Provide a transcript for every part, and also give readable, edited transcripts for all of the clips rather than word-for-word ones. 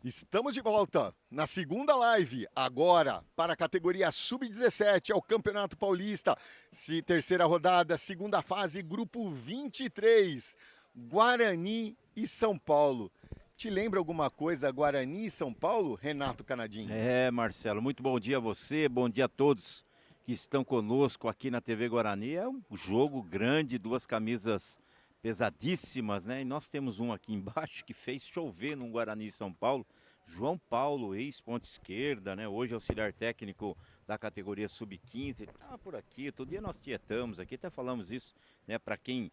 Estamos de volta na segunda live, agora para a categoria Sub-17, é o Campeonato Paulista, terceira rodada, segunda fase, grupo 23, Guarani e São Paulo. Te lembra alguma coisa, Guarani e São Paulo, Renato Canadim? Marcelo, muito bom dia a você, bom dia a todos que estão conosco aqui na TV Guarani. É um jogo grande, duas camisas pesadíssimas, né? E nós temos um aqui embaixo que fez chover no Guarani e São Paulo. João Paulo, ex-ponta esquerda, né? Hoje auxiliar técnico da categoria Sub-15. Ele tá por aqui, todo dia nós tietamos aqui, até falamos isso, né? Para quem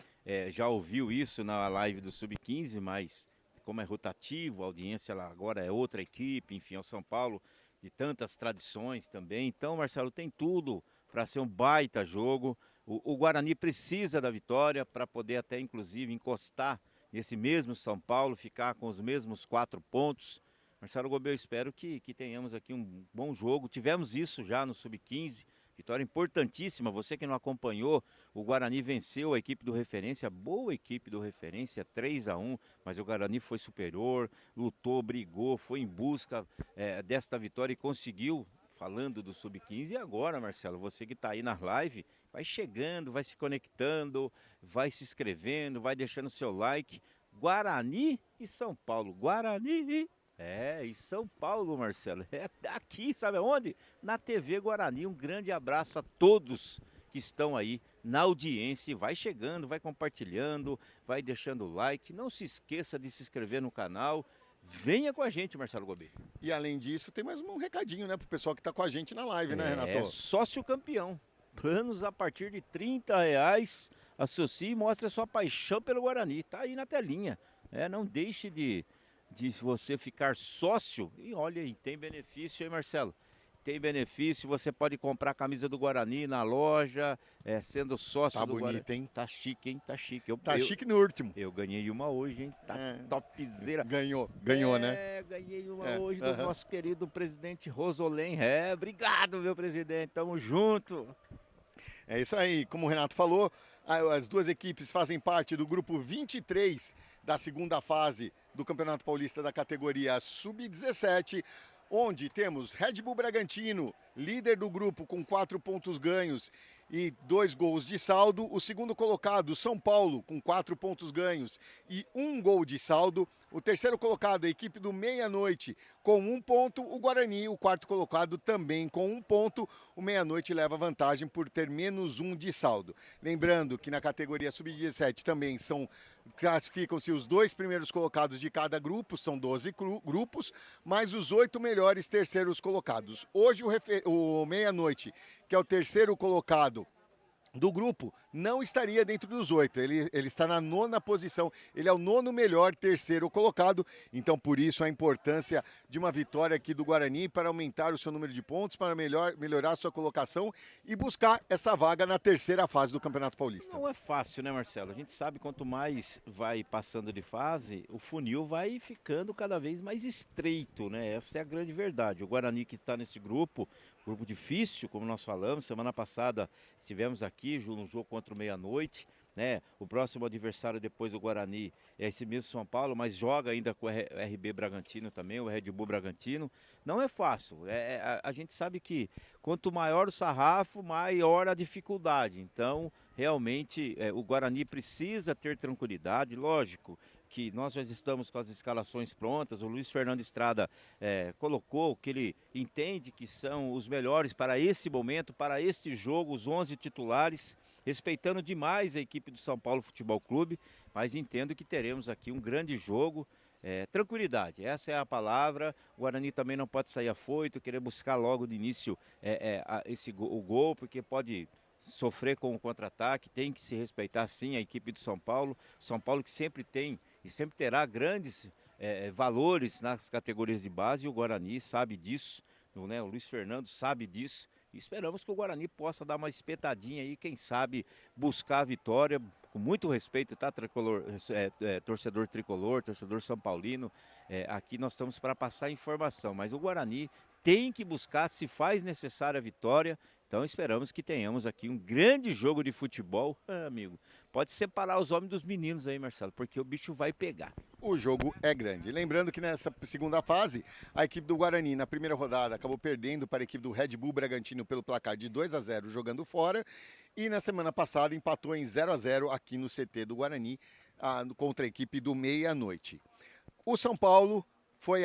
já ouviu isso na live do Sub-15, mas como é rotativo, a audiência lá agora é outra equipe, enfim, é o São Paulo de tantas tradições também. Então, Marcelo, tem tudo para ser um baita jogo. O Guarani precisa da vitória para poder até, inclusive, encostar nesse mesmo São Paulo, ficar com os mesmos 4 pontos. Marcelo Gomes, eu espero que tenhamos aqui um bom jogo. Tivemos isso já no Sub-15, vitória importantíssima. Você que não acompanhou, o Guarani venceu a equipe do Referência, boa equipe do Referência, 3-1, mas o Guarani foi superior, lutou, brigou, foi em busca desta vitória e conseguiu. Falando do Sub-15, e agora, Marcelo, você que está aí na live, vai chegando, vai se conectando, vai se inscrevendo, vai deixando seu like. Guarani e São Paulo. Guarani e São Paulo, Marcelo. É aqui, sabe aonde? Na TV Guarani. Um grande abraço a todos que estão aí na audiência. Vai chegando, vai compartilhando, vai deixando o like. Não se esqueça de se inscrever no canal. Venha com a gente, Marcelo Gobi. E além disso, tem mais um recadinho, né, pro pessoal que tá com a gente na live, né, Renato? É sócio campeão. Planos a partir de R$ 30. Associe e mostre a sua paixão pelo Guarani. Tá aí na telinha. Não deixe de você ficar sócio. E olha aí, tem benefício, hein, Marcelo? Tem benefício, você pode comprar a camisa do Guarani na loja, sendo sócio Tá do Guarani. bonito, hein? Tá chique, hein? Tá chique. Tá chique no último. Eu ganhei uma hoje, hein? Tá topzera. Ganhou, né? Ganhei uma hoje do nosso querido presidente Rosolém. Obrigado, meu presidente. Tamo junto. É isso aí, como o Renato falou, as duas equipes fazem parte do grupo 23 da segunda fase do Campeonato Paulista da categoria Sub-17, onde temos Red Bull Bragantino, líder do grupo com 4 pontos ganhos e 2 gols de saldo. O segundo colocado, São Paulo, com 4 pontos ganhos e 1 gol de saldo. O terceiro colocado, a equipe do Meia-Noite, com 1 ponto. O Guarani, o quarto colocado, também com 1 ponto. O Meia-Noite leva vantagem por ter menos 1 de saldo. Lembrando que na categoria Sub-17 também classificam-se os 2 primeiros colocados de cada grupo, são 12 grupos, mais os 8 melhores terceiros colocados. Hoje o Meia-Noite, que é o terceiro colocado do grupo, não estaria dentro dos 8, ele está na 9ª posição, ele é o 9º melhor terceiro colocado, então por isso a importância de uma vitória aqui do Guarani para aumentar o seu número de pontos, para melhorar a sua colocação e buscar essa vaga na terceira fase do Campeonato Paulista. Não é fácil, né, Marcelo? A gente sabe quanto mais vai passando de fase, o funil vai ficando cada vez mais estreito, né? Essa é a grande verdade. O Guarani que está nesse grupo difícil, como nós falamos, semana passada estivemos aqui no jogo contra o Meia-Noite, né? O próximo adversário depois do Guarani é esse mesmo São Paulo, mas joga ainda com o RB Bragantino também, o Red Bull Bragantino. Não é fácil, a gente sabe que quanto maior o sarrafo, maior a dificuldade. Então, realmente, o Guarani precisa ter tranquilidade, lógico que nós já estamos com as escalações prontas. O Luiz Fernando Estrada colocou que ele entende que são os melhores para esse momento, para este jogo, os 11 titulares, respeitando demais a equipe do São Paulo Futebol Clube, mas entendo que teremos aqui um grande jogo. Tranquilidade, essa é a palavra. O Guarani também não pode sair afoito, querer buscar logo de início o gol, porque pode sofrer com o contra-ataque. Tem que se respeitar sim a equipe do São Paulo. São Paulo que sempre tem e sempre terá grandes valores nas categorias de base, e o Guarani sabe disso, né? O Luiz Fernando sabe disso, e esperamos que o Guarani possa dar uma espetadinha aí, quem sabe buscar a vitória, com muito respeito, tá, tricolor, torcedor tricolor, torcedor São Paulino, aqui nós estamos para passar informação, mas o Guarani tem que buscar, se faz necessária a vitória. Então esperamos que tenhamos aqui um grande jogo de futebol, amigo. Pode separar os homens dos meninos aí, Marcelo, porque o bicho vai pegar. O jogo é grande. Lembrando que nessa segunda fase, a equipe do Guarani, na primeira rodada, acabou perdendo para a equipe do Red Bull Bragantino pelo placar de 2-0, jogando fora. E na semana passada empatou em 0-0 aqui no CT do Guarani, contra a equipe do Meia-Noite. O São Paulo foi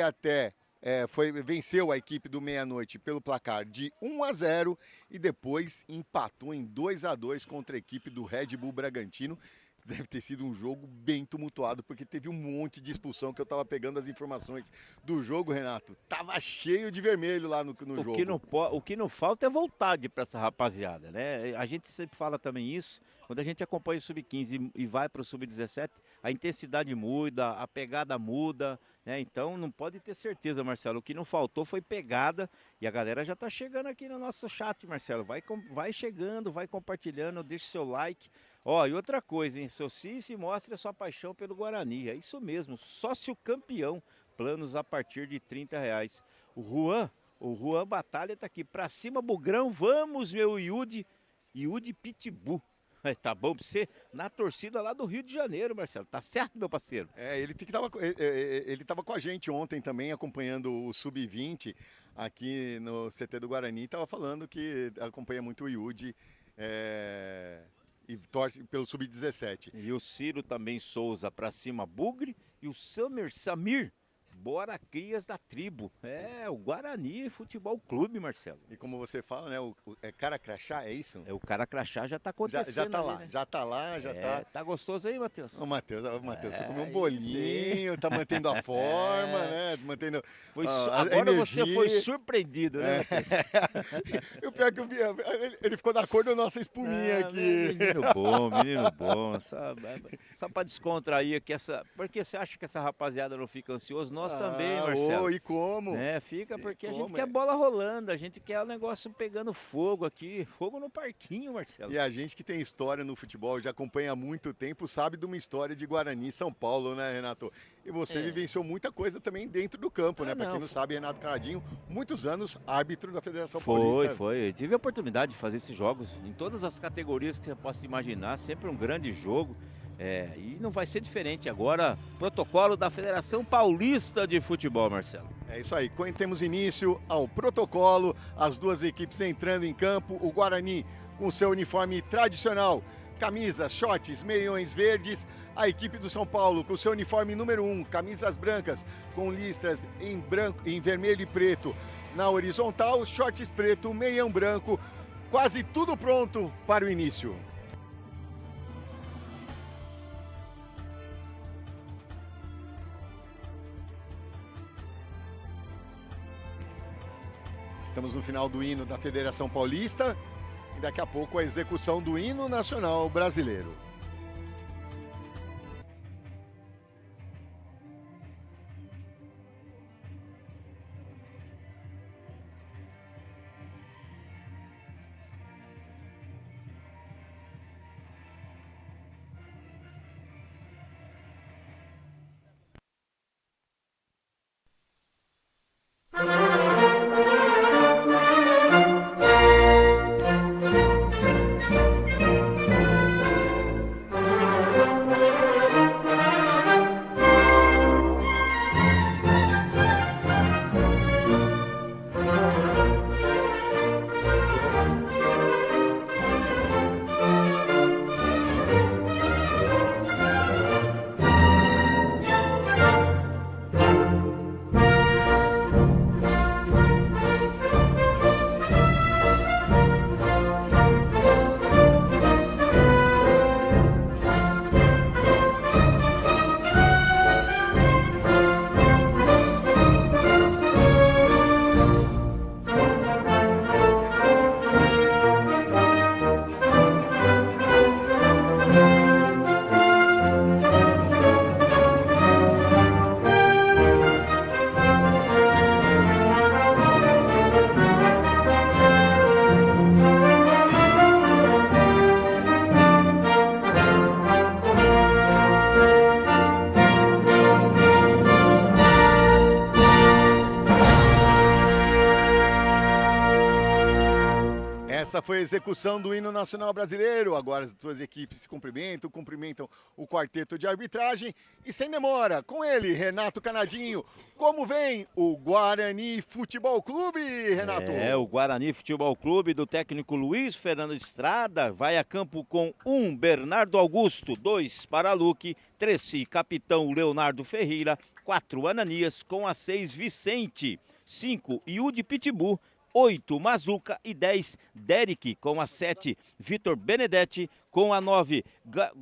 venceu a equipe do Meia-Noite pelo placar de 1-0 e depois empatou em 2-2 contra a equipe do Red Bull Bragantino. Deve ter sido um jogo bem tumultuado, porque teve um monte de expulsão, que eu tava pegando as informações do jogo, Renato. Tava cheio de vermelho lá no jogo. O que não falta é vontade para essa rapaziada, né? A gente sempre fala também isso, quando a gente acompanha o Sub-15 e vai para o Sub-17, a intensidade muda, a pegada muda, né? Então não pode ter certeza, Marcelo, o que não faltou foi pegada, e a galera já tá chegando aqui no nosso chat, Marcelo. Vai chegando, vai compartilhando, deixa seu like. Ó, e outra coisa, hein? Associe-se e mostre a sua paixão pelo Guarani. É isso mesmo, sócio campeão. Planos a partir de R$30. O Juan Batalha tá aqui. Pra cima, Bugrão. Vamos, meu Yudi Pitbull. Tá bom pra você? Na torcida lá do Rio de Janeiro, Marcelo. Tá certo, meu parceiro? Ele tava com a gente ontem também, acompanhando o Sub-20 aqui no CT do Guarani. Tava falando que acompanha muito o Yudi. E torce pelo Sub-17. E o Ciro também Souza pra cima, Bugre. E o Samir, bora crias da tribo. É, o Guarani Futebol Clube, Marcelo. E como você fala, né, é cara crachá, é isso? É, o cara crachá já tá acontecendo. Já tá ali, lá, né? já tá lá, já tá. Tá gostoso aí, Matheus? O Matheus, você comeu um bolinho, tá mantendo a forma, né? Mantendo agora você foi surpreendido, né, Matheus? O pior que ele ficou da cor da nossa espuminha aqui. Menino bom. Só pra descontrair aqui porque você acha que essa rapaziada não fica ansioso? Nós também, Marcelo. E como? Fica porque a gente quer bola rolando, a gente quer o negócio pegando fogo aqui, fogo no parquinho, Marcelo. E a gente que tem história no futebol, já acompanha há muito tempo, sabe de uma história de Guarani e São Paulo, né, Renato? E você vivenciou muita coisa também dentro do campo, né? Pra quem não sabe, Renato Caradinho, muitos anos árbitro da Federação Paulista. Foi. Eu tive a oportunidade de fazer esses jogos em todas as categorias que você possa imaginar, sempre um grande jogo. E não vai ser diferente agora, protocolo da Federação Paulista de Futebol, Marcelo. É isso aí, temos início ao protocolo, as duas equipes entrando em campo, o Guarani com seu uniforme tradicional, camisas, shorts, meiões verdes, a equipe do São Paulo com seu uniforme número 1, camisas brancas com listras em vermelho e preto na horizontal, shorts preto, meião branco, quase tudo pronto para o início. Estamos no final do hino da Federação Paulista e daqui a pouco a execução do hino nacional brasileiro. Essa foi a execução do hino nacional brasileiro. Agora as duas equipes se cumprimentam o quarteto de arbitragem. E sem demora, com ele, Renato Canadinho. Como vem o Guarani Futebol Clube, Renato? O Guarani Futebol Clube do técnico Luiz Fernando Estrada vai a campo com 1, Bernardo Augusto, 2, Paraluque, 13, capitão Leonardo Ferreira, 4, Ananias, com a 6, Vicente, 5, Yudi Pitbull, 8, Mazuca e 10, Derek, com a 7, Vitor Benedetti, com a 9,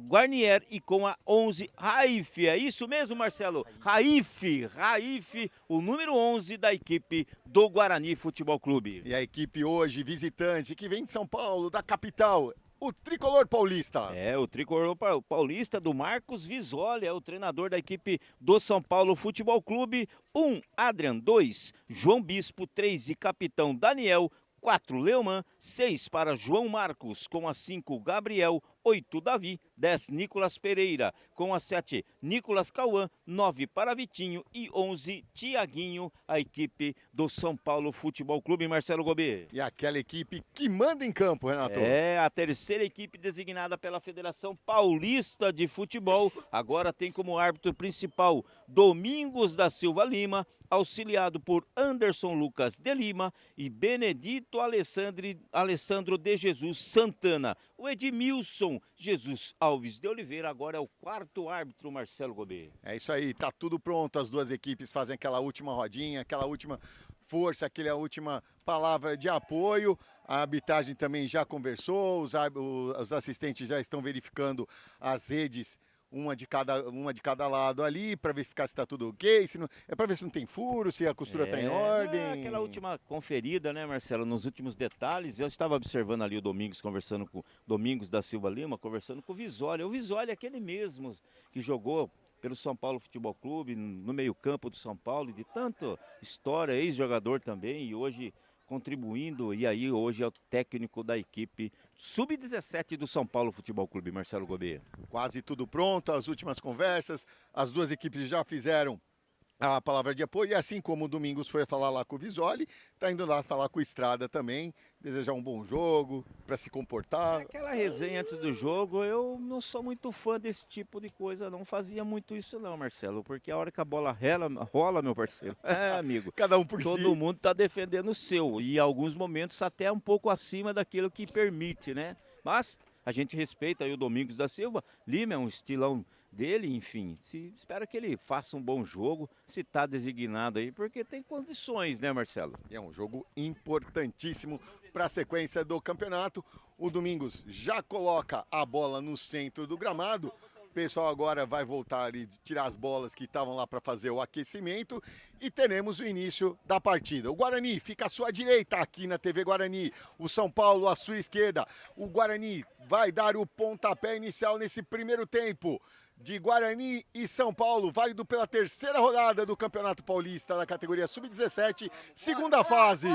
Guarnier e com a 11, Raif. É isso mesmo, Marcelo? Raif, o número 11 da equipe do Guarani Futebol Clube. E a equipe hoje, visitante, que vem de São Paulo, da capital, o Tricolor Paulista. O Tricolor Paulista do Marcos Visoli, é o treinador da equipe do São Paulo Futebol Clube. 1, Adrian, 2, João Bispo, 3 e capitão Daniel, 4, Leoman, 6 para João Marcos, com a 5, Gabriel, 8, Davi, 10, Nicolas Pereira, com a 7, Nicolas Cauã, 9 para Vitinho e 11, Tiaguinho, a equipe do São Paulo Futebol Clube, Marcelo Gobet. E aquela equipe que manda em campo, Renato. É a terceira equipe designada pela Federação Paulista de Futebol. Agora tem como árbitro principal Domingos da Silva Lima, auxiliado por Anderson Lucas de Lima e Benedito Alessandro de Jesus Santana. O Edmilson Jesus Alves de Oliveira agora é o quarto árbitro, Marcelo Gobet. É isso aí, tá tudo pronto, as duas equipes fazem aquela última rodinha, aquela última força, aquela última palavra de apoio. A arbitragem também já conversou, os assistentes já estão verificando as redes, uma de cada lado ali, para verificar se está tudo ok, se não, para ver se não tem furo, se a costura está em ordem. Aquela última conferida, né, Marcelo, nos últimos detalhes. Eu estava observando ali o Domingos, conversando com Domingos da Silva Lima, conversando com o Visoli. O Visoli é aquele mesmo que jogou pelo São Paulo Futebol Clube, no meio-campo do São Paulo, de tanta história, ex-jogador também, e hoje contribuindo, e aí hoje é o técnico da equipe Sub-17 do São Paulo Futebol Clube, Marcelo Gobet. Quase tudo pronto, as últimas conversas, as duas equipes já fizeram a palavra de apoio, e assim como o Domingos foi falar lá com o Visoli, tá indo lá falar com o Estrada também, desejar um bom jogo, para se comportar. Aquela resenha antes do jogo, eu não sou muito fã desse tipo de coisa, não fazia muito isso não, Marcelo, porque a hora que a bola rola, meu parceiro, amigo, cada um por todo mundo tá defendendo o seu, e em alguns momentos até um pouco acima daquilo que permite, né? Mas a gente respeita aí o Domingos da Silva Lima, é um estilão dele, enfim, espera que ele faça um bom jogo, se está designado aí, porque tem condições, né, Marcelo? É um jogo importantíssimo para a sequência do campeonato. O Domingos já coloca a bola no centro do gramado. O pessoal agora vai voltar e tirar as bolas que estavam lá para fazer o aquecimento e teremos o início da partida. O Guarani fica à sua direita aqui na TV Guarani, o São Paulo à sua esquerda. O Guarani vai dar o pontapé inicial nesse primeiro tempo de Guarani e São Paulo, válido pela terceira rodada do Campeonato Paulista da categoria Sub-17, segunda fase.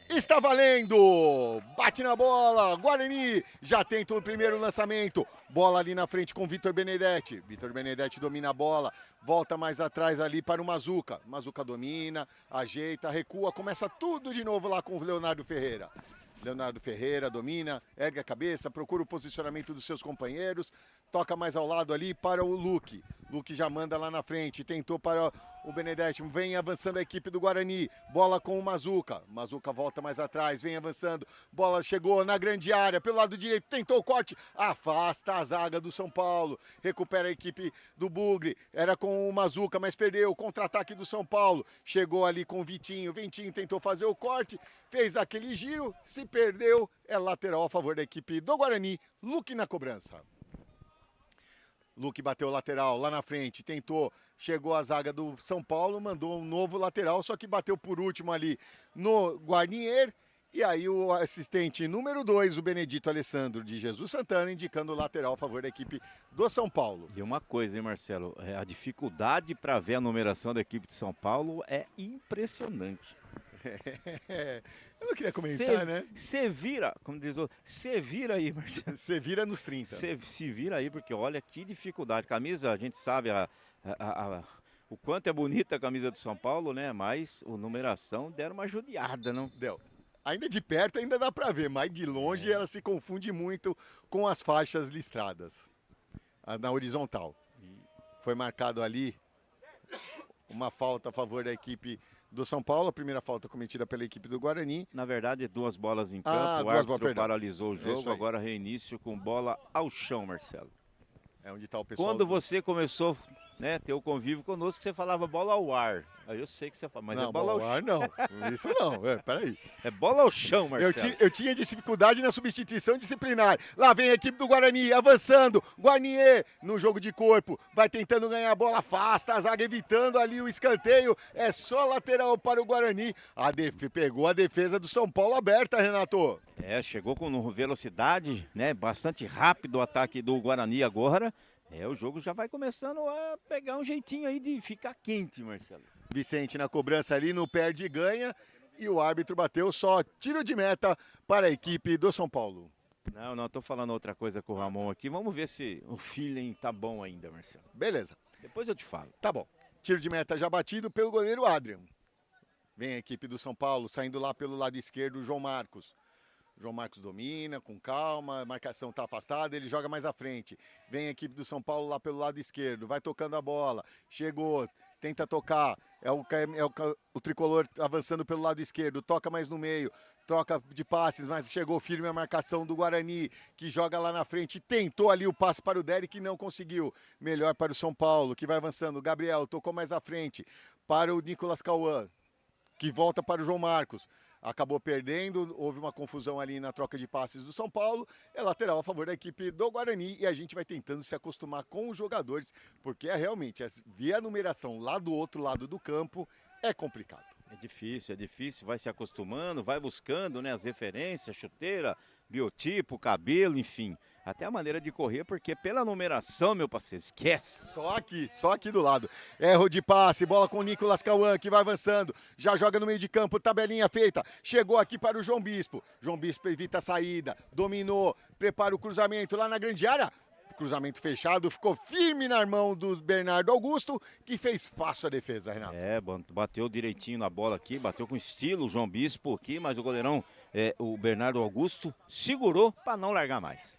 Está valendo! Bate na bola, Guarani já tenta o primeiro lançamento. Bola ali na frente com Vitor Benedetti. Vitor Benedetti domina a bola, volta mais atrás ali para o Mazuca. Mazuca domina, ajeita, recua, começa tudo de novo lá com o Leonardo Ferreira. Leonardo Ferreira domina, ergue a cabeça, procura o posicionamento dos seus companheiros, toca mais ao lado ali para o Luque. Luque já manda lá na frente, tentou para o Benedetti, vem avançando a equipe do Guarani, bola com o Mazuca. Mazuca volta mais atrás, vem avançando, bola chegou na grande área, pelo lado direito, tentou o corte, afasta a zaga do São Paulo, recupera a equipe do Bugre, era com o Mazuca, mas perdeu o contra-ataque do São Paulo, chegou ali com o Vitinho tentou fazer o corte, fez aquele giro, se perdeu, é lateral a favor da equipe do Guarani, Luque na cobrança. Luque bateu o lateral lá na frente, tentou, chegou a zaga do São Paulo, mandou um novo lateral, só que bateu por último ali no Guarnier. E aí o assistente número 2, o Benedito Alessandro de Jesus Santana, indicando o lateral a favor da equipe do São Paulo. E uma coisa, hein, Marcelo, a dificuldade para ver a numeração da equipe de São Paulo é impressionante. Eu não queria comentar, né? Você vira, como diz o, você vira aí, Marcelo. Você vira nos 30. Você se vira aí, porque olha que dificuldade. Camisa, a gente sabe o quanto é bonita a camisa do São Paulo, né? Mas a numeração deram uma judiada, não? Deu. Ainda de perto ainda dá para ver, mas de longe ela se confunde muito com as faixas listradas na horizontal. Foi marcado ali uma falta a favor da equipe do São Paulo, a primeira falta cometida pela equipe do Guarani. Na verdade, 2 bolas em campo, o duas árbitro bolas, paralisou o jogo, agora reinício com bola ao chão, Marcelo. É onde está o pessoal. Quando você começou, né, ter o convívio conosco, você falava bola ao ar. Aí eu sei que você fala, mas não, é bola ao chão. Não, isso não, peraí. É bola ao chão, Marcelo. Eu tinha dificuldade na substituição disciplinar. Lá vem a equipe do Guarani, avançando. Guarnier no jogo de corpo. Vai tentando ganhar a bola, afasta a zaga, evitando ali o escanteio. É só lateral para o Guarani. Pegou a defesa do São Paulo aberta, Renato. Chegou com velocidade, né? Bastante rápido o ataque do Guarani agora. O jogo já vai começando a pegar um jeitinho aí de ficar quente, Marcelo. Vicente na cobrança ali, no perde e ganha. E o árbitro bateu só tiro de meta para a equipe do São Paulo. Não, tô falando outra coisa com o Ramon aqui. Vamos ver se o feeling tá bom ainda, Marcelo. Beleza. Depois eu te falo. Tá bom. Tiro de meta já batido pelo goleiro Adrian. Vem a equipe do São Paulo, saindo lá pelo lado esquerdo, o João Marcos. João Marcos domina, com calma, a marcação está afastada, ele joga mais à frente. Vem a equipe do São Paulo lá pelo lado esquerdo, vai tocando a bola, chegou, tenta tocar, o tricolor avançando pelo lado esquerdo, toca mais no meio, troca de passes, mas chegou firme a marcação do Guarani, que joga lá na frente, tentou ali o passe para o Derek, não conseguiu. Melhor para o São Paulo, que vai avançando, o Gabriel tocou mais à frente, para o Nicolas Cauã, que volta para o João Marcos. Acabou perdendo, houve uma confusão ali na troca de passes do São Paulo, é lateral a favor da equipe do Guarani e a gente vai tentando se acostumar com os jogadores, porque realmente, ver a numeração lá do outro lado do campo é complicado. É difícil, vai se acostumando, vai buscando, né, as referências, chuteira, biotipo, cabelo, enfim, até a maneira de correr, porque pela numeração, meu parceiro, esquece. Só aqui do lado. Erro de passe, bola com o Nicolas Cauã, que vai avançando, já joga no meio de campo, tabelinha feita, chegou aqui para o João Bispo. João Bispo evita a saída, dominou, prepara o cruzamento lá na grande área. Cruzamento fechado, ficou firme na mão do Bernardo Augusto, que fez fácil a defesa, Renato. Bateu direitinho na bola aqui, bateu com estilo o João Bispo aqui, mas o goleirão, o Bernardo Augusto, segurou para não largar mais.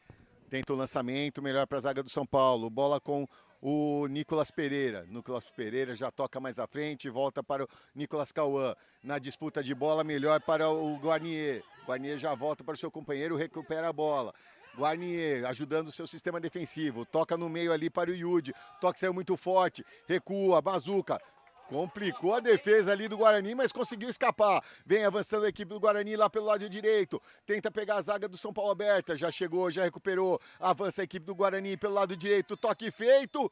Tenta o lançamento, melhor para a zaga do São Paulo, bola com o Nicolas Pereira. Nicolas Pereira já toca mais à frente, volta para o Nicolas Cauã. Na disputa de bola, melhor para o Guarnier. Guarnier já volta para o seu companheiro, recupera a bola. Guarnier ajudando o seu sistema defensivo, toca no meio ali para o Yudi, toque saiu muito forte, recua, Bazuca, complicou a defesa ali do Guarani, mas conseguiu escapar, vem avançando a equipe do Guarani lá pelo lado direito, tenta pegar a zaga do São Paulo aberta, já chegou, já recuperou, avança a equipe do Guarani pelo lado direito, toque feito,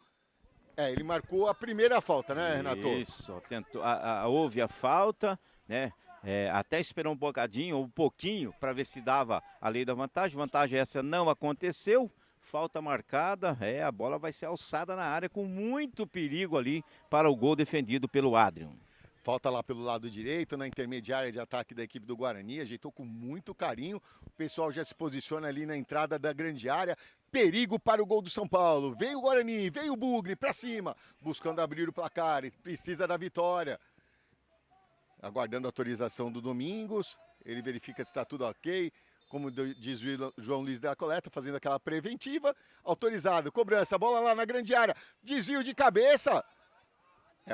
ele marcou a primeira falta, né, Renato? Isso, tentou, houve a falta, né? Até esperou um pouquinho para ver se dava a lei da vantagem. Vantagem essa não aconteceu. Falta marcada, a bola vai ser alçada na área com muito perigo ali para o gol defendido pelo Adrian. Falta lá pelo lado direito, na intermediária de ataque da equipe do Guarani, ajeitou com muito carinho. O pessoal já se posiciona ali na entrada da grande área. Perigo para o gol do São Paulo. Veio o Guarani, veio o Bugre para cima, buscando abrir o placar, precisa da vitória. Aguardando a autorização do Domingos, ele verifica se está tudo ok, como diz o João Luiz da Coleta, fazendo aquela preventiva, autorizado, cobrança, bola lá na grande área, desvio de cabeça,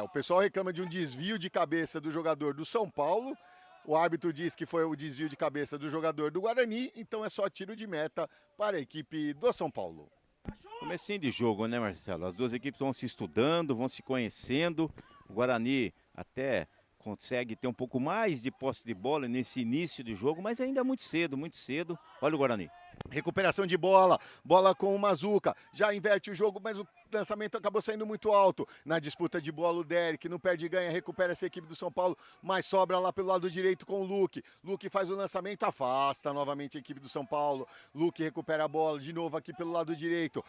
o pessoal reclama de um desvio de cabeça do jogador do São Paulo, o árbitro diz que foi o desvio de cabeça do jogador do Guarani, então é só tiro de meta para a equipe do São Paulo. Comecinho de jogo, né, Marcelo? As duas equipes vão se estudando, vão se conhecendo, o Guarani até consegue ter um pouco mais de posse de bola nesse início de jogo, mas ainda é muito cedo, muito cedo. Olha o Guarani. Recuperação de bola, bola com o Mazuca, já inverte o jogo, mas o lançamento acabou saindo muito alto. Na disputa de bola o Derek, não perde ganha, recupera essa equipe do São Paulo, mas sobra lá pelo lado direito com o Luque. Luque faz o lançamento, afasta novamente a equipe do São Paulo. Luque recupera a bola de novo aqui pelo lado direito.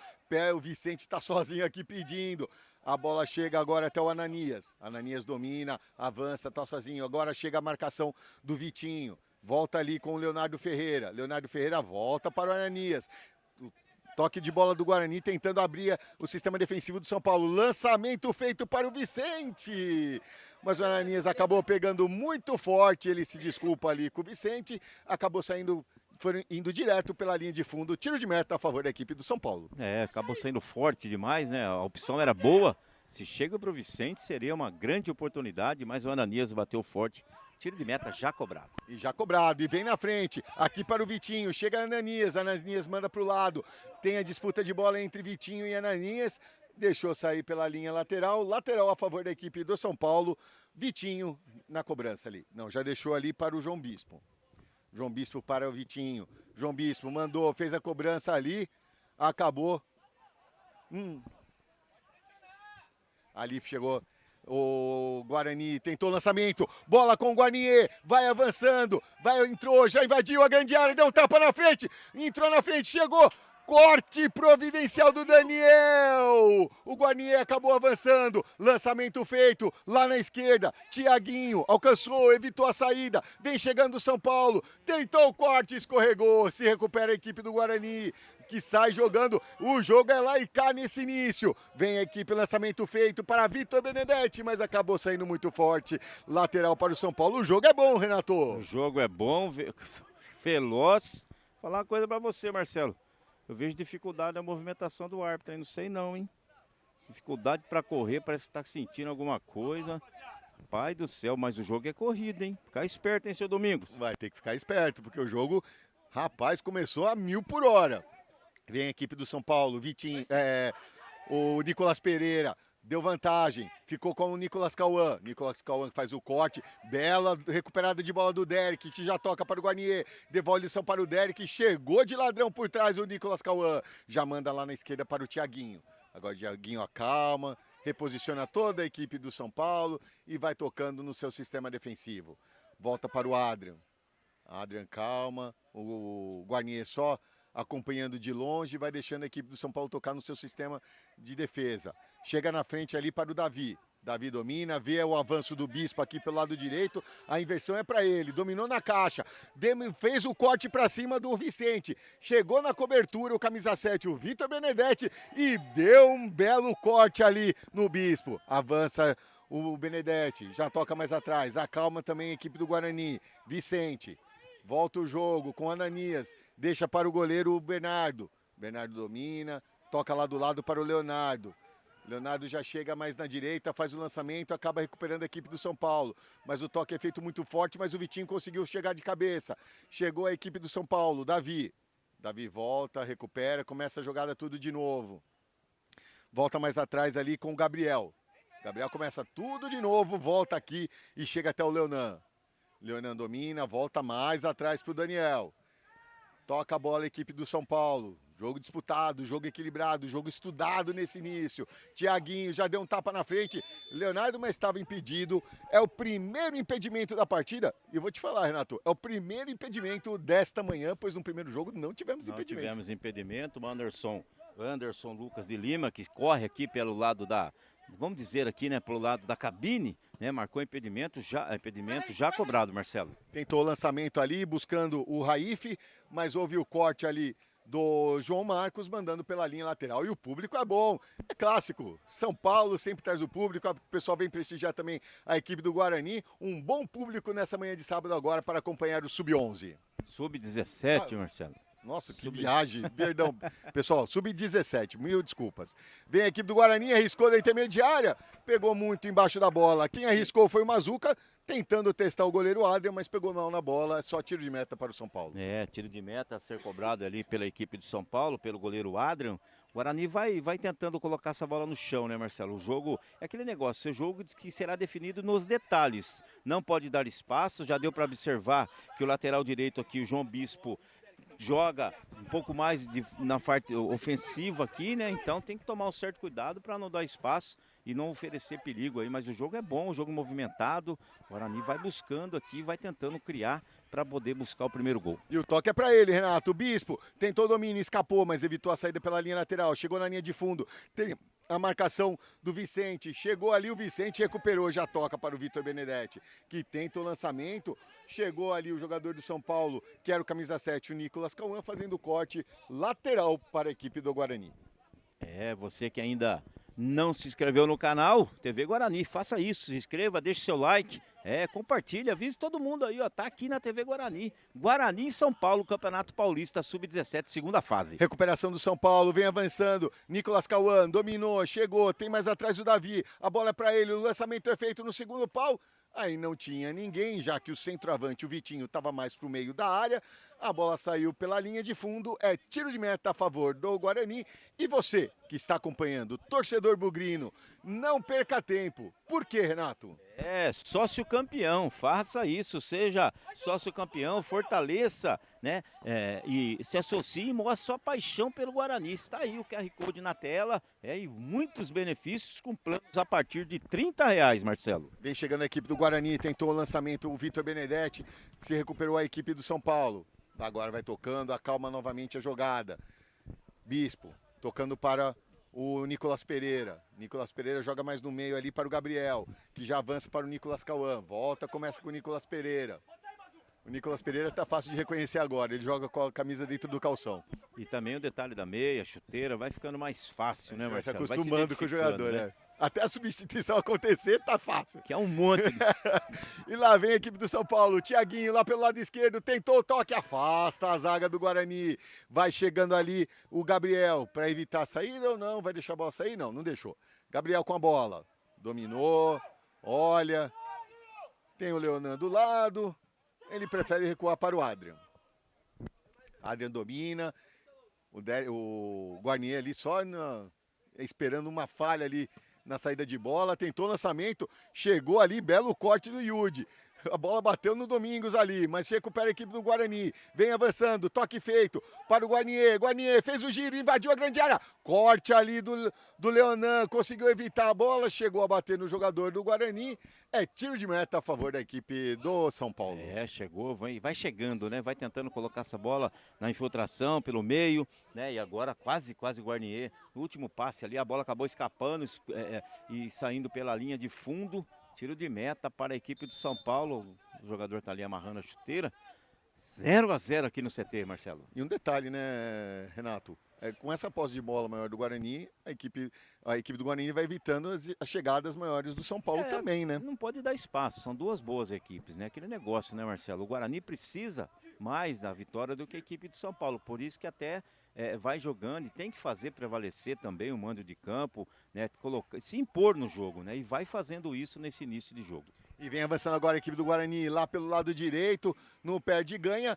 O Vicente está sozinho aqui pedindo. A bola chega agora até o Ananias. Ananias domina, avança, está sozinho. Agora chega a marcação do Vitinho. Volta ali com o Leonardo Ferreira. Leonardo Ferreira volta para o Ananias. Toque de bola do Guarani, tentando abrir o sistema defensivo do São Paulo. Lançamento feito para o Vicente. Mas o Ananias acabou pegando muito forte. Ele se desculpa ali com o Vicente. Acabou saindo, foi indo direto pela linha de fundo. Tiro de meta a favor da equipe do São Paulo. Acabou saindo forte demais, né? A opção era boa. Se chega para o Vicente, seria uma grande oportunidade. Mas o Ananias bateu forte. Tiro de meta já cobrado. E já cobrado, e vem na frente, aqui para o Vitinho, chega Ananias manda para o lado, tem a disputa de bola entre Vitinho e Ananias, deixou sair pela linha lateral a favor da equipe do São Paulo, Vitinho na cobrança ali, não, já deixou ali para o João Bispo para o Vitinho, João Bispo mandou, fez a cobrança ali, acabou, ali chegou o Guarani, tentou o lançamento, bola com o Guarnier, vai avançando, entrou, já invadiu a grande área, deu um tapa na frente, entrou na frente, chegou, corte providencial do Daniel, o Guarnier acabou avançando, lançamento feito, lá na esquerda, Thiaguinho alcançou, evitou a saída, vem chegando o São Paulo, tentou o corte, escorregou, se recupera a equipe do Guarani, que sai jogando, o jogo é lá e cá nesse início, vem a equipe, lançamento feito para Vitor Benedetti, mas acabou saindo muito forte, lateral para o São Paulo, o jogo é bom, Renato. O jogo é bom, veloz, falar uma coisa para você, Marcelo, eu vejo dificuldade na movimentação do árbitro, aí não sei não, hein, dificuldade para correr, parece que tá sentindo alguma coisa, pai do céu, mas o jogo é corrida, hein, ficar esperto, hein, seu Domingos. Vai ter que ficar esperto, porque o jogo, rapaz, começou a 1000 por hora. Vem a equipe do São Paulo, Vitinho, o Nicolas Pereira deu vantagem, ficou com o Nicolas Cauã que faz o corte, bela recuperada de bola do Derek, que já toca para o Guarnier, devolução para o Derek, chegou de ladrão por trás o Nicolas Cauã, já manda lá na esquerda para o Thiaguinho, agora o Thiaguinho acalma, reposiciona toda a equipe do São Paulo e vai tocando no seu sistema defensivo, volta para o Adrian calma, o Guarnier só acompanhando de longe, vai deixando a equipe do São Paulo tocar no seu sistema de defesa. Chega na frente ali para o Davi. Davi domina, vê o avanço do Bispo aqui pelo lado direito, a inversão é para ele, dominou na caixa, fez o corte para cima do Vicente, chegou na cobertura o camisa 7, o Vitor Benedetti, e deu um belo corte ali no Bispo. Avança o Benedetti, já toca mais atrás, acalma também a equipe do Guarani, Vicente. Volta o jogo com Ananias, deixa para o goleiro o Bernardo. Bernardo domina, toca lá do lado para o Leonardo. Leonardo já chega mais na direita, faz o lançamento, acaba recuperando a equipe do São Paulo. Mas o toque é feito muito forte, mas o Vitinho conseguiu chegar de cabeça. Chegou a equipe do São Paulo, Davi. Davi volta, recupera, começa a jogada tudo de novo. Volta mais atrás ali com o Gabriel. Gabriel começa tudo de novo, volta aqui e chega até o Leonan. Leonan domina, volta mais atrás para o Daniel. Toca a bola a equipe do São Paulo. Jogo disputado, jogo equilibrado, jogo estudado nesse início. Thiaguinho já deu um tapa na frente. Leonardo, mas estava impedido. É o primeiro impedimento da partida. E eu vou te falar, Renato, é o primeiro impedimento desta manhã, pois no primeiro jogo não tivemos impedimento. Não tivemos impedimento. O Anderson Lucas de Lima, que corre aqui pelo lado da... Vamos dizer aqui, né, pelo lado da cabine, né, marcou impedimento já cobrado, Marcelo. Tentou o lançamento ali, buscando o Raif, mas houve o corte ali do João Marcos, mandando pela linha lateral. E o público é bom, é clássico. São Paulo sempre traz o público, o pessoal vem prestigiar também a equipe do Guarani. Um bom público nessa manhã de sábado agora para acompanhar o Sub-11. Sub-17, Marcelo. Nossa, que viagem, perdão. Pessoal, sub-17, mil desculpas. Vem a equipe do Guarani, arriscou da intermediária, pegou muito embaixo da bola. Quem arriscou foi o Mazuca, tentando testar o goleiro Adrian, mas pegou mal na bola, só tiro de meta para o São Paulo. Tiro de meta a ser cobrado ali pela equipe do São Paulo, pelo goleiro Adrian. O Guarani vai tentando colocar essa bola no chão, né, Marcelo? O jogo é aquele negócio, o jogo que será definido nos detalhes. Não pode dar espaço, já deu para observar que o lateral direito aqui, o João Bispo, joga um pouco mais na parte ofensiva aqui, né? Então tem que tomar um certo cuidado para não dar espaço e não oferecer perigo aí. Mas o jogo é bom, o jogo movimentado. O Guarani vai buscando aqui, vai tentando criar para poder buscar o primeiro gol. E o toque é para ele, Renato. O Bispo tentou o domínio, escapou, mas evitou a saída pela linha lateral. Chegou na linha de fundo. Tem a marcação do Vicente. Chegou ali o Vicente, recuperou, já toca para o Vitor Benedetti, que tenta o lançamento. Chegou ali o jogador do São Paulo, que era o camisa 7, o Nicolas Cauã, fazendo o corte lateral para a equipe do Guarani. Você que ainda não se inscreveu no canal TV Guarani, faça isso, se inscreva, deixe seu like, compartilha, avise todo mundo aí, ó, tá aqui na TV Guarani. Guarani e São Paulo, Campeonato Paulista Sub-17, segunda fase. Recuperação do São Paulo, vem avançando, Nicolas Cauã dominou, chegou, tem mais atrás o Davi, a bola é para ele, o lançamento é feito no segundo pau. Aí não tinha ninguém, já que o centroavante, o Vitinho, estava mais para o meio da área. A bola saiu pela linha de fundo, é tiro de meta a favor do Guarani. E você, que está acompanhando, torcedor bugrino, não perca tempo. Por quê, Renato? Sócio campeão, faça isso, seja sócio campeão, fortaleça, né? E se associe e mostre sua paixão pelo Guarani. Está aí o QR Code na tela, e muitos benefícios com planos a partir de R$30, Marcelo. Vem chegando a equipe do Guarani, tentou o lançamento, o Vitor Benedetti, se recuperou a equipe do São Paulo. Agora vai tocando, acalma novamente a jogada. Bispo, tocando para o Nicolas Pereira. Nicolas Pereira joga mais no meio ali para o Gabriel, que já avança para o Nicolas Cauã. Volta, começa com o Nicolas Pereira. O Nicolas Pereira tá fácil de reconhecer agora, ele joga com a camisa dentro do calção. E também o detalhe da meia, chuteira, vai ficando mais fácil, né, Marcelo? Vai se acostumando com o jogador, né? Até a substituição acontecer, tá fácil. Que é um monte. E lá vem a equipe do São Paulo, o Thiaguinho lá pelo lado esquerdo, tentou o toque, afasta a zaga do Guarani. Vai chegando ali o Gabriel, para evitar a saída ou não, vai deixar a bola sair? Não, não deixou. Gabriel com a bola, dominou, olha, tem o Leonan do lado, ele prefere recuar para o Adrian. Adrian domina, o Guarani ali só esperando uma falha ali na saída de bola, tentou lançamento, chegou ali, belo corte do Yudi. A bola bateu no Domingos ali, mas recupera a equipe do Guarani. Vem avançando, toque feito para o Guarnier. Guarnier fez o giro, invadiu a grande área. Corte ali do Leonan, conseguiu evitar a bola, chegou a bater no jogador do Guarani. É tiro de meta a favor da equipe do São Paulo. Chegou, vai chegando, né? Vai tentando colocar essa bola na infiltração pelo meio, né? E agora quase o Guarnier. No último passe ali, a bola acabou escapando e saindo pela linha de fundo. Tiro de meta para a equipe do São Paulo. O jogador está ali amarrando a chuteira. 0-0 aqui no CT, Marcelo. E um detalhe, né, Renato? Com essa posse de bola maior do Guarani, a equipe do Guarani vai evitando as chegadas maiores do São Paulo também, né? Não pode dar espaço, são duas boas equipes, né? Aquele negócio, né, Marcelo? O Guarani precisa mais da vitória do que a equipe do São Paulo. Por isso que até vai jogando e tem que fazer prevalecer também o mando de campo, né? Se impor no jogo, né? E vai fazendo isso nesse início de jogo. E vem avançando agora a equipe do Guarani lá pelo lado direito, no perde e ganha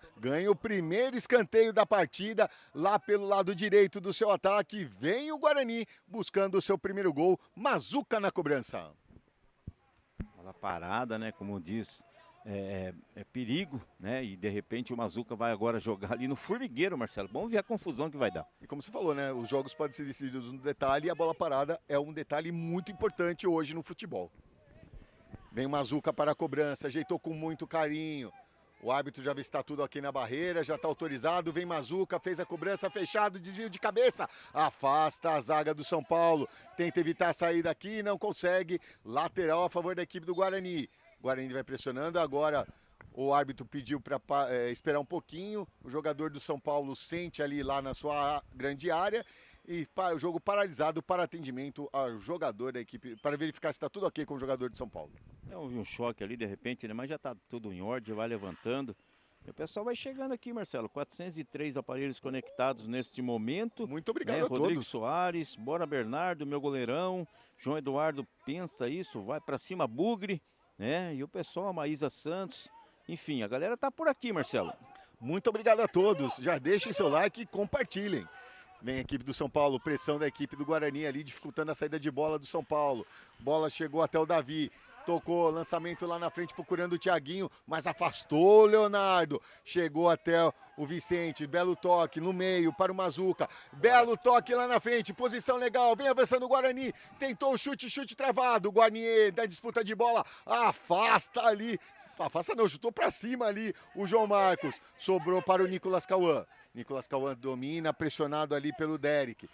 o primeiro escanteio da partida lá pelo lado direito do seu ataque. Vem o Guarani buscando o seu primeiro gol, Mazuca na cobrança. Bola parada, né, como diz, é perigo, né, e de repente o Mazuca vai agora jogar ali no formigueiro, Marcelo. Vamos ver a confusão que vai dar. E como você falou, né, os jogos podem ser decididos no detalhe e a bola parada é um detalhe muito importante hoje no futebol. Vem o Mazuca para a cobrança, ajeitou com muito carinho. O árbitro já está tudo aqui na barreira, já está autorizado. Vem Mazuca, fez a cobrança, fechado, desvio de cabeça. Afasta a zaga do São Paulo. Tenta evitar a saída aqui, não consegue. Lateral a favor da equipe do Guarani. O Guarani vai pressionando, agora o árbitro pediu para esperar um pouquinho. O jogador do São Paulo sente ali lá na sua grande área. E o jogo paralisado para atendimento ao jogador da equipe, para verificar se está tudo ok com o jogador de São Paulo. Houve um choque ali de repente, né? Mas já está tudo em ordem, vai levantando. E o pessoal vai chegando aqui, Marcelo. 403 aparelhos conectados neste momento. Muito obrigado a Rodrigo todos. Soares, Bora Bernardo, meu goleirão. João Eduardo pensa isso, vai para cima Bugre, né? E o pessoal, a Maísa Santos. Enfim, a galera tá por aqui, Marcelo. Muito obrigado a todos. Já deixem seu like e compartilhem. Vem a equipe do São Paulo, pressão da equipe do Guarani ali, dificultando a saída de bola do São Paulo. Bola chegou até o Davi, tocou, lançamento lá na frente procurando o Thiaguinho, mas afastou o Leonardo. Chegou até o Vicente, belo toque no meio para o Mazuca. Belo toque lá na frente, posição legal, vem avançando o Guarani. Tentou o chute travado, o Guarani da disputa de bola, afasta ali. Afasta não, chutou para cima ali o João Marcos. Sobrou para o Nicolas Cauã. Nicolas Cauã domina, pressionado ali pelo Derek.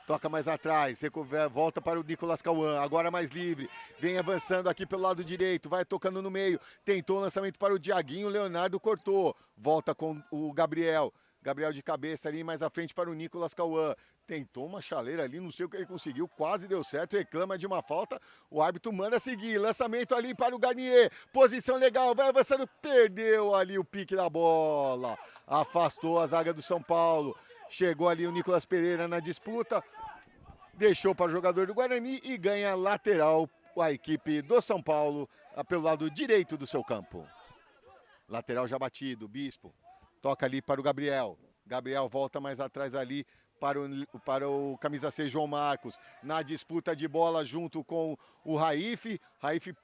toca mais atrás, volta para o Nicolas Cauã, agora mais livre, vem avançando aqui pelo lado direito, vai tocando no meio, tentou o lançamento para o Diaguinho, o Leonardo cortou, volta com o Gabriel de cabeça ali, mais à frente para o Nicolas Cauã, tentou uma chaleira ali, não sei o que ele conseguiu, quase deu certo, reclama de uma falta, o árbitro manda seguir, lançamento ali para o Garnier, posição legal, vai avançando, perdeu ali o pique da bola, afastou a zaga do São Paulo, chegou ali o Nicolas Pereira na disputa, deixou para o jogador do Guarani e ganha lateral a equipe do São Paulo pelo lado direito do seu campo. Lateral já batido, Bispo, toca ali para o Gabriel, Gabriel volta mais atrás ali, para o camisa 6 João Marcos, na disputa de bola junto com o Raif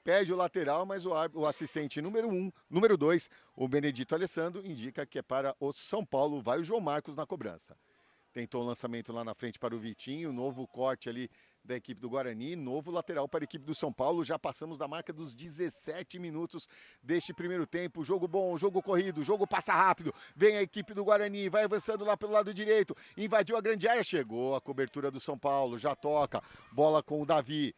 pede o lateral, mas o assistente número 2, o Benedito Alessandro, indica que é para o São Paulo, vai o João Marcos na cobrança. Tentou o lançamento lá na frente para o Vitinho, novo corte ali da equipe do Guarani, novo lateral para a equipe do São Paulo, já passamos da marca dos 17 minutos deste primeiro tempo, jogo bom, jogo corrido, jogo passa rápido, vem a equipe do Guarani, vai avançando lá pelo lado direito, invadiu a grande área, chegou a cobertura do São Paulo, já toca, bola com o Davi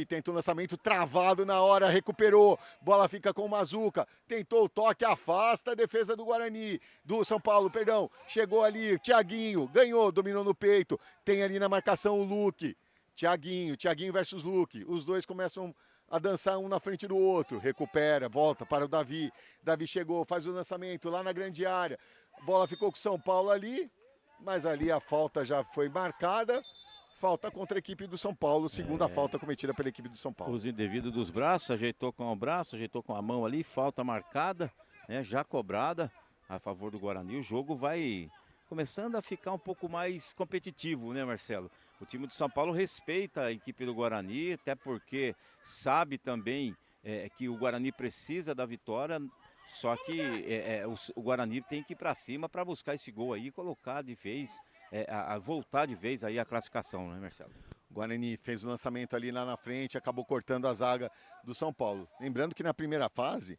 tenta o lançamento, travado na hora, recuperou, bola fica com o Mazuca, tentou o toque, afasta a defesa do Guarani, do São Paulo, perdão, chegou ali, Thiaguinho, ganhou, dominou no peito, tem ali na marcação o Luque, Thiaguinho versus Luque, os dois começam a dançar um na frente do outro, recupera, volta para o Davi chegou, faz o lançamento lá na grande área, bola ficou com o São Paulo ali, mas ali a falta já foi marcada, falta contra a equipe do São Paulo, segunda falta cometida pela equipe do São Paulo. Uso indevido dos braços, ajeitou com o braço, ajeitou com a mão ali, falta marcada, né, já cobrada a favor do Guarani, o jogo vai começando a ficar um pouco mais competitivo, né, Marcelo? O time do São Paulo respeita a equipe do Guarani, até porque sabe também que o Guarani precisa da vitória, só que o Guarani tem que ir para cima para buscar esse gol aí e colocar de vez, voltar de vez aí a classificação, né, Marcelo? O Guarani fez o lançamento ali lá na frente, acabou cortando a zaga do São Paulo. Lembrando que na primeira fase,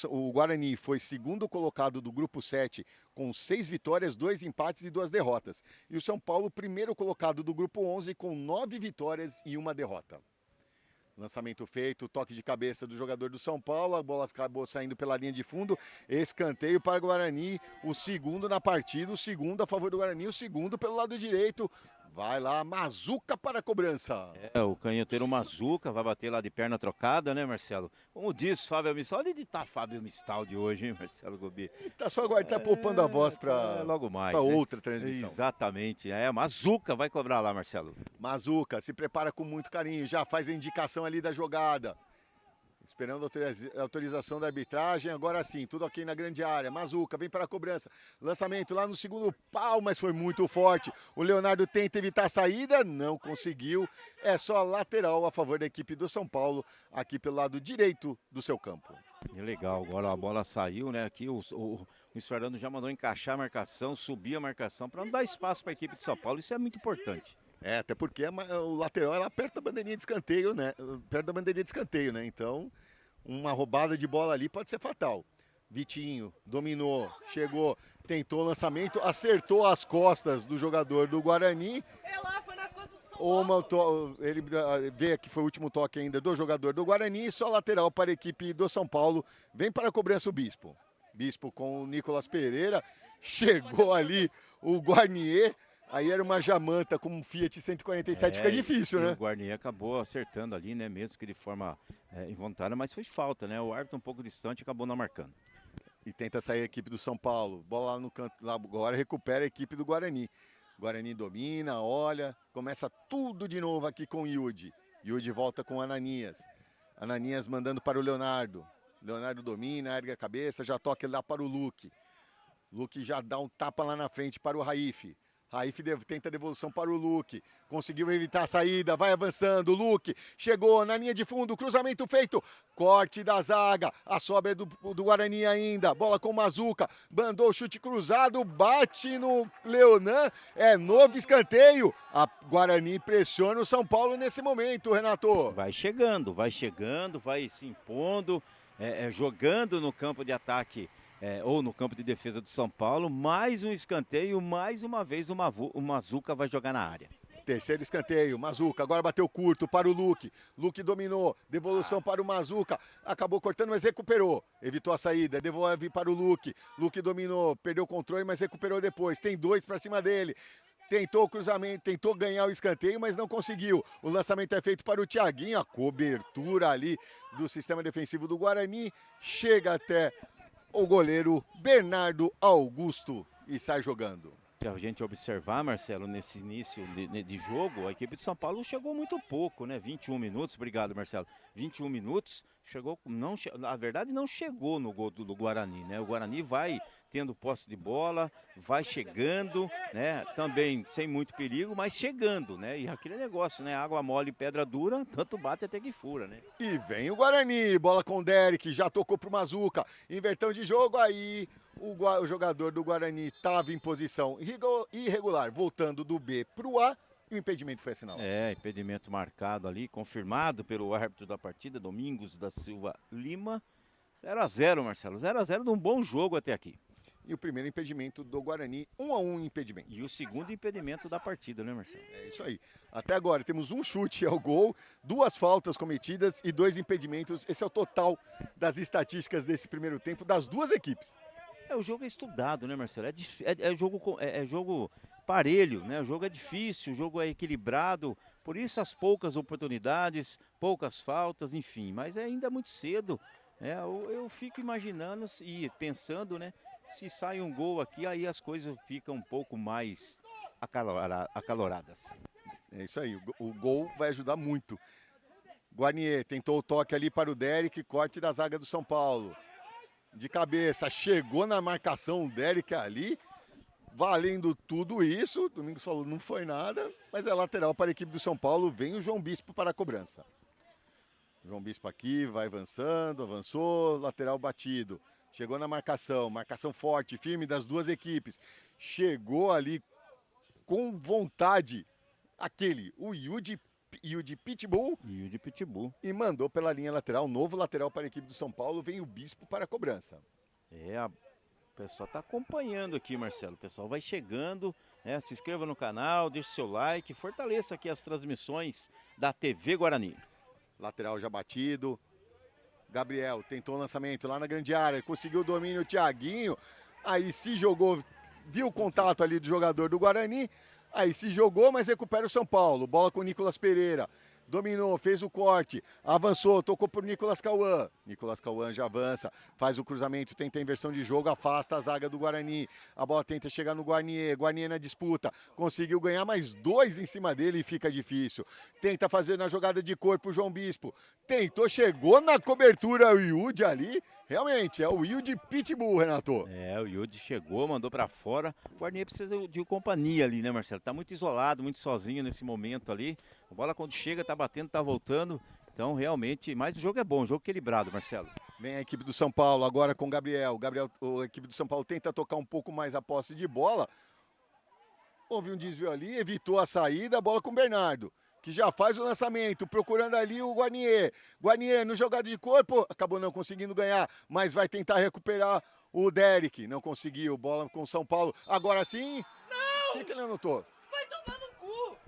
o Guarani foi segundo colocado do grupo 7 com 6 vitórias, 2 empates e 2 derrotas. E o São Paulo, primeiro colocado do grupo 11 com 9 vitórias e 1 derrota. Lançamento feito, toque de cabeça do jogador do São Paulo, a bola acabou saindo pela linha de fundo, escanteio para o Guarani, o segundo na partida, o segundo a favor do Guarani, o segundo pelo lado direito, vai lá, Mazuca para a cobrança. O canhoteiro Mazuca vai bater lá de perna trocada, né, Marcelo? Como diz Fábio Mistal, onde está Fábio Mistal de hoje, hein, Marcelo Gobi? Tá só agora, tá poupando a voz para logo mais, para né? outra transmissão. Exatamente, Mazuca vai cobrar lá, Marcelo. Mazuca se prepara com muito carinho, já faz a indicação ali da jogada. Esperando a autorização da arbitragem, agora sim, tudo ok na grande área. Mazuca vem para a cobrança, lançamento lá no segundo pau, mas foi muito forte. O Leonardo tenta evitar a saída, não conseguiu. É só lateral a favor da equipe do São Paulo, aqui pelo lado direito do seu campo. Legal, agora a bola saiu, né? Aqui o Luiz Fernando já mandou encaixar a marcação, subir a marcação, para não dar espaço para a equipe de São Paulo, isso é muito importante. Até porque o lateral ela perto da bandeirinha de escanteio, né? Perto da bandeirinha de escanteio, né? Então, uma roubada de bola ali pode ser fatal. Vitinho dominou, chegou, tentou o lançamento, acertou as costas do jogador do Guarani. Foi nas costas do São Paulo. Ele vê que foi o último toque ainda do jogador do Guarani, só lateral para a equipe do São Paulo. Vem para a cobrança o Bispo. Bispo com o Nicolas Pereira, chegou ali o Guarnier. Aí era uma Jamanta com um Fiat 147, fica difícil, né? O Guarnier acabou acertando ali, né? Mesmo que de forma involuntária, mas foi falta, né? O árbitro um pouco distante acabou não marcando. E tenta sair a equipe do São Paulo. Bola lá no canto, lá agora recupera a equipe do Guarani. Guarani domina, olha, começa tudo de novo aqui com o Yudi. Yudi volta com o Ananias. Ananias mandando para o Leonardo. Leonardo domina, ergue a cabeça, já toca lá para o Luque. Luque já dá um tapa lá na frente para o Raif. Raif tenta a devolução para o Luque, conseguiu evitar a saída, vai avançando, o Luque chegou na linha de fundo, cruzamento feito, corte da zaga, a sobra do Guarani ainda, bola com o Mazuca, mandou o chute cruzado, bate no Leonan, novo escanteio, a Guarani pressiona o São Paulo nesse momento, Renato. Vai chegando, vai se impondo, jogando no campo de ataque. Ou no campo de defesa do São Paulo, mais um escanteio, mais uma vez o Mazuca vai jogar na área. Terceiro escanteio, Mazuca, agora bateu curto para o Luque. Luque dominou, devolução para o Mazuca, acabou cortando, mas recuperou. Evitou a saída, devolve para o Luque. Luque dominou, perdeu o controle, mas recuperou depois. Tem 2 para cima dele. Tentou o cruzamento, tentou ganhar o escanteio, mas não conseguiu. O lançamento é feito para o Thiaguinho, a cobertura ali do sistema defensivo do Guarani. Chega até o goleiro Bernardo Augusto e sai jogando. Se a gente observar, Marcelo, nesse início de jogo, a equipe de São Paulo chegou muito pouco, né? 21 minutos, obrigado, Marcelo. 21 minutos, chegou, não, na verdade não chegou no gol do Guarani, né? O Guarani vai tendo posse de bola, vai chegando, né? Também sem muito perigo, mas chegando, né? E aquele negócio, né? Água mole e pedra dura, tanto bate até que fura, né? E vem o Guarani, bola com o Derek, já tocou pro Mazuca, invertão de jogo aí. O jogador do Guarani estava em posição irregular, voltando do B para o A, e o impedimento foi assinalado. É, impedimento marcado ali, confirmado pelo árbitro da partida, Domingos da Silva Lima. 0-0, Marcelo, 0-0 de um bom jogo até aqui. E o primeiro impedimento do Guarani, 1-1 impedimento. E o segundo impedimento da partida, né, Marcelo? É isso aí. Até agora temos um chute ao gol, 2 faltas cometidas e 2 impedimentos. Esse é o total das estatísticas desse primeiro tempo das duas equipes. O jogo é estudado, né, Marcelo? É jogo parelho, né? O jogo é difícil, o jogo é equilibrado, por isso as poucas oportunidades, poucas faltas, enfim. Mas é ainda muito cedo, né? Eu fico imaginando e pensando, né? Se sai um gol aqui, aí as coisas ficam um pouco mais acaloradas. É isso aí, o gol vai ajudar muito. Guarnier tentou o toque ali para o Derek, corte da zaga do São Paulo. De cabeça, chegou na marcação o Derek ali, valendo tudo isso. Domingos falou, não foi nada, mas é lateral para a equipe do São Paulo. Vem o João Bispo para a cobrança. João Bispo aqui, vai avançando, avançou, lateral batido. Chegou na marcação forte, firme das duas equipes. Chegou ali com vontade, o Yudi Pitbull. Yudi Pitbull. E mandou pela linha lateral, novo lateral para a equipe do São Paulo, vem o Bispo para a cobrança. O pessoal está acompanhando aqui, Marcelo, o pessoal vai chegando, né? Se inscreva no canal, deixe seu like, fortaleça aqui as transmissões da TV Guarani. Lateral já batido, Gabriel tentou o lançamento lá na grande área, conseguiu o domínio, o Thiaguinho, aí se jogou, viu o contato ali do jogador do Guarani, aí se jogou, mas recupera o São Paulo. Bola com o Nicolas Pereira. Dominou, fez o corte, avançou, tocou por Nicolas Cauã. Nicolas Cauã já avança, faz o cruzamento, tenta a inversão de jogo, afasta a zaga do Guarani. A bola tenta chegar no Guarnier, Guarnier na disputa. Conseguiu ganhar mais 2 em cima dele e fica difícil. Tenta fazer na jogada de corpo o João Bispo. Tentou, chegou na cobertura o Yudi ali. Realmente, é o Yudi Pitbull, Renato. O Yudi chegou, mandou pra fora. O Guarani precisa de companhia ali, né, Marcelo? Tá muito isolado, muito sozinho nesse momento ali. A bola quando chega, tá batendo, tá voltando. Então, realmente, mas o jogo é bom, jogo equilibrado, Marcelo. Vem a equipe do São Paulo agora com o Gabriel. A equipe do São Paulo tenta tocar um pouco mais a posse de bola. Houve um desvio ali, evitou a saída, a bola com o Bernardo, que já faz o lançamento, procurando ali o Guarnier. Guarnier no jogada de corpo, acabou não conseguindo ganhar, mas vai tentar recuperar o Derek. Não conseguiu, bola com o São Paulo. Agora sim, o que ele anotou? Vai tomar no cu!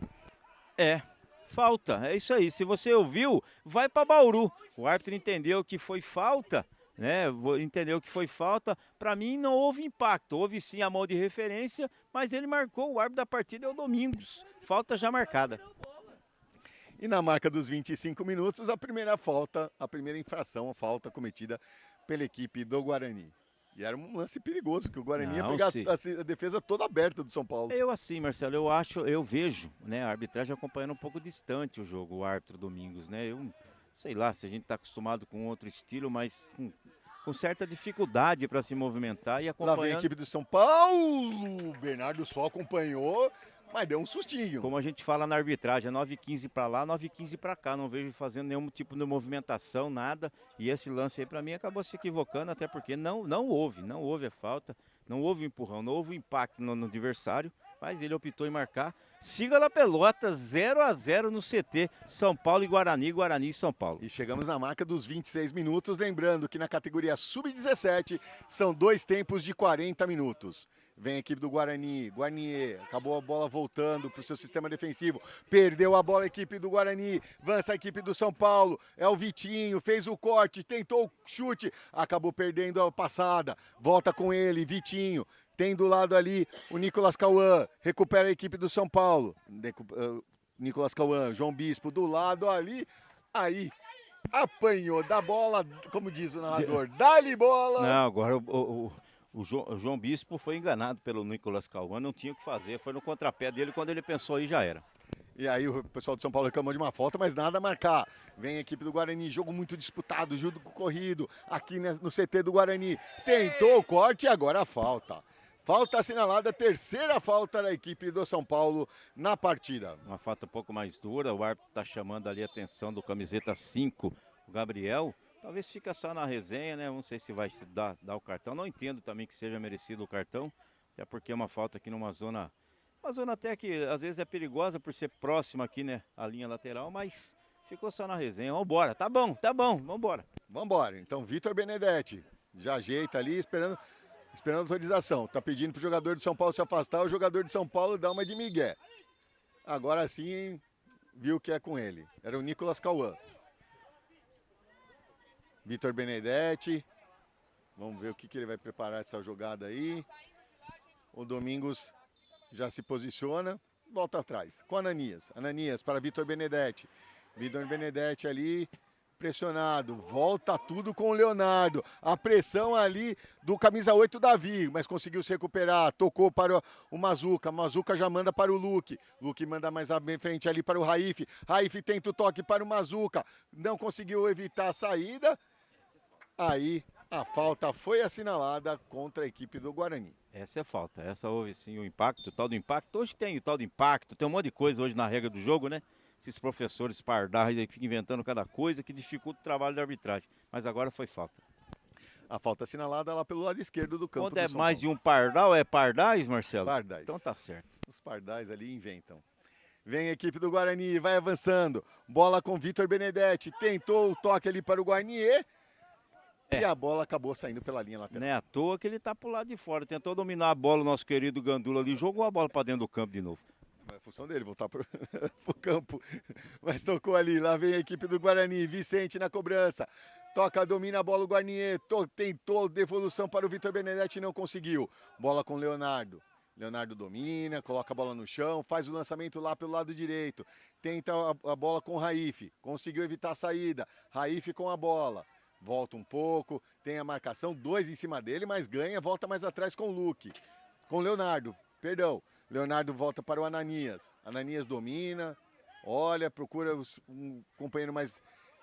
Falta, é isso aí. Se você ouviu, vai para Bauru. O árbitro entendeu que foi falta, né? Entendeu que foi falta. Para mim não houve impacto. Houve sim a mão de referência, mas ele marcou. O árbitro da partida é o Domingos. Falta já marcada. E na marca dos 25 minutos, a primeira infração, a falta cometida pela equipe do Guarani. E era um lance perigoso, que o Guarani ia pegar a defesa toda aberta do São Paulo. Marcelo, eu vejo, né, a arbitragem acompanhando um pouco distante o jogo, o árbitro Domingos, né, eu sei lá se a gente está acostumado com outro estilo, mas com certa dificuldade para se movimentar e acompanhando. Lá vem a equipe do São Paulo, o Bernardo só acompanhou, mas deu um sustinho. Como a gente fala na arbitragem, é 9h15 para lá, 9h15 para cá. Não vejo fazendo nenhum tipo de movimentação, nada. E esse lance aí para mim acabou se equivocando, até porque não houve a falta, não houve empurrão, não houve impacto no adversário. mas ele optou em marcar. Siga na pelota, 0-0 no CT, São Paulo e Guarani, Guarani e São Paulo. E chegamos na marca dos 26 minutos, lembrando que na categoria Sub-17 são 2 tempos de 40 minutos. Vem a equipe do Guarani, Guarnier, acabou a bola voltando para o seu sistema defensivo, perdeu a bola a equipe do Guarani, avança a equipe do São Paulo, é o Vitinho, fez o corte, tentou o chute, acabou perdendo a passada, volta com ele, Vitinho, tem do lado ali o Nicolas Cauã, recupera a equipe do São Paulo, Nicolas Cauã, João Bispo do lado ali, aí apanhou da bola, como diz o narrador, dá-lhe bola. Não, agora o João Bispo foi enganado pelo Nicolas Cauã, não tinha o que fazer, foi no contrapé dele, quando ele pensou aí já era. E aí o pessoal de São Paulo reclamou de uma falta, mas nada a marcar. Vem a equipe do Guarani, jogo muito disputado, jogo corrido, aqui no CT do Guarani. Tentou o corte e agora a falta. Falta assinalada, terceira falta da equipe do São Paulo na partida. Uma falta um pouco mais dura, o árbitro está chamando ali a atenção do camiseta 5, o Gabriel. Talvez fica só na resenha, né? Não sei se vai dar o cartão. Não entendo também que seja merecido o cartão, até porque é uma falta aqui numa zona até que às vezes é perigosa por ser próxima aqui, né? A linha lateral, mas ficou só na resenha. Vambora, tá bom, vambora. Vambora, então Vitor Benedetti já ajeita ali, esperando autorização. Tá pedindo pro jogador de São Paulo se afastar, o jogador de São Paulo dá uma de migué. Agora sim, viu que é com ele. Era o Nicolas Cauã. Vitor Benedetti. Vamos ver o que ele vai preparar essa jogada aí. O Domingos já se posiciona. Volta atrás com Ananias. Ananias para Vitor Benedetti. Vitor Benedetti ali pressionado. Volta tudo com o Leonardo. A pressão ali do camisa 8 Davi, mas conseguiu se recuperar. Tocou para o Mazuca. Mazuca já manda para o Luque. Luque manda mais à frente ali para o Raif. Raif tenta o toque para o Mazuca. Não conseguiu evitar a saída. Aí a falta foi assinalada contra a equipe do Guarani. Essa é falta, essa houve sim o impacto, o tal do impacto. Hoje tem o tal do impacto, tem um monte de coisa hoje na regra do jogo, né? Esses professores pardais aí que ficam inventando cada coisa que dificulta o trabalho da arbitragem. Mas agora foi falta. A falta assinalada lá pelo lado esquerdo do campo. Quando é mais de um pardal, é pardais, Marcelo? Pardais. Então tá certo. Os pardais ali inventam. Vem a equipe do Guarani, vai avançando. Bola com Vitor Benedetti, tentou o toque ali para o Guarnier. E a bola acabou saindo pela linha lateral. Não é à toa que ele tá pro lado de fora. Tentou dominar a bola, o nosso querido Gandula ali, jogou a bola para dentro do campo de novo. É a função dele, voltar pro campo. Mas tocou ali, lá vem a equipe do Guarani, Vicente na cobrança. Toca, domina a bola o Guarnier, tentou devolução para o Vitor Benedetti e não conseguiu. Bola com o Leonardo. Leonardo domina, coloca a bola no chão, faz o lançamento lá pelo lado direito. Tenta a bola com o Raif, conseguiu evitar a saída. Raif com a bola. Volta um pouco, tem a marcação, 2 em cima dele, mas ganha, volta mais atrás com o Luque. Com o Leonardo, perdão. Leonardo volta para o Ananias. Ananias domina, olha, procura um companheiro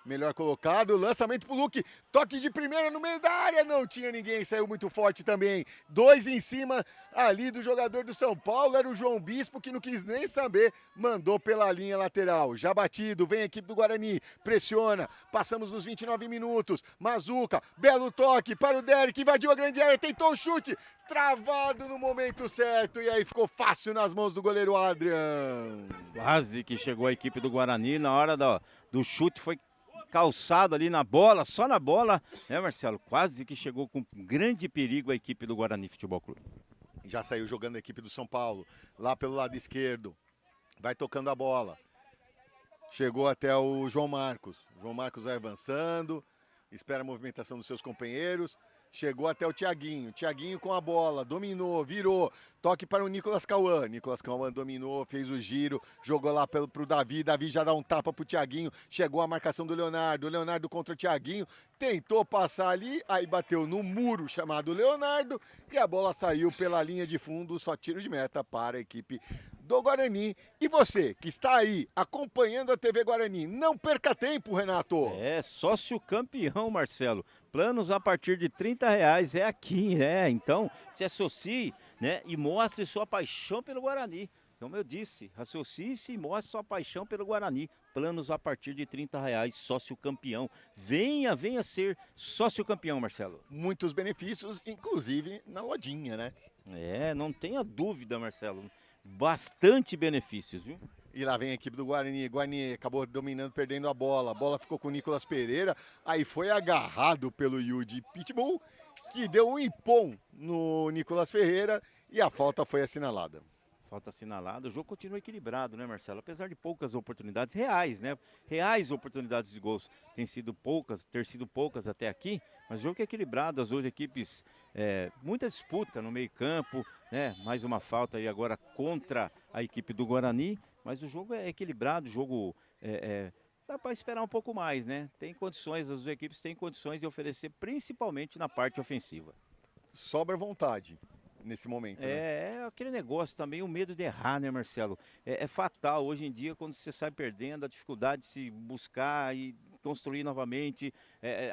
melhor colocado. Lançamento para o Luque, toque de primeira no meio da área, não tinha ninguém, saiu muito forte também. 2 em cima ali do jogador do São Paulo, era o João Bispo, que não quis nem saber, mandou pela linha lateral. Já batido, vem a equipe do Guarani, pressiona, passamos nos 29 minutos. Mazuca, belo toque para o Derek, invadiu a grande área, tentou o chute, travado no momento certo, e aí ficou fácil nas mãos do goleiro Adrian. Quase que chegou a equipe do Guarani, na hora do chute foi calçado ali na bola, só na bola, né, Marcelo? Quase que chegou com grande perigo a equipe do Guarani Futebol Clube. Já saiu jogando a equipe do São Paulo, lá pelo lado esquerdo, vai tocando a bola. Chegou até o João Marcos. O João Marcos vai avançando, espera a movimentação dos seus companheiros. Chegou até o Thiaguinho. Thiaguinho com a bola, dominou, virou. Toque para o Nicolas Cauã. Nicolas Cauã dominou, fez o giro, jogou lá para o Davi. Davi já dá um tapa para o Thiaguinho. Chegou a marcação do Leonardo. Leonardo contra o Thiaguinho. Tentou passar ali, aí bateu no muro chamado Leonardo. E a bola saiu pela linha de fundo. Só tiro de meta para a equipe do Guarani. E você, que está aí acompanhando a TV Guarani, não perca tempo, Renato. É, sócio campeão, Marcelo. Planos a partir de R$30 é aqui, né? Então, se associe, né? E mostre sua paixão pelo Guarani. Como eu disse, associe-se e mostre sua paixão pelo Guarani. Planos a partir de R$30, sócio campeão. Venha ser sócio campeão, Marcelo. Muitos benefícios, inclusive na lojinha, né? É, não tenha dúvida, Marcelo. bastante benefícios, viu? E lá vem a equipe do Guarani. Guarani acabou dominando, perdendo a bola. A bola ficou com o Nicolas Pereira. Aí foi agarrado pelo Yudi Pitbull, que deu um impom no Nicolas Ferreira e a falta foi assinalada. Falta assinalada, o jogo continua equilibrado, né, Marcelo? Apesar de poucas oportunidades reais, né? Reais oportunidades de gols ter sido poucas até aqui, mas o jogo é equilibrado, as duas equipes, muita disputa no meio-campo, né? Mais uma falta aí agora contra a equipe do Guarani, mas o jogo é equilibrado, o jogo dá para esperar um pouco mais, né? Tem condições, as duas equipes têm condições de oferecer, principalmente na parte ofensiva. Sobra vontade nesse momento, né? É aquele negócio também, o medo de errar, né, Marcelo? É fatal hoje em dia, quando você sai perdendo, a dificuldade de se buscar e construir novamente,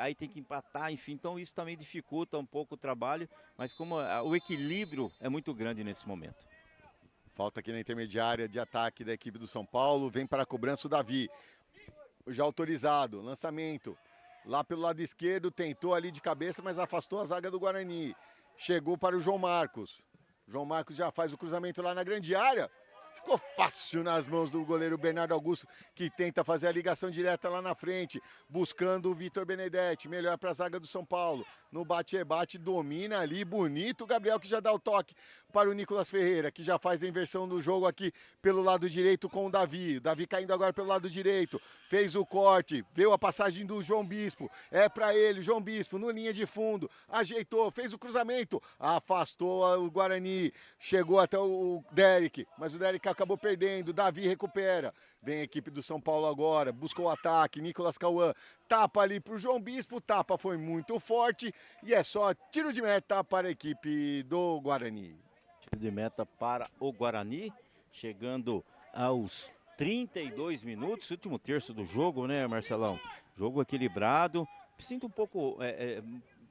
aí tem que empatar, enfim, então isso também dificulta um pouco o trabalho, mas como o equilíbrio é muito grande nesse momento. Falta aqui na intermediária de ataque da equipe do São Paulo, vem para a cobrança o Davi, já autorizado, lançamento, lá pelo lado esquerdo, tentou ali de cabeça, mas afastou a zaga do Guarani. Chegou para o João Marcos. João Marcos já faz o cruzamento lá na grande área. Ficou fácil nas mãos do goleiro Bernardo Augusto, que tenta fazer a ligação direta lá na frente, buscando o Vitor Benedetti, melhor para a zaga do São Paulo. No bate-rebate, domina ali, bonito o Gabriel, que já dá o toque para o Nicolas Ferreira, que já faz a inversão do jogo aqui pelo lado direito com o Davi. Davi caindo agora pelo lado direito, fez o corte, veio a passagem do João Bispo, é para ele, João Bispo, no linha de fundo, ajeitou, fez o cruzamento, afastou o Guarani, chegou até o Derek, mas o Derek acabou perdendo, Davi recupera. Vem a equipe do São Paulo agora, buscou o ataque, Nicolas Cauã, tapa ali para o João Bispo, tapa foi muito forte e é só tiro de meta para a equipe do Guarani. Tiro de meta para o Guarani, chegando aos 32 minutos, último terço do jogo, né, Marcelão? Jogo equilibrado, sinto um pouco,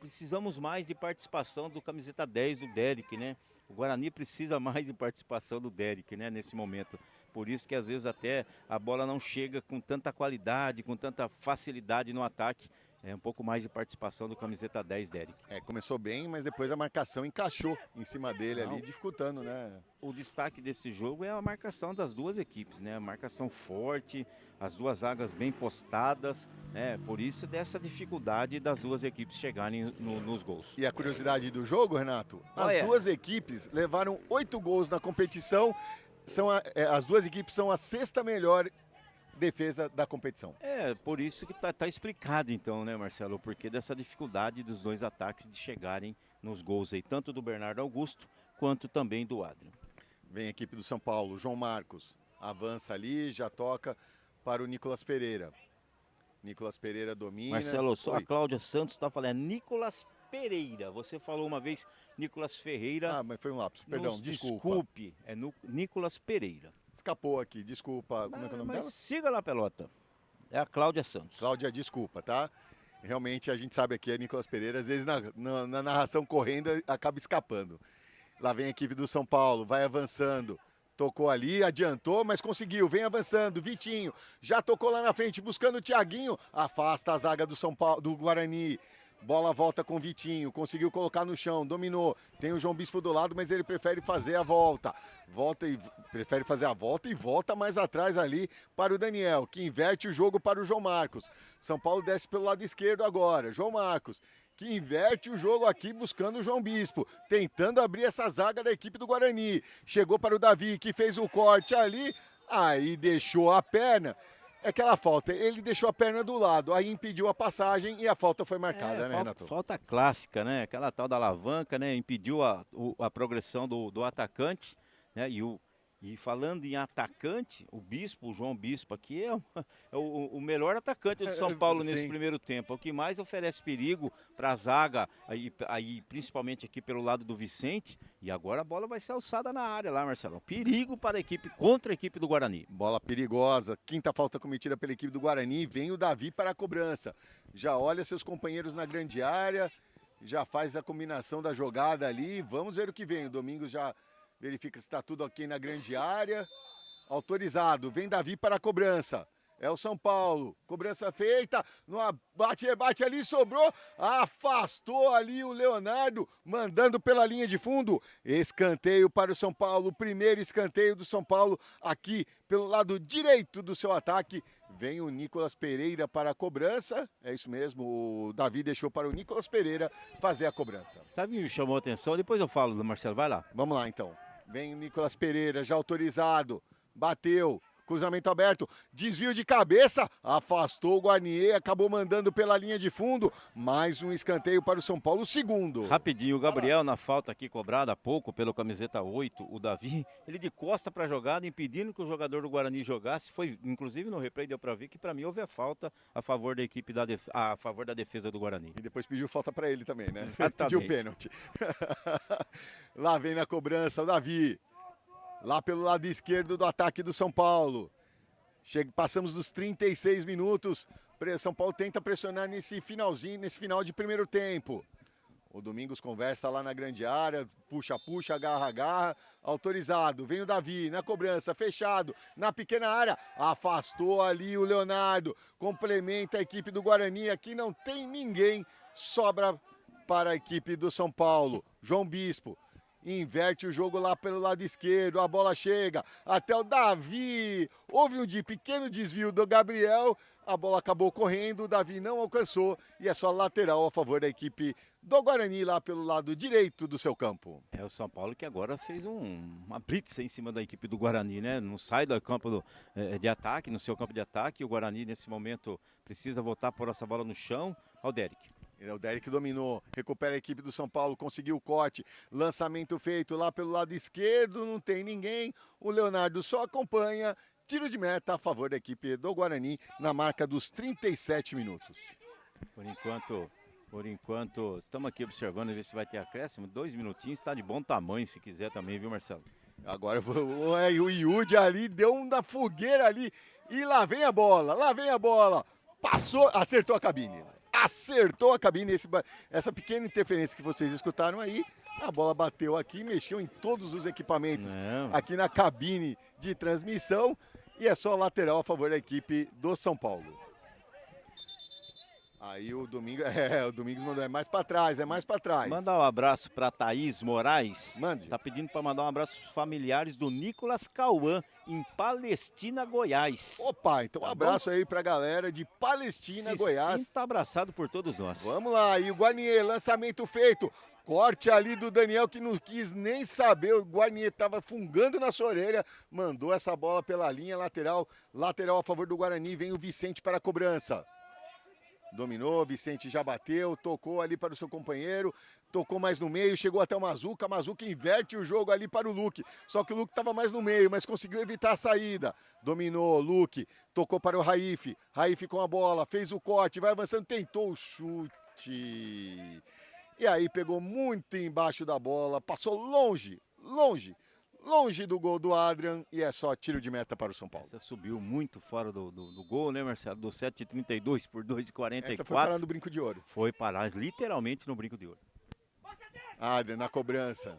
precisamos mais de participação do camiseta 10 do Derek, né? O Guarani precisa mais de participação do Derek, né, nesse momento. Por isso que às vezes até a bola não chega com tanta qualidade, com tanta facilidade no ataque. É um pouco mais de participação do camiseta 10, Derek. Começou bem, mas depois a marcação encaixou em cima dele ali, dificultando, né? O destaque desse jogo é a marcação das duas equipes, né? A marcação forte, as duas zagas bem postadas, né? Por isso dessa dificuldade das duas equipes chegarem nos gols. E a curiosidade do jogo, Renato, as duas equipes levaram 8 gols na competição, as duas equipes são a sexta melhor defesa da competição. Por isso que tá explicado então, né, Marcelo, o porquê dessa dificuldade dos dois ataques de chegarem nos gols aí, tanto do Bernardo Augusto quanto também do Adrian. Vem a equipe do São Paulo, João Marcos avança ali, já toca para o Nicolas Pereira. Nicolas Pereira domina. Marcelo, só a Cláudia Santos está falando, Nicolas Pereira. Você falou uma vez Nicolas Ferreira. Mas foi um lapso, perdão, desculpa. Desculpe, é no Nicolas Pereira. Escapou aqui, desculpa. Como é que é o nome dela? Siga lá, Pelota. É a Cláudia Santos. Cláudia, desculpa, tá? Realmente a gente sabe aqui, é Nicolas Pereira, às vezes na narração correndo acaba escapando. Lá vem a equipe do São Paulo, vai avançando. Tocou ali, adiantou, mas conseguiu. Vem avançando, Vitinho. Já tocou lá na frente, buscando o Thiaguinho. Afasta a zaga do São Paulo, do Guarani. Bola volta com o Vitinho, conseguiu colocar no chão, dominou. Tem o João Bispo do lado, mas ele prefere fazer a volta. Prefere fazer a volta e volta mais atrás ali para o Daniel, que inverte o jogo para o João Marcos. São Paulo desce pelo lado esquerdo agora. João Marcos, que inverte o jogo aqui buscando o João Bispo, tentando abrir essa zaga da equipe do Guarani. Chegou para o Davi, que fez o corte ali, aí deixou a perna. É aquela falta, ele deixou a perna do lado, aí impediu a passagem e a falta foi marcada, né, Renato? Falta clássica, né? Aquela tal da alavanca, né? Impediu a progressão do atacante, né? E falando em atacante, o João Bispo aqui é o melhor atacante do São Paulo nesse primeiro tempo. É o que mais oferece perigo para a zaga, aí principalmente aqui pelo lado do Vicente. E agora a bola vai ser alçada na área lá, Marcelo. Perigo para a equipe, contra a equipe do Guarani. Bola perigosa, quinta falta cometida pela equipe do Guarani. Vem o Davi para a cobrança. Já olha seus companheiros na grande área, já faz a combinação da jogada ali. Vamos ver o que vem. O Domingos já verifica se está tudo aqui na grande área. Autorizado. Vem Davi para a cobrança. É o São Paulo. Cobrança feita. No bate-rebate ali, sobrou. Afastou ali o Leonardo, mandando pela linha de fundo. Escanteio para o São Paulo. Primeiro escanteio do São Paulo aqui pelo lado direito do seu ataque. Vem o Nicolas Pereira para a cobrança. É isso mesmo. O Davi deixou para o Nicolas Pereira fazer a cobrança. Sabe o que me chamou a atenção? Depois eu falo do Marcelo. Vai lá. Vamos lá, então. Vem o Nicolas Pereira, já autorizado. Bateu. Cruzamento aberto, desvio de cabeça, afastou o Guarnier, acabou mandando pela linha de fundo. Mais um escanteio para o São Paulo, segundo. Rapidinho, o Gabriel na falta aqui cobrada há pouco pelo camiseta 8, o Davi, ele de costa para a jogada, impedindo que o jogador do Guarani jogasse. Foi, inclusive no replay deu para ver que para mim houve a falta a favor da equipe a favor da defesa do Guarani. E depois pediu falta para ele também, né? Exatamente. Pediu pênalti. Lá vem na cobrança o Davi. Lá pelo lado esquerdo do ataque do São Paulo. Passamos dos 36 minutos. São Paulo tenta pressionar nesse finalzinho, nesse final de primeiro tempo. O Domingos conversa lá na grande área, puxa, agarra. Autorizado, vem o Davi na cobrança, fechado, na pequena área. Afastou ali o Leonardo. Complementa a equipe do Guarani. Aqui não tem ninguém. Sobra para a equipe do São Paulo. João Bispo. Inverte o jogo lá pelo lado esquerdo, a bola chega até o Davi. Houve um pequeno desvio do Gabriel, a bola acabou correndo, o Davi não alcançou e é só lateral a favor da equipe do Guarani lá pelo lado direito do seu campo. É o São Paulo que agora fez uma blitz em cima da equipe do Guarani, né? Não sai do campo de ataque, no seu campo de ataque. O Guarani nesse momento precisa voltar por essa bola no chão. Olha o Derek. O Derek dominou, recupera a equipe do São Paulo, conseguiu o corte, lançamento feito lá pelo lado esquerdo, não tem ninguém, o Leonardo só acompanha, tiro de meta a favor da equipe do Guarani na marca dos 37 minutos. Por enquanto, estamos aqui observando, ver se vai ter acréscimo, 2 minutinhos, está de bom tamanho se quiser também, viu, Marcelo? Agora o Yudi ali deu uma fogueira ali e lá vem a bola, passou, acertou a cabine. Acertou a cabine, essa pequena interferência que vocês escutaram aí, a bola bateu aqui, mexeu em todos os equipamentos aqui na cabine de transmissão e é só lateral a favor da equipe do São Paulo. Aí o Domingos mandou, é mais para trás. Mandar um abraço para Thaís Moraes. Mande. Tá pedindo para mandar um abraço aos familiares do Nicolas Cauã, em Palestina, Goiás. Opa, então um abraço aí pra galera de Palestina, Goiás. Sinta abraçado por todos nós. Vamos lá, e o Guarnier, lançamento feito. Corte ali do Daniel que não quis nem saber, o Guarnier estava fungando na sua orelha, mandou essa bola pela linha lateral a favor do Guarani, vem o Vicente para a cobrança. Dominou, Vicente já bateu, tocou ali para o seu companheiro, tocou mais no meio, chegou até o Mazuca inverte o jogo ali para o Luque, só que o Luque estava mais no meio, mas conseguiu evitar a saída. Dominou, Luque, tocou para o Raif com a bola, fez o corte, vai avançando, tentou o chute. E aí pegou muito embaixo da bola, passou longe do gol do Adrian e é só tiro de meta para o São Paulo. Essa subiu muito fora do gol, né, Marcelo? Do 7,32 por 2,44. Essa foi parar no brinco de ouro. Foi parar literalmente no brinco de ouro. Adrian na cobrança.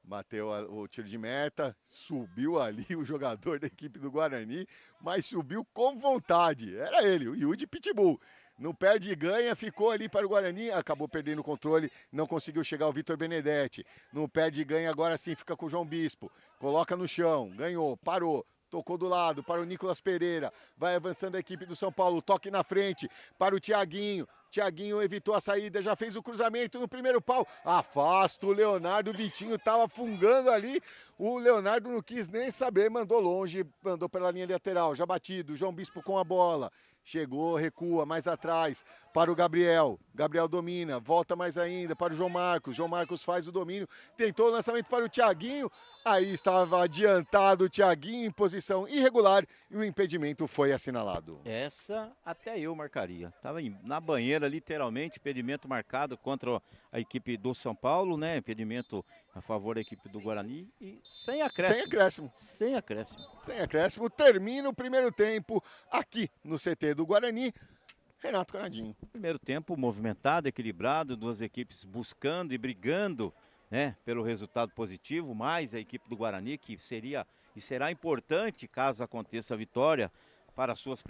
Bateu o tiro de meta, subiu ali o jogador da equipe do Guarani, mas subiu com vontade. Era ele, o Yudi Pitbull. Não perde e ganha, ficou ali para o Guarani, acabou perdendo o controle, não conseguiu chegar o Vitor Benedetti. Não perde e ganha, agora sim fica com o João Bispo. Coloca no chão, ganhou, parou. Tocou do lado para o Nicolas Pereira. Vai avançando a equipe do São Paulo. Toque na frente para o Thiaguinho. Thiaguinho evitou a saída, já fez o cruzamento no primeiro pau. Afasta o Leonardo. O Vitinho estava fungando ali. O Leonardo não quis nem saber, mandou longe, mandou pela linha lateral. Já batido. João Bispo com a bola. Chegou, recua, mais atrás para o Gabriel. Gabriel domina, volta mais ainda para o João Marcos. João Marcos faz o domínio, tentou o lançamento para o Thiaguinho. Aí estava adiantado o Thiaguinho em posição irregular e o impedimento foi assinalado. Essa até eu marcaria. Estava na banheira, literalmente, impedimento marcado contra a equipe do São Paulo, né? Impedimento a favor da equipe do Guarani e sem acréscimo. Sem acréscimo. Termina o primeiro tempo aqui no CT do Guarani. Renato Conradinho. Primeiro tempo movimentado, equilibrado, duas equipes buscando e brigando, né, pelo resultado positivo, mais a equipe do Guarani, que seria e será importante caso aconteça a vitória para suas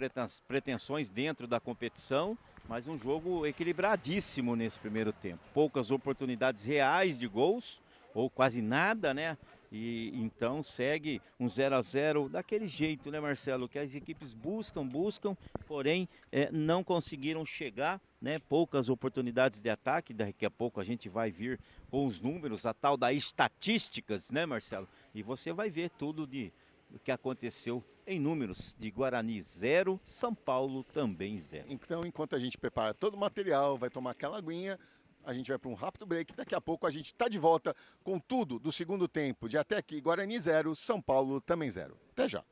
pretensões dentro da competição, mas um jogo equilibradíssimo nesse primeiro tempo. Poucas oportunidades reais de gols, ou quase nada, né? E então segue um 0 a 0 daquele jeito, né, Marcelo? Que as equipes buscam, porém não conseguiram chegar, né? Poucas oportunidades de ataque. Daqui a pouco a gente vai vir com os números, a tal das estatísticas, né, Marcelo? E você vai ver tudo do que aconteceu em números de Guarani 0, São Paulo também 0. Então, enquanto a gente prepara todo o material, vai tomar aquela aguinha, a gente vai para um rápido break. Daqui a pouco a gente está de volta com tudo do segundo tempo. De até aqui, Guarani 0, São Paulo também 0. Até já.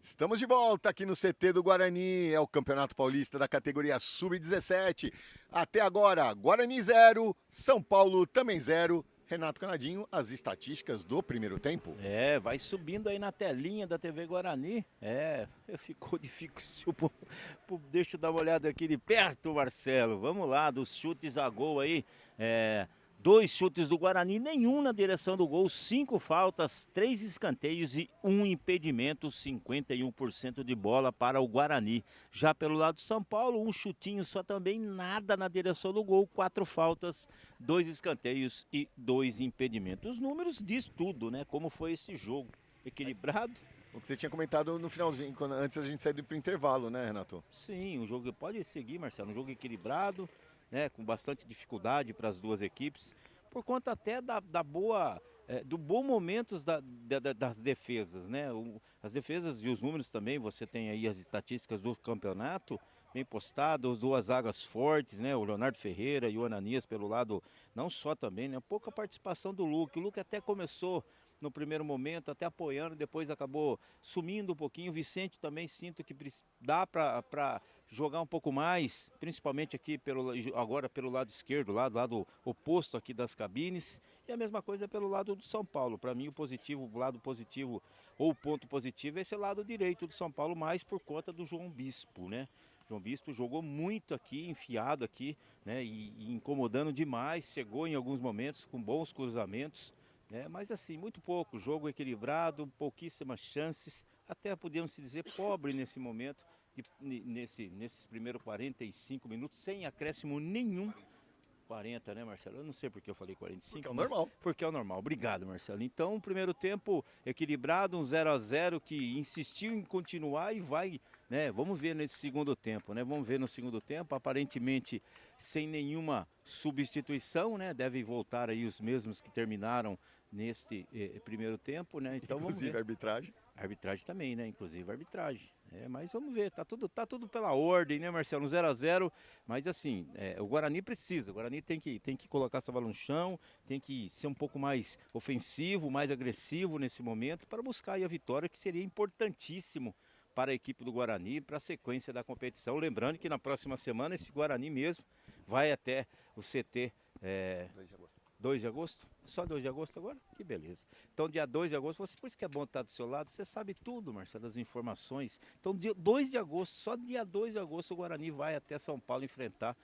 Estamos de volta aqui no CT do Guarani, é o Campeonato Paulista da categoria Sub-17. Até agora, Guarani 0, São Paulo também 0. Renato Canadinho, as estatísticas do primeiro tempo. Vai subindo aí na telinha da TV Guarani. Ficou difícil. Deixa eu dar uma olhada aqui de perto, Marcelo. Vamos lá, dos chutes a gol aí. 2 chutes do Guarani, nenhum na direção do gol, 5 faltas, 3 escanteios e 1 impedimento, 51% de bola para o Guarani. Já pelo lado do São Paulo, 1 chutinho só também, nada na direção do gol, 4 faltas, 2 escanteios e 2 impedimentos. Os números diz tudo, né? Como foi esse jogo, equilibrado. O que você tinha comentado no finalzinho, antes a gente sair do intervalo, né, Renato? Sim, o jogo pode seguir, Marcelo, um jogo equilibrado. Com bastante dificuldade para as duas equipes, por conta até do bom momento das defesas, né? As defesas e os números também, você tem aí as estatísticas do campeonato, bem postadas, 2 zagas fortes, né? O Leonardo Ferreira e o Ananias pelo lado, não só também, né? Pouca participação do Luque, o Luque até começou no primeiro momento, até apoiando, depois acabou sumindo um pouquinho. O Vicente também sinto que dá para jogar um pouco mais, principalmente aqui agora pelo lado esquerdo, lado oposto aqui das cabines. E a mesma coisa pelo lado do São Paulo. Para mim o lado positivo ou o ponto positivo é esse lado direito do São Paulo, mais por conta do João Bispo, né? João Bispo jogou muito aqui, enfiado aqui, né? E incomodando demais, chegou em alguns momentos com bons cruzamentos. Mas assim, muito pouco, jogo equilibrado, pouquíssimas chances, até podemos dizer pobre nesse momento, nesses primeiros 45 minutos, sem acréscimo nenhum. 40, né, Marcelo? Eu não sei porque eu falei 45. Porque é o normal. Porque é o normal. Obrigado, Marcelo. Então, primeiro tempo equilibrado, um 0-0 que insistiu em continuar e vai, né? Vamos ver nesse segundo tempo, né? Vamos ver no segundo tempo, aparentemente sem nenhuma substituição, né? Devem voltar aí os mesmos que terminaram neste primeiro tempo, né? Então, inclusive vamos ver. Arbitragem. Arbitragem também, né? Inclusive arbitragem. Mas vamos ver, tá tudo pela ordem, né, Marcelo? 0-0, mas assim, o Guarani precisa, o Guarani tem que colocar essa bola no chão, tem que ser um pouco mais ofensivo, mais agressivo nesse momento, para buscar aí a vitória, que seria importantíssimo para a equipe do Guarani, para a sequência da competição. Lembrando que na próxima semana esse Guarani mesmo vai até o CT 2 de agosto? Só 2 de agosto agora? Que beleza. Então, dia 2 de agosto, por isso que é bom estar do seu lado, você sabe tudo, Marcelo, das informações. Então, dia 2 de agosto, só dia 2 de agosto, o Guarani vai até São Paulo enfrentar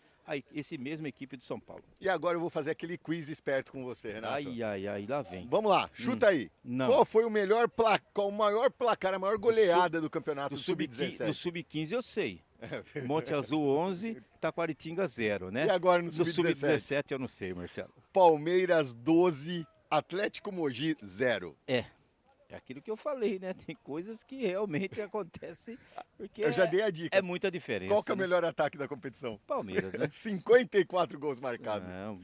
esse mesmo equipe do São Paulo. E agora eu vou fazer aquele quiz esperto com você, Renato. Ai, lá vem. Vamos lá, chuta aí. Não. Qual foi o maior placar, a maior goleada do campeonato do Sub-17? Do Sub-15 eu sei. Monte Azul 11, Taquaritinga 0, né? E agora no Sub-17 eu não sei, Marcelo. Palmeiras 12, Atlético Mogi 0. É aquilo que eu falei, né? Tem coisas que realmente acontecem porque eu já dei a dica. É muita diferença. Qual que é o melhor ataque da competição? Palmeiras, né? 54 gols marcados. Não,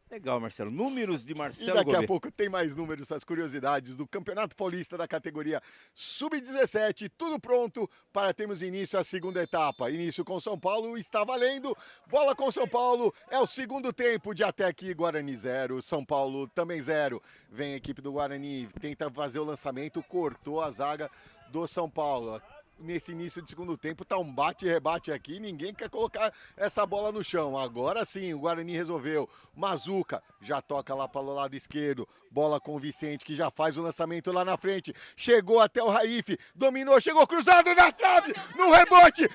legal, Marcelo. Números de Marcelo E daqui Gomes. a pouco tem mais números, as curiosidades do Campeonato Paulista da categoria Sub-17. Tudo pronto para termos início à segunda etapa. Início com São Paulo, está valendo. Bola com São Paulo, é o segundo tempo de até aqui. Guarani 0, São Paulo também 0. Vem a equipe do Guarani, tenta fazer o lançamento, cortou a zaga do São Paulo. Nesse início de segundo tempo tá um bate e rebate aqui, ninguém quer colocar essa bola no chão. Agora sim, o Guarani resolveu. Mazuca já toca lá para o lado esquerdo, bola com o Vicente que já faz o lançamento lá na frente. Chegou até o Raif, dominou, chegou cruzado na trave, no rebote.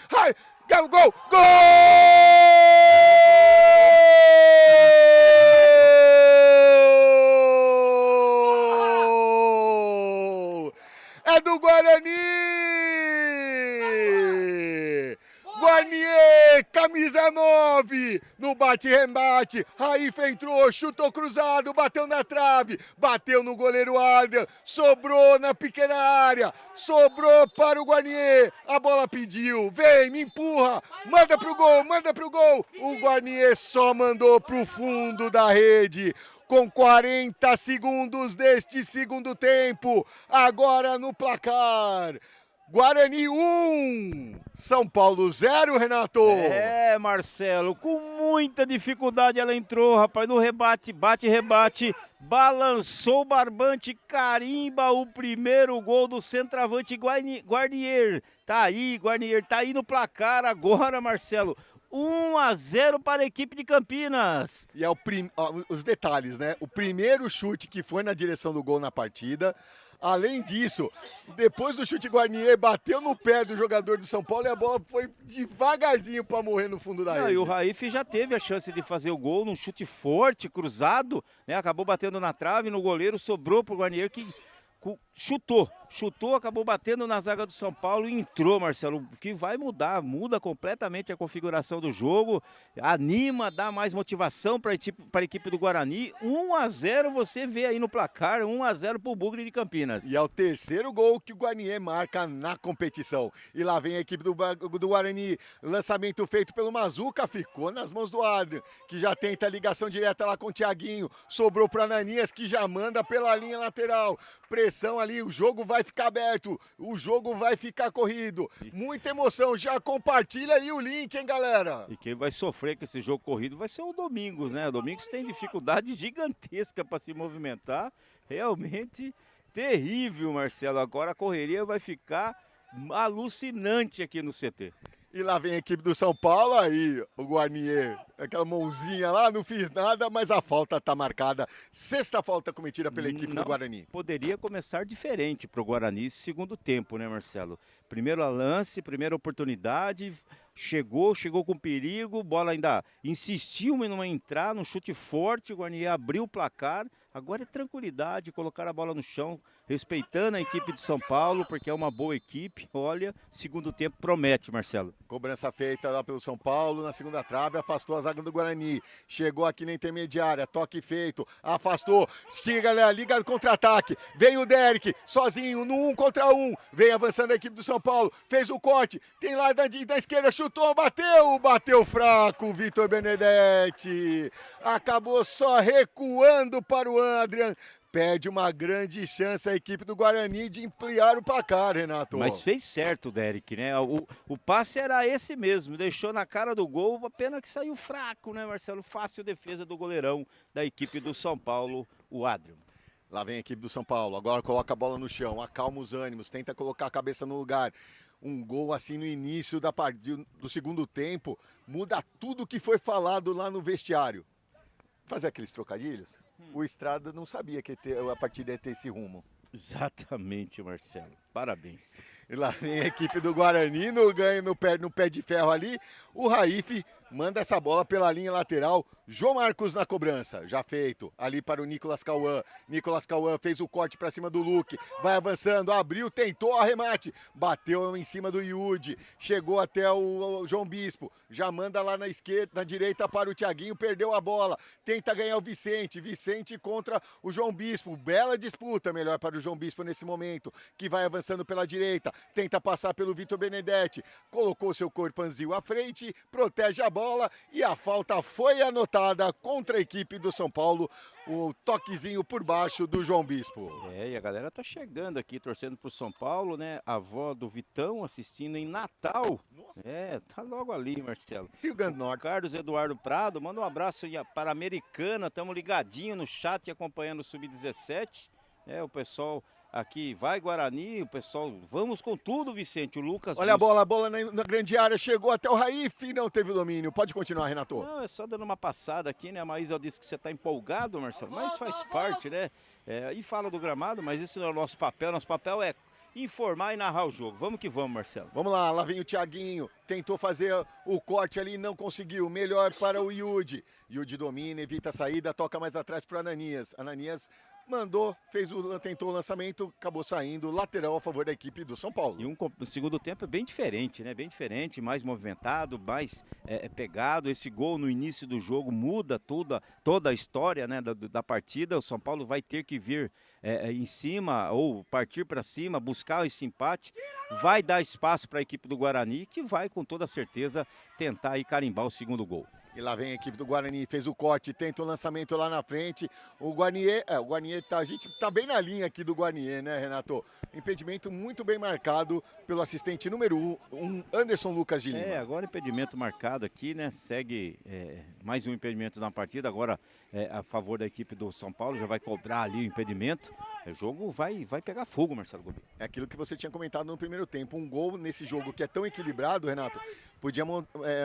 Gol! Gol! É do Guarani! Guarnier, camisa 9, no bate-rebate, Raif entrou, chutou cruzado, bateu na trave, bateu no goleiro Adrian, sobrou na pequena área, sobrou para o Guarnier, a bola pediu, vem, me empurra, manda pro gol, o Guarnier só mandou pro fundo da rede. Com 40 segundos deste segundo tempo, agora no placar. Guarani 1, São Paulo 0, Renato. É, Marcelo, com muita dificuldade ela entrou, rapaz, no rebate, rebate, balançou o barbante, carimba o primeiro gol do centroavante Guarnier. Tá aí, Guarnier, tá aí no placar agora, Marcelo. 1-0 para a equipe de Campinas. E é os detalhes, né? O primeiro chute que foi na direção do gol na partida. Além disso, depois do chute, Guarnier bateu no pé do jogador do São Paulo e a bola foi devagarzinho para morrer no fundo da rede. E o Raif já teve a chance de fazer o gol num chute forte, cruzado, né? Acabou batendo na trave, no goleiro, sobrou pro Guarnier que chutou, acabou batendo na zaga do São Paulo e entrou, Marcelo, que vai muda completamente a configuração do jogo, anima, dá mais motivação para a equipe do Guarani. 1-0 você vê aí no placar, 1-0 pro Bugre de Campinas. E é o terceiro gol que o Guarnier marca na competição. E lá vem a equipe do Guarani, lançamento feito pelo Mazuca, ficou nas mãos do Adrian, que já tenta a ligação direta lá com o Thiaguinho, sobrou para Ananias, que já manda pela linha lateral. Pressão ali, o jogo vai ficar aberto, o jogo vai ficar corrido. Muita emoção, já compartilha aí o link, hein, galera? E quem vai sofrer com esse jogo corrido vai ser o Domingos, né? O Domingos tem dificuldade gigantesca para se movimentar, realmente terrível, Marcelo. Agora a correria vai ficar alucinante aqui no CT. E lá vem a equipe do São Paulo, aí o Guarnier, aquela mãozinha lá, não fiz nada, mas a falta está marcada. Sexta falta cometida pela equipe do Guarani. Poderia começar diferente para o Guarani esse segundo tempo, né, Marcelo? Primeiro lance, primeira oportunidade, chegou com perigo, bola ainda insistiu em não entrar, num chute forte, o Guarani abriu o placar. Agora é tranquilidade, colocar a bola no chão, respeitando a equipe de São Paulo, porque é uma boa equipe. Olha, segundo tempo promete, Marcelo. Cobrança feita lá pelo São Paulo, na segunda trave, afastou a zaga do Guarani. Chegou aqui na intermediária, toque feito, afastou. Estica, galera, liga no contra-ataque. Vem o Derek, sozinho, no 1 contra 1. Vem avançando a equipe do São Paulo, fez o corte. Tem lá da esquerda, chutou, bateu fraco o Vitor Benedetti. Acabou só recuando para o Adrian. Perde uma grande chance a equipe do Guarani de ampliar o placar, Renato. Mas fez certo o Derek, né? O passe era esse mesmo, deixou na cara do gol, a pena que saiu fraco, né, Marcelo? Fácil defesa do goleirão da equipe do São Paulo, o Adrian. Lá vem a equipe do São Paulo, agora coloca a bola no chão, acalma os ânimos, tenta colocar a cabeça no lugar. Um gol assim no início do segundo tempo, muda tudo que foi falado lá no vestiário. Fazer aqueles trocadilhos? O Estrada não sabia que a partida ia ter esse rumo. Exatamente, Marcelo. Parabéns. E lá vem a equipe do Guarani, no ganho no pé de ferro ali. O Raif manda essa bola pela linha lateral. João Marcos na cobrança, já feito. Ali para o Nicolas Cauã. Nicolas Cauã fez o corte para cima do Luque. Vai avançando, abriu, tentou arremate. Bateu em cima do Yudi. Chegou até o João Bispo. Já manda lá na esquerda, na direita para o Thiaguinho. Perdeu a bola. Tenta ganhar o Vicente. Vicente contra o João Bispo. Bela disputa, melhor para o João Bispo nesse momento. Que vai avançando pela direita. Tenta passar pelo Vitor Benedetti. Colocou seu corpanzil à frente. Protege a bola. E a falta foi anotada contra a equipe do São Paulo, o toquezinho por baixo do João Bispo. E a galera tá chegando aqui, torcendo pro São Paulo, né? A avó do Vitão assistindo em Natal. Nossa. Tá logo ali, Marcelo. Rio Grande do Norte. Carlos Eduardo Prado, manda um abraço para a Americana, estamos ligadinho no chat acompanhando o Sub-17. O pessoal aqui vai Guarani, o pessoal, vamos com tudo, Vicente, o Lucas. Olha a bola na grande área, chegou até o Raif e não teve o domínio. Pode continuar, Renato. Não, é só dando uma passada aqui, né? A Maísa disse que você tá empolgado, Marcelo, mas faz parte, né? E fala do gramado, mas esse não é o nosso papel é informar e narrar o jogo. Vamos que vamos, Marcelo. Vamos lá vem o Thiaguinho, tentou fazer o corte ali, não conseguiu. Melhor para o Yudi. Yudi domina, evita a saída, toca mais atrás para o Ananias. Ananias mandou, tentou o lançamento, acabou saindo, lateral a favor da equipe do São Paulo. E o segundo tempo é bem diferente, né? Bem diferente, mais movimentado, mais pegado. Esse gol no início do jogo muda toda a história, né, da partida. O São Paulo vai ter que vir em cima ou partir para cima, buscar esse empate. Vai dar espaço para a equipe do Guarani, que vai com toda certeza tentar aí carimbar o segundo gol. E lá vem a equipe do Guarani, fez o corte, tenta o lançamento lá na frente. O Guarnier tá, a gente tá bem na linha aqui do Guarnier, né, Renato? Impedimento muito bem marcado pelo assistente número 1, Anderson Lucas de Lima. Agora impedimento marcado aqui, né? Segue mais um impedimento na partida, agora a favor da equipe do São Paulo, já vai cobrar ali o impedimento. O jogo vai pegar fogo, Marcelo Gobi. É aquilo que você tinha comentado no primeiro tempo. Um gol nesse jogo que é tão equilibrado, Renato, podia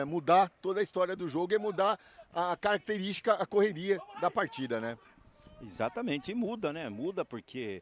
mudar toda a história do jogo e mudar a característica, a correria da partida, né? Exatamente, e muda, né? Muda porque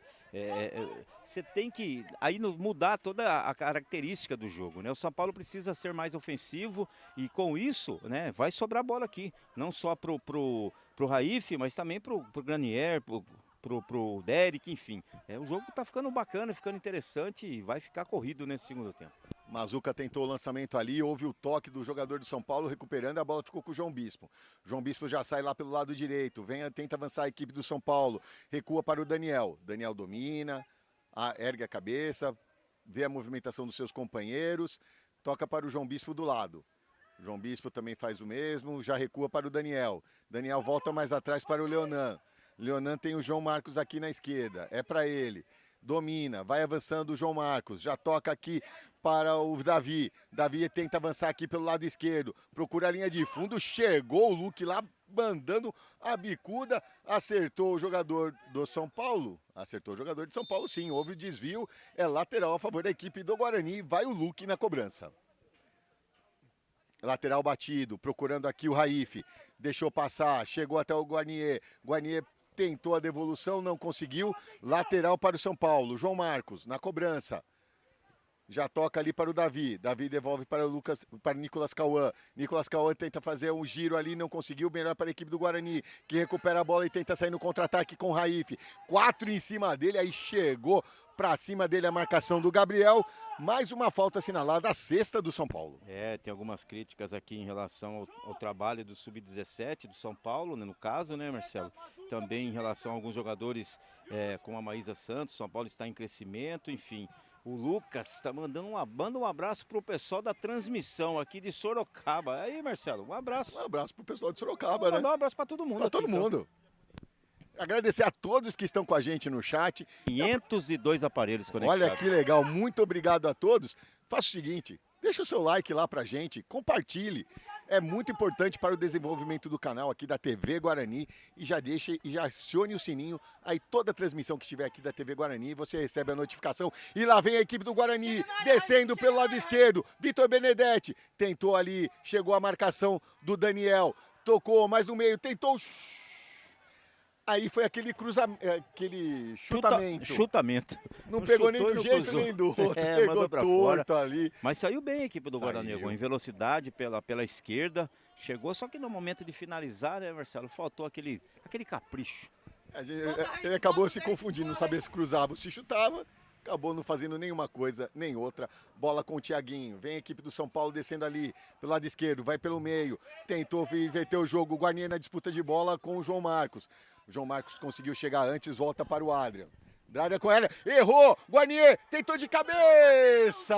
você tem que aí mudar toda a característica do jogo, né? O São Paulo precisa ser mais ofensivo e com isso, né, vai sobrar bola aqui. Não só pro Raif, mas também pro Granier, pro Derek, enfim. O jogo tá ficando bacana, ficando interessante e vai ficar corrido nesse segundo tempo. Mazuca tentou o lançamento ali, houve o toque do jogador do São Paulo recuperando, a bola ficou com o João Bispo. João Bispo já sai lá pelo lado direito, tenta avançar a equipe do São Paulo, recua para o Daniel. Daniel domina, ergue a cabeça, vê a movimentação dos seus companheiros, toca para o João Bispo do lado. João Bispo também faz o mesmo, já recua para o Daniel. Daniel volta mais atrás para o Leonan. Leonan tem o João Marcos aqui na esquerda, é para ele. Domina, vai avançando o João Marcos, já toca aqui para o Davi. Davi tenta avançar aqui pelo lado esquerdo, procura a linha de fundo, chegou o Luque lá, mandando a bicuda, acertou o jogador do São Paulo. Acertou o jogador de São Paulo, sim, houve o desvio, é lateral a favor da equipe do Guarani, vai o Luque na cobrança. Lateral batido, procurando aqui o Raif, deixou passar, chegou até o Guarnier. Guarnier tentou a devolução, não conseguiu. Lateral para o São Paulo. João Marcos na cobrança. Já toca ali para o Davi. Davi devolve para o Nicolas Cauã. Nicolas Cauã tenta fazer um giro ali, não conseguiu. Melhor para a equipe do Guarani, que recupera a bola e tenta sair no contra-ataque com o Raif. 4 em cima dele, aí chegou para cima dele a marcação do Gabriel. Mais uma falta assinalada, a sexta do São Paulo. Tem algumas críticas aqui em relação ao trabalho do Sub-17 do São Paulo, né, no caso, né, Marcelo? Também em relação a alguns jogadores como a Maísa Santos. São Paulo está em crescimento, enfim. O Lucas está mandando um abraço para o pessoal da transmissão aqui de Sorocaba. Aí, Marcelo, um abraço. Um abraço para o pessoal de Sorocaba, né? Mandar um abraço para todo mundo. Para todo mundo. Agradecer a todos que estão com a gente no chat. 502 aparelhos conectados. Olha que legal, muito obrigado a todos. Faça o seguinte, deixa o seu like lá pra gente, compartilhe. É muito importante para o desenvolvimento do canal aqui da TV Guarani. E já acione o sininho. Aí toda a transmissão que estiver aqui da TV Guarani, você recebe a notificação. E lá vem a equipe do Guarani, descendo pelo lado esquerdo. Vitor Benedetti tentou ali, chegou a marcação do Daniel. Tocou mais no meio, tentou... Aí foi aquele aquele chutamento. Não pegou nem do jeito nem do outro, pegou torto ali. Mas saiu bem a equipe do Guarani, em velocidade pela esquerda. Chegou, só que no momento de finalizar, né, Marcelo, faltou aquele capricho. Ele acabou se confundindo, não sabia se cruzava ou se chutava. Acabou não fazendo nenhuma coisa, nem outra. Bola com o Thiaguinho. Vem a equipe do São Paulo descendo ali pelo lado esquerdo. Vai pelo meio. Tentou inverter o jogo. O Guarani na disputa de bola com o João Marcos. O João Marcos conseguiu chegar antes. Volta para o Adrian. Drária com ela. Errou. Guarani tentou de cabeça.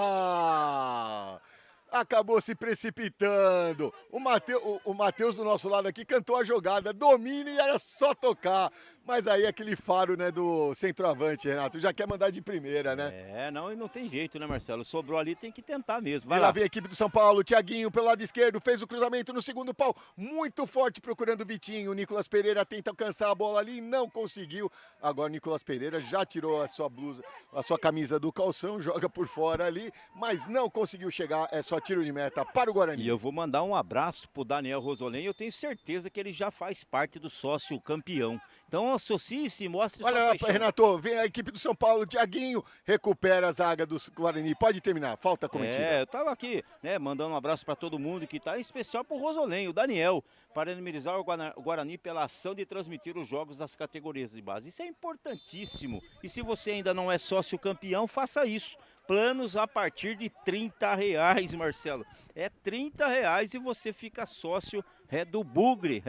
Acabou se precipitando. O Matheus do nosso lado aqui cantou a jogada. Domina e era só tocar. Mas aí aquele faro, né, do centroavante, Renato, já quer mandar de primeira, né? E não tem jeito, né, Marcelo? Sobrou ali, tem que tentar mesmo. Vai lá. Vem a equipe do São Paulo, Thiaguinho pelo lado esquerdo, fez o cruzamento no segundo pau, muito forte procurando o Vitinho. O Nicolas Pereira tenta alcançar a bola ali, não conseguiu. Agora o Nicolas Pereira já tirou a sua blusa, a sua camisa do calção, joga por fora ali, mas não conseguiu chegar, é só tiro de meta para o Guarani. E eu vou mandar um abraço pro Daniel Rosolém, eu tenho certeza que ele já faz parte do sócio campeão. Então associe-se, mostre sua paixão. Olha, Renato, vem a equipe do São Paulo, Thiaguinho recupera a zaga do Guarani. Pode terminar, falta cometida. Eu tava aqui, né, mandando um abraço para todo mundo que tá, em especial pro Rosolém, o Daniel, parabenizar o Guarani pela ação de transmitir os jogos das categorias de base. Isso é importantíssimo. E se você ainda não é sócio campeão, faça isso. Planos a partir de R$30, Marcelo. É R$30 e você fica sócio do Bugre,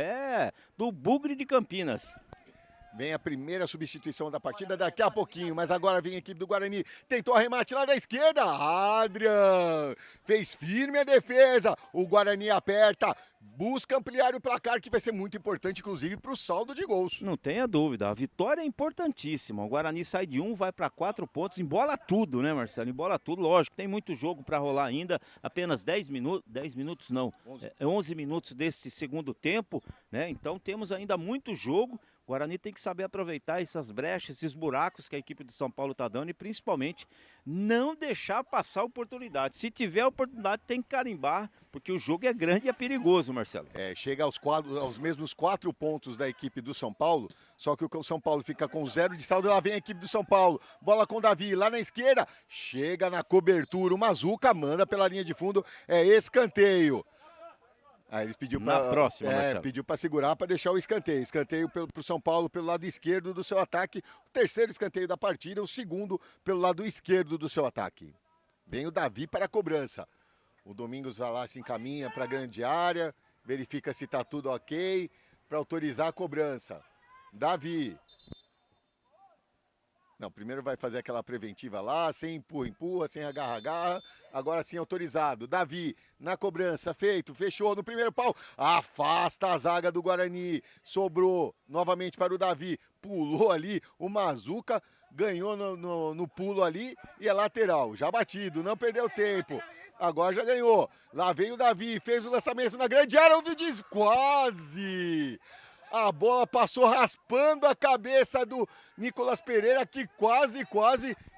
do Bugre de Campinas. Vem a primeira substituição da partida daqui a pouquinho, mas agora vem a equipe do Guarani. Tentou arremate lá da esquerda. Adrian fez firme a defesa. O Guarani aperta, busca ampliar o placar, que vai ser muito importante, inclusive, para o saldo de gols. Não tenha dúvida, a vitória é importantíssima. O Guarani sai de 1, vai para 4 pontos, embola tudo, né, Marcelo? Embola tudo, lógico, tem muito jogo para rolar ainda, apenas 10 minutos, 10 minutos não, 11 minutos desse segundo tempo, né? Então temos ainda muito jogo. O Guarani tem que saber aproveitar essas brechas, esses buracos que a equipe do São Paulo está dando e principalmente não deixar passar a oportunidade. Se tiver a oportunidade, tem que carimbar, porque o jogo é grande e é perigoso, Marcelo. Chega aos mesmos 4 pontos da equipe do São Paulo, só que o São Paulo fica com 0 de saldo. Lá vem a equipe do São Paulo, bola com o Davi, lá na esquerda, chega na cobertura, o Mazuca manda pela linha de fundo, é escanteio. Aí eles pediu para segurar, para deixar o escanteio. Escanteio para o São Paulo pelo lado esquerdo do seu ataque. O terceiro escanteio da partida, o segundo pelo lado esquerdo do seu ataque. Vem o Davi para a cobrança. O Domingos vai lá, se encaminha para a grande área, verifica se está tudo ok, para autorizar a cobrança. Davi. Não, primeiro vai fazer aquela preventiva lá, sem empurra, sem agarra, agora sim autorizado. Davi, na cobrança, feito, fechou no primeiro pau, afasta a zaga do Guarani, sobrou novamente para o Davi, pulou ali, o Mazuca ganhou no pulo ali e é lateral, já batido, não perdeu tempo. Agora já ganhou, lá vem o Davi, fez o lançamento na grande área, o Vidiz quase... A bola passou raspando a cabeça do Nicolas Pereira, que quase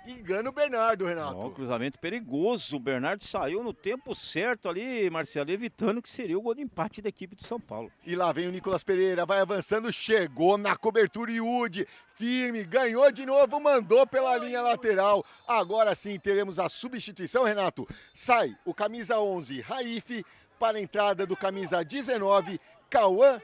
engana o Bernardo, Renato. Um cruzamento perigoso. O Bernardo saiu no tempo certo ali, Marcelo, evitando que seria o gol de empate da equipe de São Paulo. E lá vem o Nicolas Pereira, vai avançando, chegou na cobertura Yudi, firme, ganhou de novo, mandou pela linha lateral. Agora sim teremos a substituição, Renato. Sai o camisa 11, Raif, para a entrada do camisa 19, Cauã.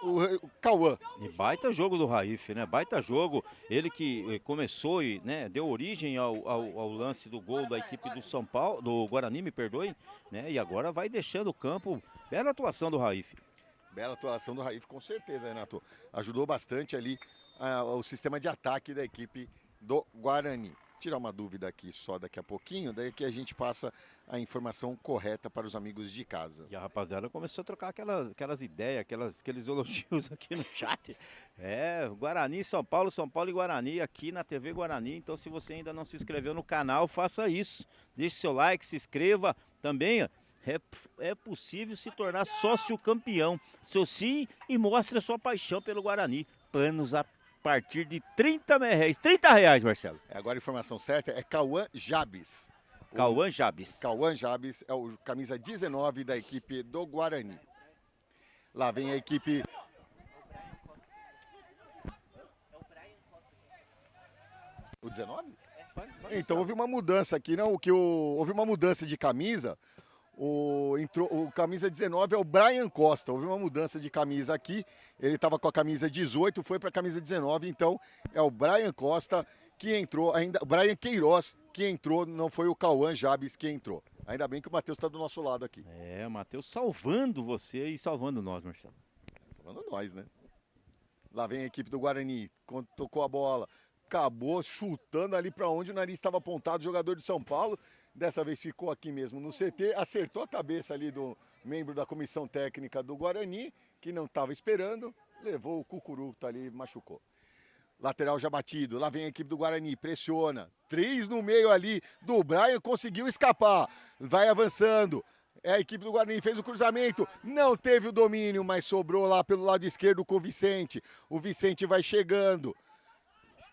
O Cauã. E baita jogo do Raif, né? Baita jogo. Ele que começou e, né, deu origem ao lance do gol da equipe do São Paulo, do Guarani, me perdoe, né? E agora vai deixando o campo. Bela atuação do Raif. Bela atuação do Raif, com certeza, Renato. Ajudou bastante ali o sistema de ataque da equipe do Guarani. Tirar uma dúvida aqui só daqui a pouquinho, daí que a gente passa a informação correta para os amigos de casa. E a rapaziada começou a trocar aquelas ideias, aqueles elogios aqui no chat. Guarani, São Paulo e Guarani aqui na TV Guarani. Então se você ainda não se inscreveu no canal, faça isso. Deixe seu like, se inscreva. Também é possível se tornar sócio campeão. Associe e mostre a sua paixão pelo Guarani. Planos a partir de R$30, Marcelo. Agora a informação certa é Cauã Jabes. Cauã Jabes. Cauã Jabes é o camisa 19 da equipe do Guarani. Lá vem a equipe... O 19? Então houve uma mudança aqui, não? Houve uma mudança de camisa. O camisa 19 é o Brian Costa. Houve uma mudança de camisa aqui. Ele estava com a camisa 18, foi para a camisa 19. Então é o Brian Costa que entrou. Ainda o Brian Queiroz que entrou, não foi o Cauã Jabes que entrou. Ainda bem que o Matheus está do nosso lado aqui. O Matheus salvando você e salvando nós, Marcelo. Salvando nós, né? Lá vem a equipe do Guarani. Quando tocou a bola, acabou chutando ali para onde o nariz estava apontado, o jogador de São Paulo. Dessa vez ficou aqui mesmo no CT, acertou a cabeça ali do membro da comissão técnica do Guarani, que não estava esperando, levou o cucuruto ali e machucou. Lateral já batido, lá vem a equipe do Guarani, pressiona, 3 no meio ali do Brian, conseguiu escapar, vai avançando. A equipe do Guarani fez o cruzamento, não teve o domínio, mas sobrou lá pelo lado esquerdo com o Vicente. O Vicente vai chegando.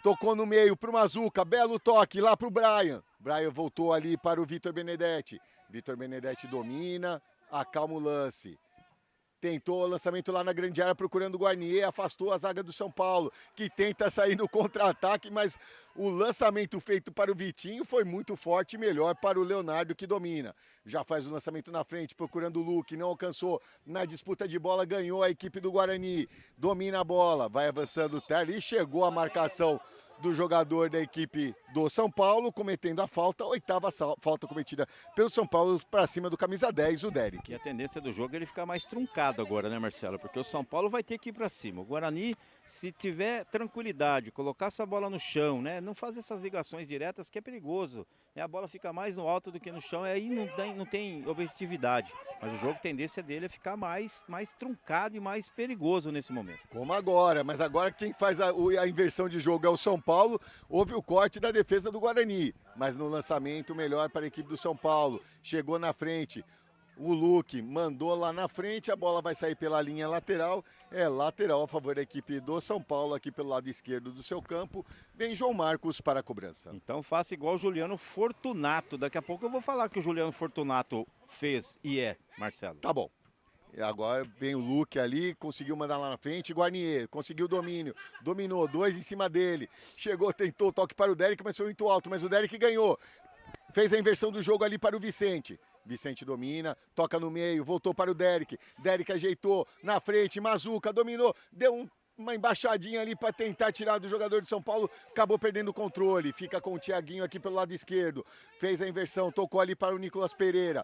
Tocou no meio para o Mazuca, belo toque lá para o Brian. Brian voltou ali para o Vitor Benedetti. Vitor Benedetti domina, acalma o lance. Tentou o lançamento lá na grande área procurando o Guarnier, afastou a zaga do São Paulo, que tenta sair no contra-ataque, mas o lançamento feito para o Vitinho foi muito forte e melhor para o Leonardo, que domina. Já faz o lançamento na frente, procurando o Luque, não alcançou. Na disputa de bola, ganhou a equipe do Guarani. Domina a bola, vai avançando até ali, chegou a marcação do jogador da equipe do São Paulo, cometendo a falta, 8ª falta cometida pelo São Paulo para cima do camisa 10, o Derek. E a tendência do jogo é ele ficar mais truncado agora, né, Marcelo? Porque o São Paulo vai ter que ir para cima. O Guarani, se tiver tranquilidade, colocar essa bola no chão, né, não fazer essas ligações diretas, que é perigoso. né, a bola fica mais no alto do que no chão, e aí não tem objetividade. Mas o jogo, a tendência dele é ficar mais truncado e mais perigoso nesse momento. Como agora, mas agora quem faz a inversão de jogo é o São Paulo. Houve o corte da defesa do Guarani, mas no lançamento melhor para a equipe do São Paulo. Chegou na frente, o Luque mandou lá na frente, a bola vai sair pela linha lateral. É lateral a favor da equipe do São Paulo, aqui pelo lado esquerdo do seu campo. Vem João Marcos para a cobrança. Então faça igual o Juliano Fortunato. Daqui a pouco eu vou falar que o Juliano Fortunato fez e é, Marcelo. Tá bom. E agora vem o Luque ali, conseguiu mandar lá na frente, Guarnier, conseguiu o domínio, dominou, 2 em cima dele, chegou, tentou o toque para o Derek, mas foi muito alto, mas o Derek ganhou, fez a inversão do jogo ali para o Vicente, Vicente domina, toca no meio, voltou para o Derek, Derek ajeitou, na frente, Mazuca dominou, deu uma embaixadinha ali para tentar tirar do jogador de São Paulo, acabou perdendo o controle, fica com o Thiaguinho aqui pelo lado esquerdo, fez a inversão, tocou ali para o Nicolas Pereira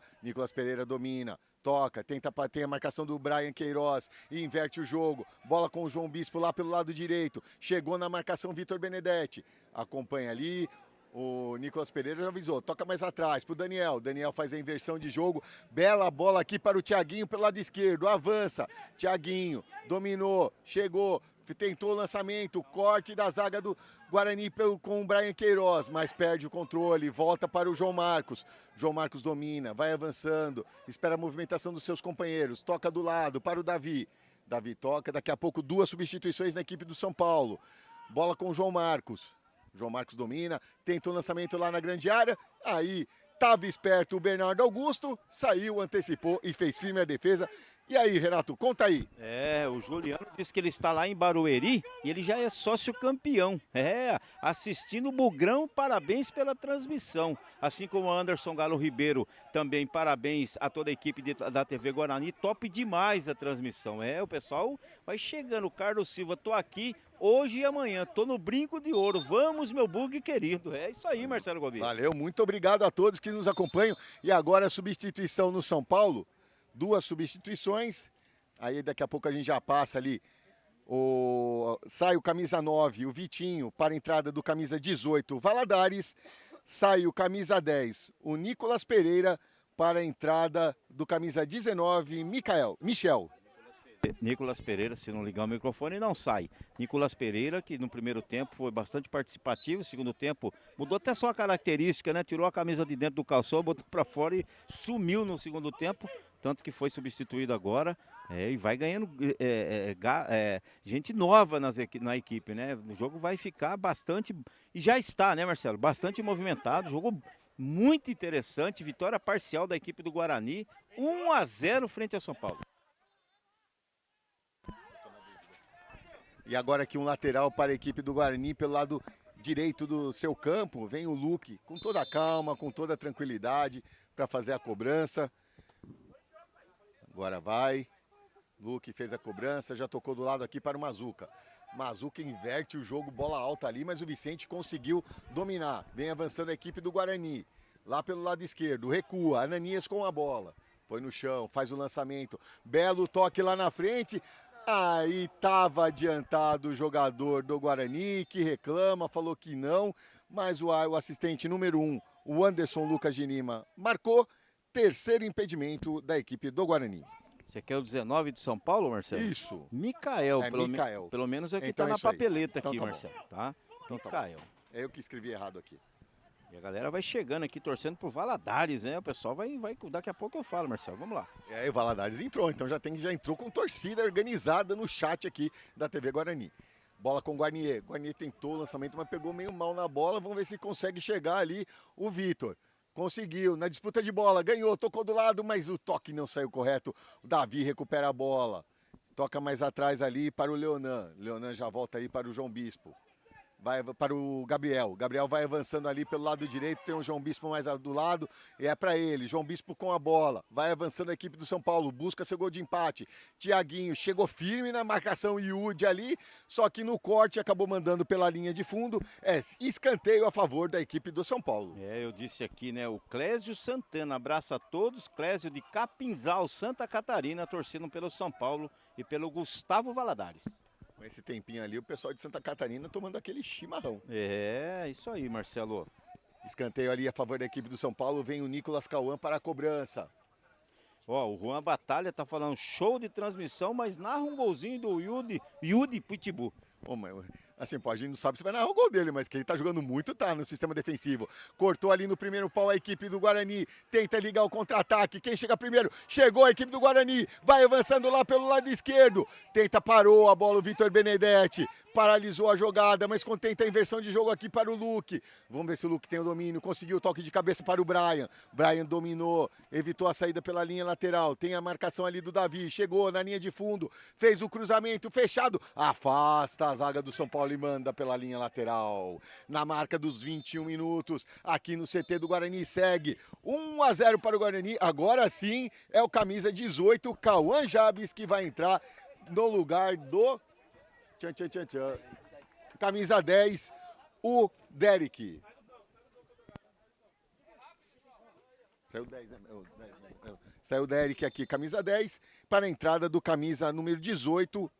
domina, toca, tem a marcação do Brian Queiroz e inverte o jogo, bola com o João Bispo lá pelo lado direito, chegou na marcação Vitor Benedetti, acompanha ali, o Nicolas Pereira já avisou, toca mais atrás pro Daniel faz a inversão de jogo, bela bola aqui para o Thiaguinho pelo lado esquerdo, avança, Thiaguinho, dominou, chegou, tentou o lançamento, corte da zaga do Guarani com o Brian Queiroz, mas perde o controle, volta para o João Marcos domina, vai avançando, espera a movimentação dos seus companheiros, toca do lado para o Davi toca, daqui a pouco 2 substituições na equipe do São Paulo, bola com o João Marcos domina, tenta o lançamento lá na grande área, aí estava esperto o Bernardo Augusto, saiu, antecipou e fez firme a defesa. E aí, Renato, conta aí. O Juliano disse que ele está lá em Barueri e ele já é sócio campeão. Assistindo o Bugrão, parabéns pela transmissão. Assim como o Anderson Galo Ribeiro, também parabéns a toda a equipe da TV Guarani. Top demais a transmissão. O pessoal vai chegando. Carlos Silva, tô aqui hoje e amanhã. Tô no brinco de ouro. Vamos, meu bug querido. É isso aí, Marcelo Gobir. Valeu, muito obrigado a todos que nos acompanham. E agora a substituição no São Paulo. 2 substituições, aí daqui a pouco a gente já passa ali, sai o camisa 9, o Vitinho, para a entrada do camisa 18, Valadares, sai o camisa 10, o Nicolas Pereira, para a entrada do camisa 19, Michel. Nicolas Pereira, se não ligar o microfone, não sai. Nicolas Pereira, que no primeiro tempo foi bastante participativo, no segundo tempo mudou até só a característica, né? Tirou a camisa de dentro do calção, botou para fora e sumiu no segundo tempo. Tanto que foi substituído agora e vai ganhando gente nova na equipe, né? O jogo vai ficar bastante, e já está, né, Marcelo? Bastante movimentado, jogo muito interessante, vitória parcial da equipe do Guarani, 1-0 frente ao São Paulo. E agora aqui um lateral para a equipe do Guarani pelo lado direito do seu campo, vem o Luque com toda a calma, com toda a tranquilidade para fazer a cobrança. Agora vai, Luque fez a cobrança, já tocou do lado aqui para o Mazuca. Mazuca inverte o jogo, bola alta ali, mas o Vicente conseguiu dominar. Vem avançando a equipe do Guarani, lá pelo lado esquerdo, recua, Ananias com a bola. Põe no chão, faz o lançamento, belo toque lá na frente. Aí estava adiantado o jogador do Guarani, que reclama, falou que não, mas o assistente número 1, o Anderson Lucas de Lima, marcou. Terceiro impedimento da equipe do Guarani. Você quer o 19 do São Paulo, Marcelo? Isso. Micael, pelo menos é o que está na papeleta então, aqui, tá Marcelo. Tá? Então, Micael. É eu que escrevi errado aqui. E a galera vai chegando aqui, torcendo por Valadares, né? O pessoal vai daqui a pouco eu falo, Marcelo. Vamos lá. O Valadares entrou, então já entrou com torcida organizada no chat aqui da TV Guarani. Bola com o Guarnier. Guarnier tentou o lançamento, mas pegou meio mal na bola. Vamos ver se consegue chegar ali o Vitor. Conseguiu, na disputa de bola, ganhou, tocou do lado, mas o toque não saiu correto. O Davi recupera a bola. Toca mais atrás ali para o Leonan. Leonan já volta ali para o João Bispo. Vai para o Gabriel. Gabriel vai avançando ali pelo lado direito, tem o João Bispo mais do lado, e é para ele. João Bispo com a bola. Vai avançando a equipe do São Paulo, busca seu gol de empate. Thiaguinho chegou firme na marcação Iude ali, só que no corte acabou mandando pela linha de fundo. Escanteio a favor da equipe do São Paulo. Eu disse aqui, né? O Clésio Santana abraça a todos. Clésio de Capinzal, Santa Catarina, torcendo pelo São Paulo e pelo Gustavo Valadares. Com esse tempinho ali, o pessoal de Santa Catarina tomando aquele chimarrão. Isso aí, Marcelo. Escanteio ali a favor da equipe do São Paulo, vem o Nicolas Cauã para a cobrança. Ó, o Juan Batalha tá falando show de transmissão, mas narra um golzinho do Yudi Pitbull. Ô, assim, pô, a gente não sabe se vai narrar o gol dele, mas que ele tá jogando muito, tá no sistema defensivo. Cortou ali no primeiro pau a equipe do Guarani, tenta ligar o contra-ataque, quem chega primeiro? Chegou a equipe do Guarani, vai avançando lá pelo lado esquerdo, parou a bola o Vitor Benedetti, paralisou a jogada, mas contenta a inversão de jogo aqui para o Luque. Vamos ver se o Luque tem o domínio, conseguiu o toque de cabeça para o Brian. Brian dominou, evitou a saída pela linha lateral, tem a marcação ali do Davi, chegou na linha de fundo, fez o cruzamento fechado, afasta a zaga do São Paulo e manda pela linha lateral. Na marca dos 21 minutos, aqui no CT do Guarani segue 1-0 para o Guarani. Agora sim é o camisa 18, Cauã Jabes, que vai entrar no lugar do camisa 10, o Derek. Saiu 10, né? Saiu o Derek aqui, camisa 10, para a entrada do camisa número 18,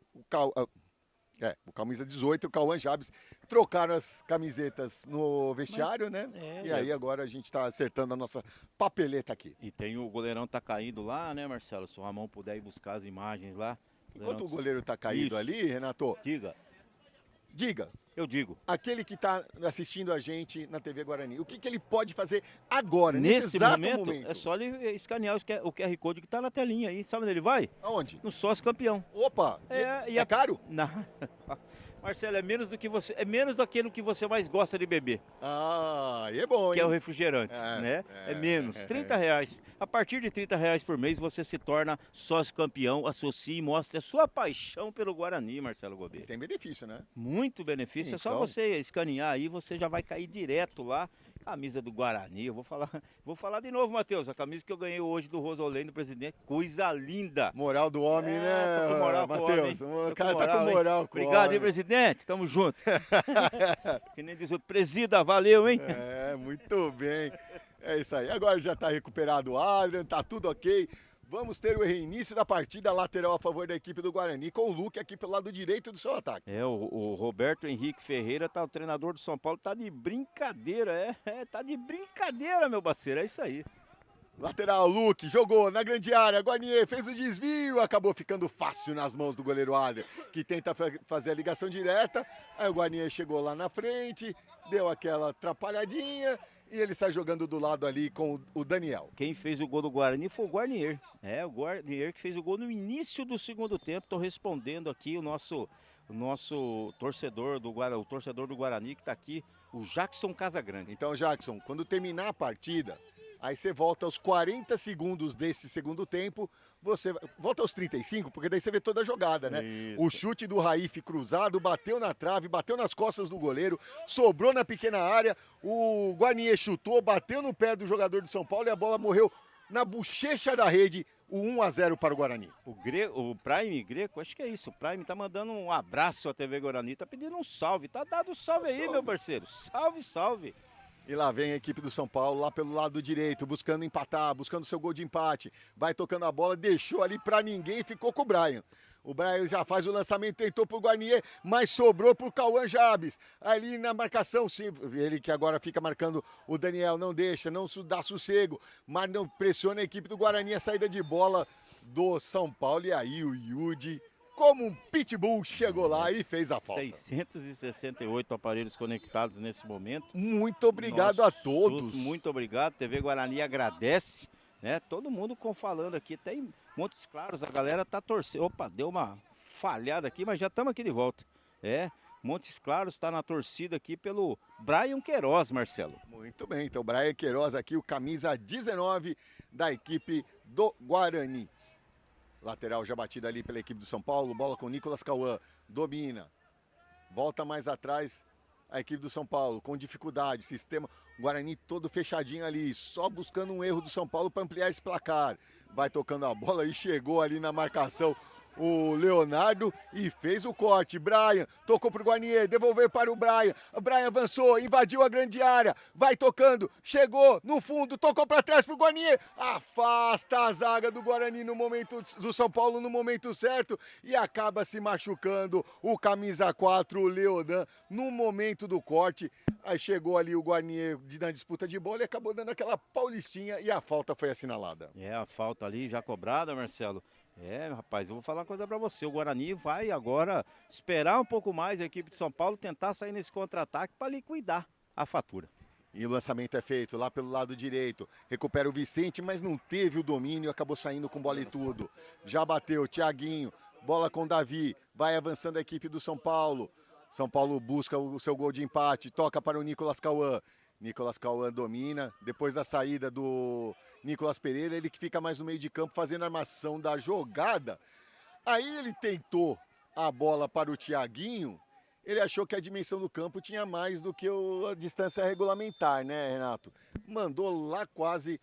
o camisa 18, o Cauã Jabes. Trocaram as camisetas no vestiário, né? E aí agora a gente está acertando a nossa papeleta aqui. E tem o goleirão tá caído lá, né, Marcelo? Se o Ramon puder ir buscar as imagens lá. Enquanto o goleiro tá caído ali, Renato, diga. Eu digo. Aquele que está assistindo a gente na TV Guarani, o que ele pode fazer agora, nesse exato momento? É só ele escanear o QR Code que está na telinha aí. Sabe onde ele vai? Aonde? No sócio campeão. Opa! É caro? Não. Marcelo, é menos daquilo que você mais gosta de beber. Ah, é bom, hein? Que é o refrigerante, né? É menos, R$30. A partir de R$30 por mês você se torna sócio campeão, associe e mostre a sua paixão pelo Guarani, Marcelo Gobet. Tem benefício, né? Muito benefício, é só você escanear aí, você já vai cair direto lá. Camisa do Guarani, eu vou falar de novo, Matheus, a camisa que eu ganhei hoje do Rosolém, do presidente, coisa linda. Moral do homem, né, tô com moral Matheus? O cara tá com moral com o Obrigado, homem. hein, presidente, tamo junto. Que nem diz o presida, valeu, hein? Muito bem. É isso aí, agora já tá recuperado o Adrian, tá tudo ok. Vamos ter o reinício da partida lateral a favor da equipe do Guarani, com o Luque aqui pelo lado direito do seu ataque. O Roberto Henrique Ferreira, o treinador do São Paulo, tá de brincadeira, tá de brincadeira, meu parceiro, é isso aí. Lateral, Luque, jogou na grande área, Guarnier fez o desvio, acabou ficando fácil nas mãos do goleiro Adrian, que tenta fazer a ligação direta, aí o Guarnier chegou lá na frente, deu aquela atrapalhadinha, e ele está jogando do lado ali com o Daniel. Quem fez o gol do Guarani foi o Guarnier. O Guarnier que fez o gol no início do segundo tempo. Estou respondendo aqui o nosso torcedor do Guarani que está aqui, o Jackson Casagrande. Então, Jackson, quando terminar a partida, aí você volta aos 40 segundos desse segundo tempo, você volta aos 35, porque daí você vê toda a jogada, né? Isso. O chute do Raif cruzado, bateu na trave, bateu nas costas do goleiro, sobrou na pequena área, o Guarnier chutou, bateu no pé do jogador do São Paulo e a bola morreu na bochecha da rede, o 1-0 para o Guarani. O Prime Greco, acho que é isso, o Prime tá mandando um abraço à TV Guarani, tá pedindo um salve, tá dado salve aí, meu parceiro, salve, salve. E lá vem a equipe do São Paulo, lá pelo lado direito, buscando empatar, buscando seu gol de empate. Vai tocando a bola, deixou ali pra ninguém e ficou com o Brian. O Brian já faz o lançamento, tentou pro Guarnier, mas sobrou pro Cauã Jabes. Ali na marcação, sim, ele que agora fica marcando o Daniel, não deixa, não dá sossego, mas não pressiona a equipe do Guarani, a saída de bola do São Paulo. E aí o Yudi, como um pitbull, chegou lá e fez a falta. 668 aparelhos conectados nesse momento. Muito obrigado a todos. Muito obrigado, TV Guarani agradece, né? Todo mundo falando aqui, tem Montes Claros, a galera tá torcendo. Opa, deu uma falhada aqui, mas já estamos aqui de volta. Montes Claros está na torcida aqui pelo Brian Queiroz, Marcelo. Muito bem, então Brian Queiroz aqui, o camisa 19 da equipe do Guarani. Lateral já batida ali pela equipe do São Paulo, bola com Nicolas Cauã, domina, volta mais atrás a equipe do São Paulo, com dificuldade, sistema Guarani todo fechadinho ali, só buscando um erro do São Paulo para ampliar esse placar. Vai tocando a bola e chegou ali na marcação o Leonardo e fez o corte. Brian tocou pro Guarnier, devolveu para o Brian. O Brian avançou, invadiu a grande área, vai tocando, chegou no fundo, tocou para trás pro Guarnier. Afasta a zaga do Guarani no momento do São Paulo no momento certo e acaba se machucando o camisa 4, o Leodan, no momento do corte. Aí chegou ali o Guarnier na disputa de bola e acabou dando aquela paulistinha e a falta foi assinalada. É, a falta ali já cobrada, Marcelo. É, rapaz, eu vou falar uma coisa pra você. O Guarani vai agora esperar um pouco mais a equipe de São Paulo tentar sair nesse contra-ataque para liquidar a fatura. E o lançamento é feito lá pelo lado direito. Recupera o Vicente, mas não teve o domínio, acabou saindo com bola e tudo. Já bateu, Thiaguinho, bola com Davi, vai avançando a equipe do São Paulo. São Paulo busca o seu gol de empate, toca para o Nicolas Cauã. Nicolas Cauã domina, depois da saída do Nicolas Pereira, ele que fica mais no meio de campo fazendo a armação da jogada. Aí ele tentou a bola para o Thiaguinho, ele achou que a dimensão do campo tinha mais do que a distância regulamentar, né, Renato? Mandou lá quase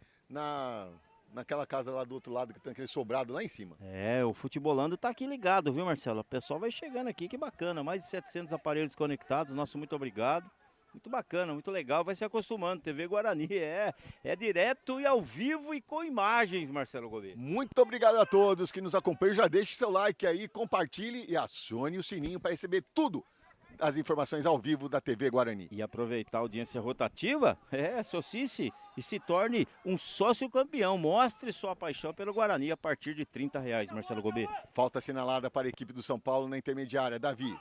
naquela casa lá do outro lado, que tem aquele sobrado lá em cima. É, o Futebolando tá aqui ligado, viu, Marcelo? O pessoal vai chegando aqui, que bacana. Mais de 700 aparelhos conectados, nosso muito obrigado. Muito bacana, muito legal, vai se acostumando. TV Guarani é direto e ao vivo e com imagens, Marcelo Gouveia. Muito obrigado a todos que nos acompanham. Já deixe seu like aí, compartilhe e acione o sininho para receber tudo as informações ao vivo da TV Guarani. E aproveitar a audiência rotativa, associe-se e se torne um sócio campeão. Mostre sua paixão pelo Guarani a partir de R$30, Marcelo Gouveia. Falta assinalada para a equipe do São Paulo na intermediária. Davi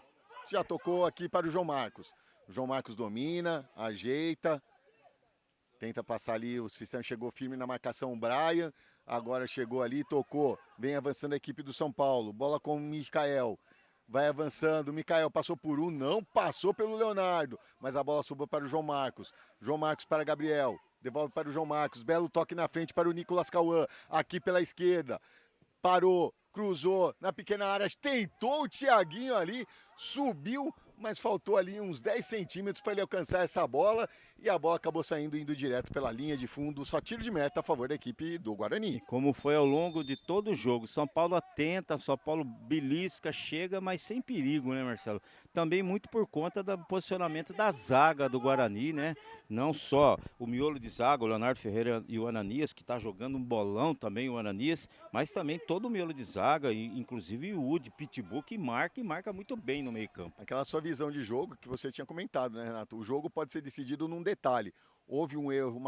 já tocou aqui para o João Marcos. O João Marcos domina, ajeita, tenta passar ali, o sistema chegou firme na marcação, o Brian, agora chegou ali, tocou, vem avançando a equipe do São Paulo, bola com o Mikael, vai avançando, o Mikael passou por um, não passou pelo Leonardo, mas a bola subiu para o João Marcos para Gabriel, devolve para o João Marcos, belo toque na frente para o Nicolas Cauã, aqui pela esquerda, parou, cruzou na pequena área, tentou o Thiaguinho ali, subiu, mas faltou ali uns 10 centímetros para ele alcançar essa bola e a bola acabou saindo, indo direto pela linha de fundo, só tiro de meta a favor da equipe do Guarani. E como foi ao longo de todo o jogo, São Paulo atenta, São Paulo belisca, chega, mas sem perigo, né, Marcelo? Também muito por conta do posicionamento da zaga do Guarani, né? Não só o miolo de zaga, o Leonardo Ferreira e o Ananias, que tá jogando um bolão também, o Ananias, mas também todo o miolo de zaga, inclusive o Wood, Pitbull, que marca e marca muito bem no meio campo. Aquela sua visão de jogo que você tinha comentado, né, Renato? O jogo pode ser decidido num detalhe. Houve um erro,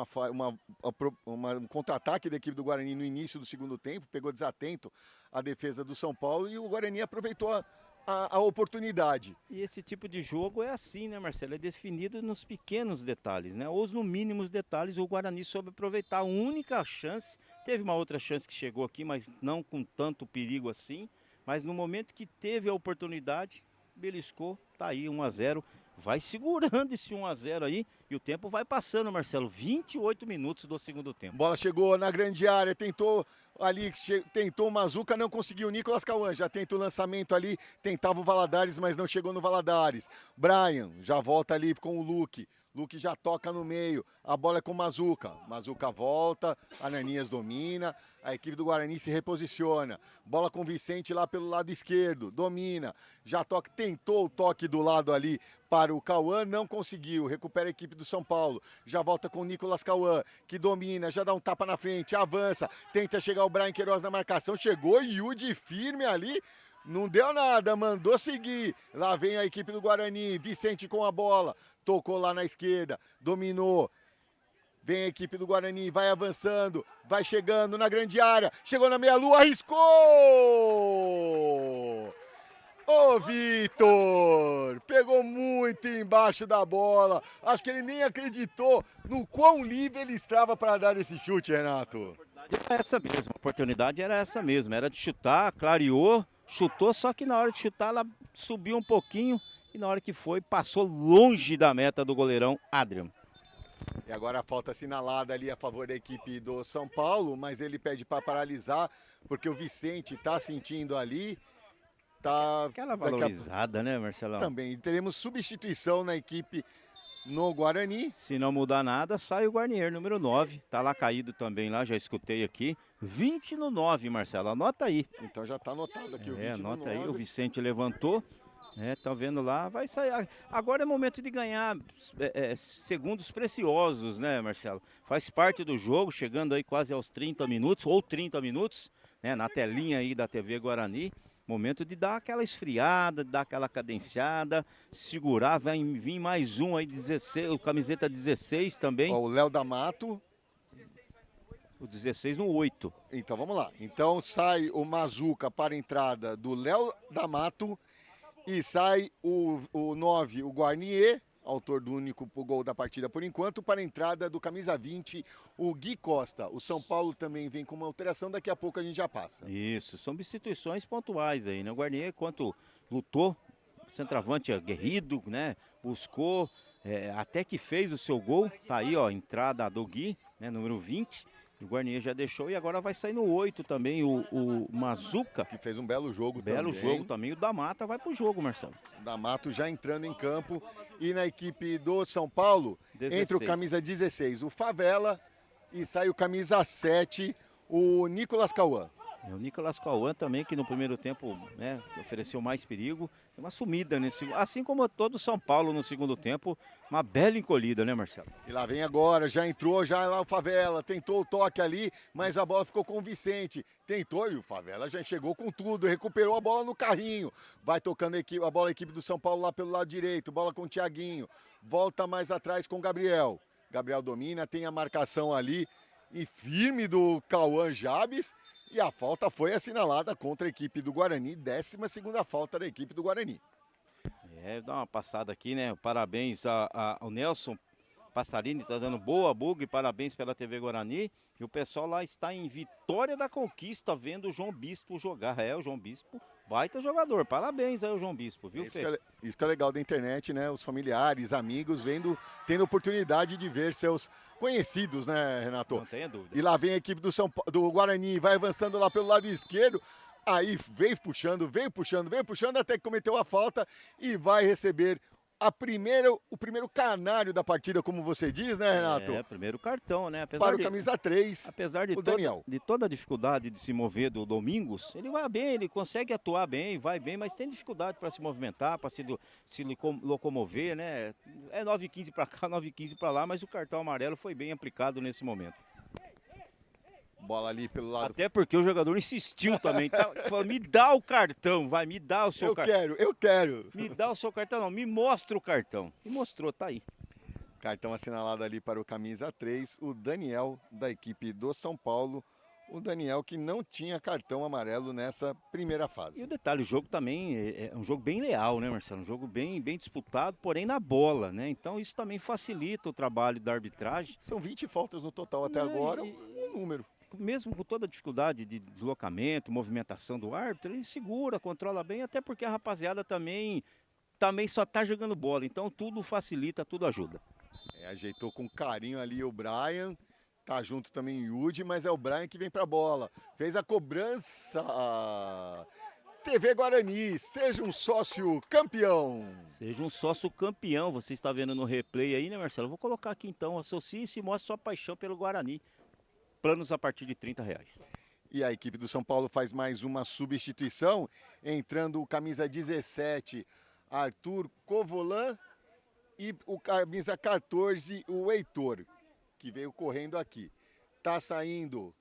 um contra-ataque da equipe do Guarani no início do segundo tempo, pegou desatento a defesa do São Paulo e o Guarani aproveitou a oportunidade. E esse tipo de jogo é assim, né, Marcelo? É definido nos pequenos detalhes, né? Ou no mínimos detalhes, o Guarani soube aproveitar a única chance. Teve uma outra chance que chegou aqui, mas não com tanto perigo assim. Mas no momento que teve a oportunidade, beliscou, tá aí 1-0. Vai segurando esse 1-0 aí e o tempo vai passando, Marcelo. 28 minutos do segundo tempo. Bola chegou na grande área, tentou ali, tentou o Mazuca, não conseguiu. Nicolas Cauã já tenta o lançamento ali, tentava o Valadares, mas não chegou no Valadares. Brian já volta ali com o Luque. Luque já toca no meio, a bola é com o Mazuca. Mazuca volta, Ananias domina, a equipe do Guarani se reposiciona. Bola com o Vicente lá pelo lado esquerdo, domina. Já toca, tentou o toque do lado ali para o Cauã, não conseguiu. Recupera a equipe do São Paulo. Já volta com o Nicolas Cauã, que domina, já dá um tapa na frente, avança. Tenta chegar o Brian Queiroz na marcação, chegou Yudi firme ali. Não deu nada, mandou seguir. Lá vem a equipe do Guarani, Vicente com a bola. Tocou lá na esquerda, dominou. Vem a equipe do Guarani, vai avançando, vai chegando na grande área. Chegou na meia-lua, arriscou! Ô Vitor, pegou muito embaixo da bola. Acho que ele nem acreditou no quão livre ele estava para dar esse chute, Renato. Era essa mesmo, a oportunidade era essa mesmo. Era de chutar, clareou, chutou, só que na hora de chutar ela subiu um pouquinho. E na hora que foi, passou longe da meta do goleirão Adrian. E agora a falta assinalada ali a favor da equipe do São Paulo, mas ele pede para paralisar, porque o Vicente está sentindo ali. Tá Aquela valorizada, né, Marcelão? Também teremos substituição na equipe no Guarani. Se não mudar nada, sai o Guarnier, número 9. Tá lá caído também, lá, já escutei aqui. 20 no 9, Marcelo, anota aí. Então já tá anotado aqui o 20 anota no 9. aí, o Vicente levantou. Tá vendo lá, vai sair. Agora é momento de ganhar segundos preciosos, né, Marcelo? Faz parte do jogo, chegando aí quase aos 30 minutos, ou 30 minutos, né, na telinha aí da TV Guarani. Momento de dar aquela esfriada, dar aquela cadenciada, segurar, vai vir mais um aí, 16, o camiseta 16 também. Ó, o Léo D'Amato. O 16 no 8. Então vamos lá. Então sai o Mazuca para a entrada do Léo D'Amato e sai o 9, o Guarnier, autor do único gol da partida por enquanto, para a entrada do camisa 20, o Gui Costa. O São Paulo também vem com uma alteração, daqui a pouco a gente já passa. Isso, são substituições pontuais aí, né? O Guarnier, enquanto lutou, centroavante aguerrido, né? Buscou, até que fez o seu gol. Tá aí, ó, entrada do Gui, né? Número 20. O Guarnier já deixou e agora vai sair no 8 também o Mazuca. Que fez um belo jogo também. Belo jogo também. O D'Amata vai pro jogo, Marcelo. D'Amato já entrando em campo. E na equipe do São Paulo, 16. entra o camisa 16, o Favela, e sai o camisa 7, o Nicolas Cauã. O Nicolas Cauã também, que no primeiro tempo, né, ofereceu mais perigo. Tem uma sumida nesse, assim como todo São Paulo no segundo tempo, uma bela encolhida, né, Marcelo? E lá vem agora, já entrou já lá o Favela, tentou o toque ali, mas a bola ficou com o Vicente. Tentou e o Favela já chegou com tudo, recuperou a bola no carrinho. Vai tocando a bola a equipe do São Paulo lá pelo lado direito, bola com o Thiaguinho. Volta mais atrás com o Gabriel. Gabriel domina, tem a marcação ali e firme do Cauã Jabes. E a falta foi assinalada contra a equipe do Guarani, 12ª falta da equipe do Guarani. Dá uma passada aqui, né? Parabéns ao Nelson Passarini, tá dando boa bug, parabéns pela TV Guarani. E o pessoal lá está em Vitória da Conquista, vendo o João Bispo jogar. O João Bispo, baita jogador. Parabéns aí ao João Bispo, viu, Fê? Isso que é legal da internet, né? Os familiares, amigos, tendo oportunidade de ver seus conhecidos, né, Renato? Não tenha dúvida. E lá vem a equipe do Guarani, vai avançando lá pelo lado esquerdo. Aí veio puxando, até que cometeu a falta e vai receber o primeiro canário da partida, como você diz, né, Renato? Primeiro cartão, né? Para o camisa 3, apesar Daniel. De toda a dificuldade de se mover do Domingos, ele vai bem, ele consegue atuar bem, vai bem, mas tem dificuldade para se movimentar, para se locomover, né? É 9,15 para cá, 9,15 para lá, mas o cartão amarelo foi bem aplicado nesse momento. Bola ali pelo lado. Até porque o jogador insistiu também. Falou, me dá o cartão, me dá o seu cartão. Eu quero. Me dá o seu cartão, não, me mostra o cartão. E mostrou, tá aí. Cartão assinalado ali para o camisa 3, o Daniel, da equipe do São Paulo. O Daniel que não tinha cartão amarelo nessa primeira fase. E o detalhe, o jogo também é um jogo bem leal, né, Marcelo? Um jogo bem disputado, porém na bola, né? Então isso também facilita o trabalho da arbitragem. São 20 faltas no total até agora, um número. Mesmo com toda a dificuldade de deslocamento, movimentação do árbitro, ele segura, controla bem, até porque a rapaziada também só tá jogando bola, então tudo facilita, tudo ajuda. Ajeitou com carinho ali o Brian, tá junto também o Yudi, mas é o Brian que vem pra bola. Fez a cobrança. TV Guarani, seja um sócio campeão. Seja um sócio campeão, você está vendo no replay aí, né, Marcelo? Eu vou colocar aqui então, associe-se e mostre sua paixão pelo Guarani. Planos a partir de R$30. E a equipe do São Paulo faz mais uma substituição, entrando o camisa 17, Arthur Covolan, e o camisa 14, o Heitor, que veio correndo aqui. Tá saindo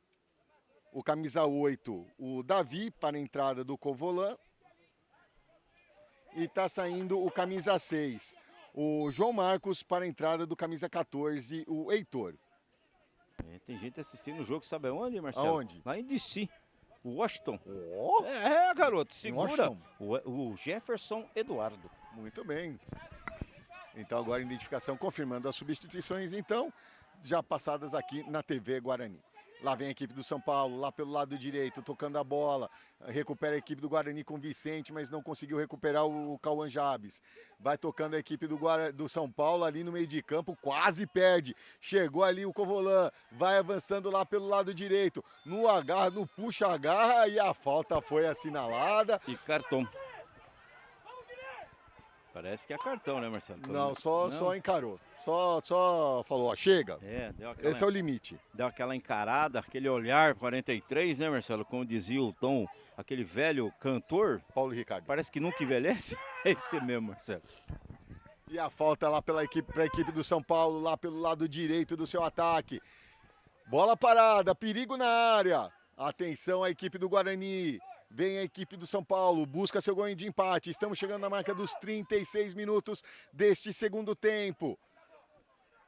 o camisa 8, o Davi, para a entrada do Covolan. E tá saindo o camisa 6, o João Marcos, para a entrada do camisa 14, o Heitor. Tem gente assistindo o jogo, sabe aonde, Marcelo? Aonde? Lá em DC, Washington. Oh. Garoto, segura. Washington. O Jefferson Eduardo. Muito bem. Então agora a identificação confirmando as substituições, então, já passadas aqui na TV Guarani. Lá vem a equipe do São Paulo, lá pelo lado direito, tocando a bola. Recupera a equipe do Guarani com o Vicente, mas não conseguiu recuperar o Cauã Jabes. Vai tocando a equipe do São Paulo ali no meio de campo, quase perde. Chegou ali o Covolan, vai avançando lá pelo lado direito. No puxa-agarra e a falta foi assinalada. E cartão. Parece que é cartão, né, Marcelo? Não, só encarou. Só falou, ó, chega. Deu aquela, Esse é o limite. deu aquela encarada, aquele olhar 43, né, Marcelo? Como dizia o Tom, aquele velho cantor. Paulo Ricardo. Parece que nunca envelhece. É esse mesmo, Marcelo. E a falta lá para a equipe do São Paulo, lá pelo lado direito do seu ataque. Bola parada, perigo na área. Atenção à equipe do Guarani. Vem a equipe do São Paulo, busca seu gol de empate. Estamos chegando na marca dos 36 minutos deste segundo tempo.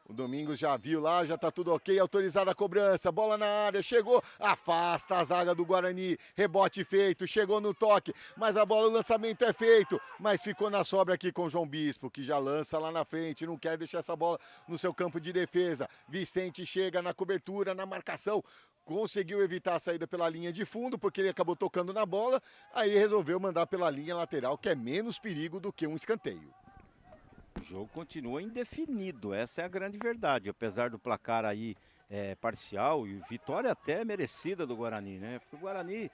O Domingos já viu lá, já tá tudo ok, autorizada a cobrança, bola na área, chegou, afasta a zaga do Guarani, rebote feito, chegou no toque, mas a bola, o lançamento é feito, mas ficou na sobra aqui com o João Bispo, que já lança lá na frente, não quer deixar essa bola no seu campo de defesa. Vicente chega na cobertura, na marcação, conseguiu evitar a saída pela linha de fundo, porque ele acabou tocando na bola, aí resolveu mandar pela linha lateral, que é menos perigo do que um escanteio. O jogo continua indefinido, essa é a grande verdade, apesar do placar aí parcial e vitória até merecida do Guarani, né? Porque o Guarani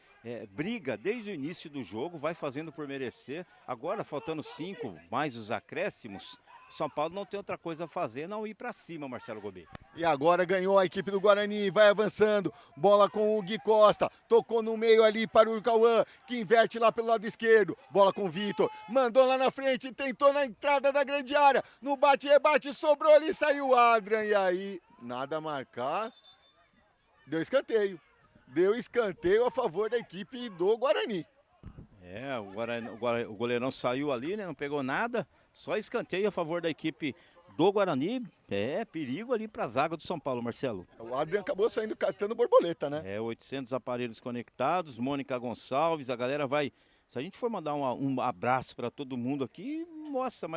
briga desde o início do jogo, vai fazendo por merecer, agora faltando 5 mais os acréscimos, São Paulo não tem outra coisa a fazer, não ir para cima, Marcelo Gobi. E agora ganhou a equipe do Guarani, vai avançando, bola com o Gui Costa, tocou no meio ali para o Cauã, que inverte lá pelo lado esquerdo, bola com o Vitor, mandou lá na frente, tentou na entrada da grande área, no bate-rebate, sobrou ali, saiu o Adrian, e aí, nada a marcar, deu escanteio a favor da equipe do Guarani. O goleirão saiu ali, né, não pegou nada, só escanteio a favor da equipe do Guarani, perigo ali para a zaga do São Paulo, Marcelo. O Adrian acabou saindo catando borboleta, né? 800 aparelhos conectados, Mônica Gonçalves, a galera vai... Se a gente for mandar um abraço para todo mundo aqui, mostra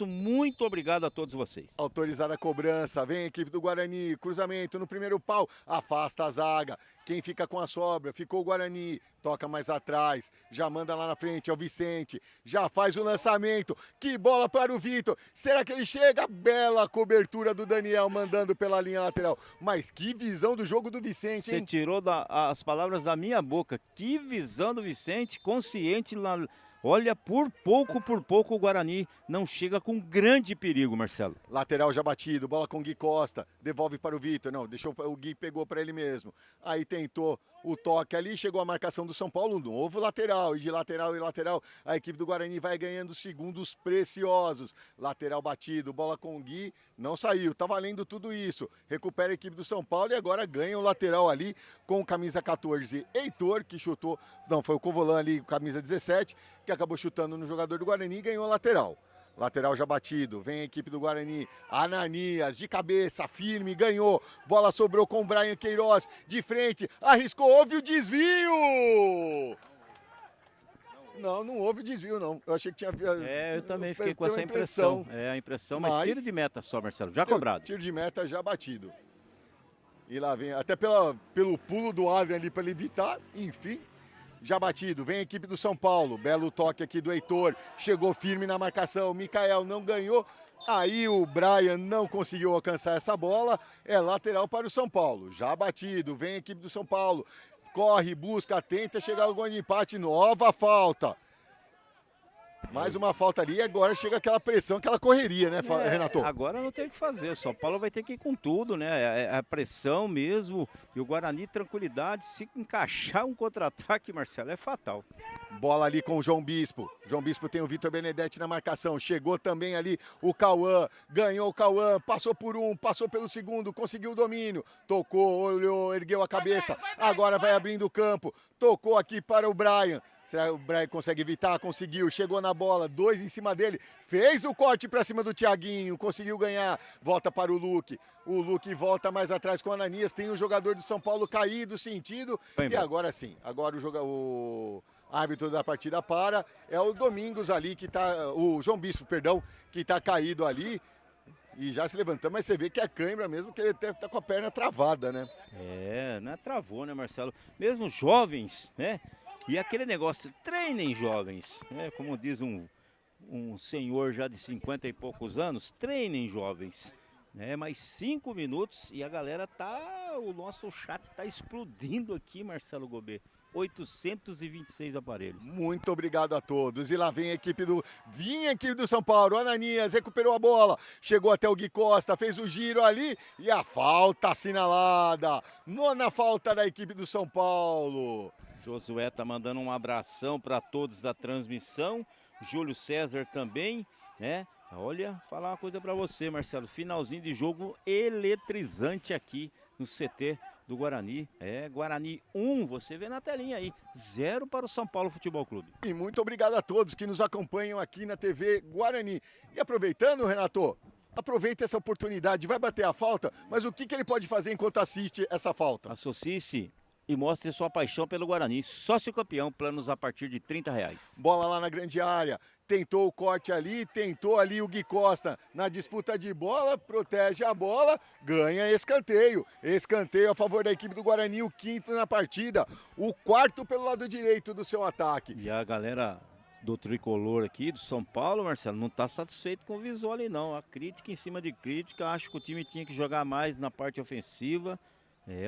muito obrigado a todos vocês. Autorizada a cobrança, vem a equipe do Guarani, cruzamento no primeiro pau, afasta a zaga. Quem fica com a sobra, ficou o Guarani, toca mais atrás, já manda lá na frente, é o Vicente, já faz o lançamento, que bola para o Vitor, será que ele chega? Bela cobertura do Daniel, mandando pela linha lateral, mas que visão do jogo do Vicente, hein? Você tirou as palavras da minha boca, que visão do Vicente, consciente lá. Olha, por pouco o Guarani não chega com grande perigo, Marcelo. Lateral já batido, bola com o Gui Costa, devolve para o Vitor, não, deixou, o Gui pegou para ele mesmo. Aí tentou o toque ali, chegou a marcação do São Paulo, um novo lateral, e de lateral em lateral, a equipe do Guarani vai ganhando segundos preciosos. Lateral batido, bola com o Gui, não saiu, tá valendo tudo isso. Recupera a equipe do São Paulo e agora ganha o lateral ali com camisa 14, Heitor, que chutou, não, foi o Covolan ali, camisa 17, que acabou chutando no jogador do Guarani e ganhou a lateral. Lateral já batido, vem a equipe do Guarani, Ananias de cabeça, firme, ganhou, bola sobrou com o Brian Queiroz, de frente, arriscou, houve o desvio! Não houve desvio não, eu achei que tinha... eu também fiquei com essa impressão, a impressão, mas tiro de meta só, Marcelo, já cobrado. Tiro de meta já batido. E lá vem, até pelo pulo do Adrian ali para ele evitar, enfim... Já batido, vem a equipe do São Paulo, belo toque aqui do Heitor, chegou firme na marcação, Mikael não ganhou, aí o Brian não conseguiu alcançar essa bola, é lateral para o São Paulo, já batido, vem a equipe do São Paulo, corre, busca, tenta chegar ao gol de empate, nova falta. Mais uma falta ali e agora chega aquela pressão, aquela correria, né, Renato? Agora não tem o que fazer, o São Paulo vai ter que ir com tudo, né? É a pressão mesmo e o Guarani tranquilidade, se encaixar um contra-ataque, Marcelo, é fatal. Bola ali com o João Bispo. João Bispo tem o Vitor Benedetti na marcação. Chegou também ali o Cauã. Ganhou o Cauã. Passou por um, passou pelo segundo. Conseguiu o domínio. Tocou, olhou, ergueu a cabeça. Agora vai abrindo o campo. Tocou aqui para o Brian. Será que o Brian consegue evitar? Conseguiu. Chegou na bola. 2 em cima dele. Fez o corte para cima do Thiaguinho. Conseguiu ganhar. Volta para o Luque. O Luque volta mais atrás com o Ananias. Tem o jogador do São Paulo caído, sentido. E agora sim. Agora o árbitro da partida é o Domingos ali, o João Bispo, perdão, que tá caído ali e já se levantando, mas você vê que é cãibra mesmo, que ele tá com a perna travada, né? Não é travou, né, Marcelo? Mesmo jovens, né? E aquele negócio, treinem jovens, né? Como diz um senhor já de 50 e poucos anos, treinem jovens. Mais 5 minutos e a galera o nosso chat tá explodindo aqui, Marcelo Gobi. 826 aparelhos. Muito obrigado a todos. E lá vem a equipe do São Paulo. O Ananias recuperou a bola, chegou até o Gui Costa, fez o giro ali e a falta assinalada. Nona falta da equipe do São Paulo. Josué tá mandando um abração para todos da transmissão. Júlio César também, né? Olha, falar uma coisa para você, Marcelo. Finalzinho de jogo eletrizante aqui no CT do Guarani. Guarani 1, você vê na telinha aí. 0 para o São Paulo Futebol Clube. E muito obrigado a todos que nos acompanham aqui na TV Guarani. E aproveitando, Renato, aproveita essa oportunidade, vai bater a falta, mas o que ele pode fazer enquanto assiste essa falta? Associe-se e mostre sua paixão pelo Guarani. Sócio campeão, planos a partir de R$30. Bola lá na grande área, tentou o corte ali, tentou ali o Gui Costa na disputa de bola, protege a bola, ganha escanteio. Escanteio a favor da equipe do Guarani, o quinto na partida, o quarto pelo lado direito do seu ataque. E a galera do tricolor aqui, do São Paulo, Marcelo, não está satisfeito com o visual ali não. A crítica em cima de crítica, acho que o time tinha que jogar mais na parte ofensiva.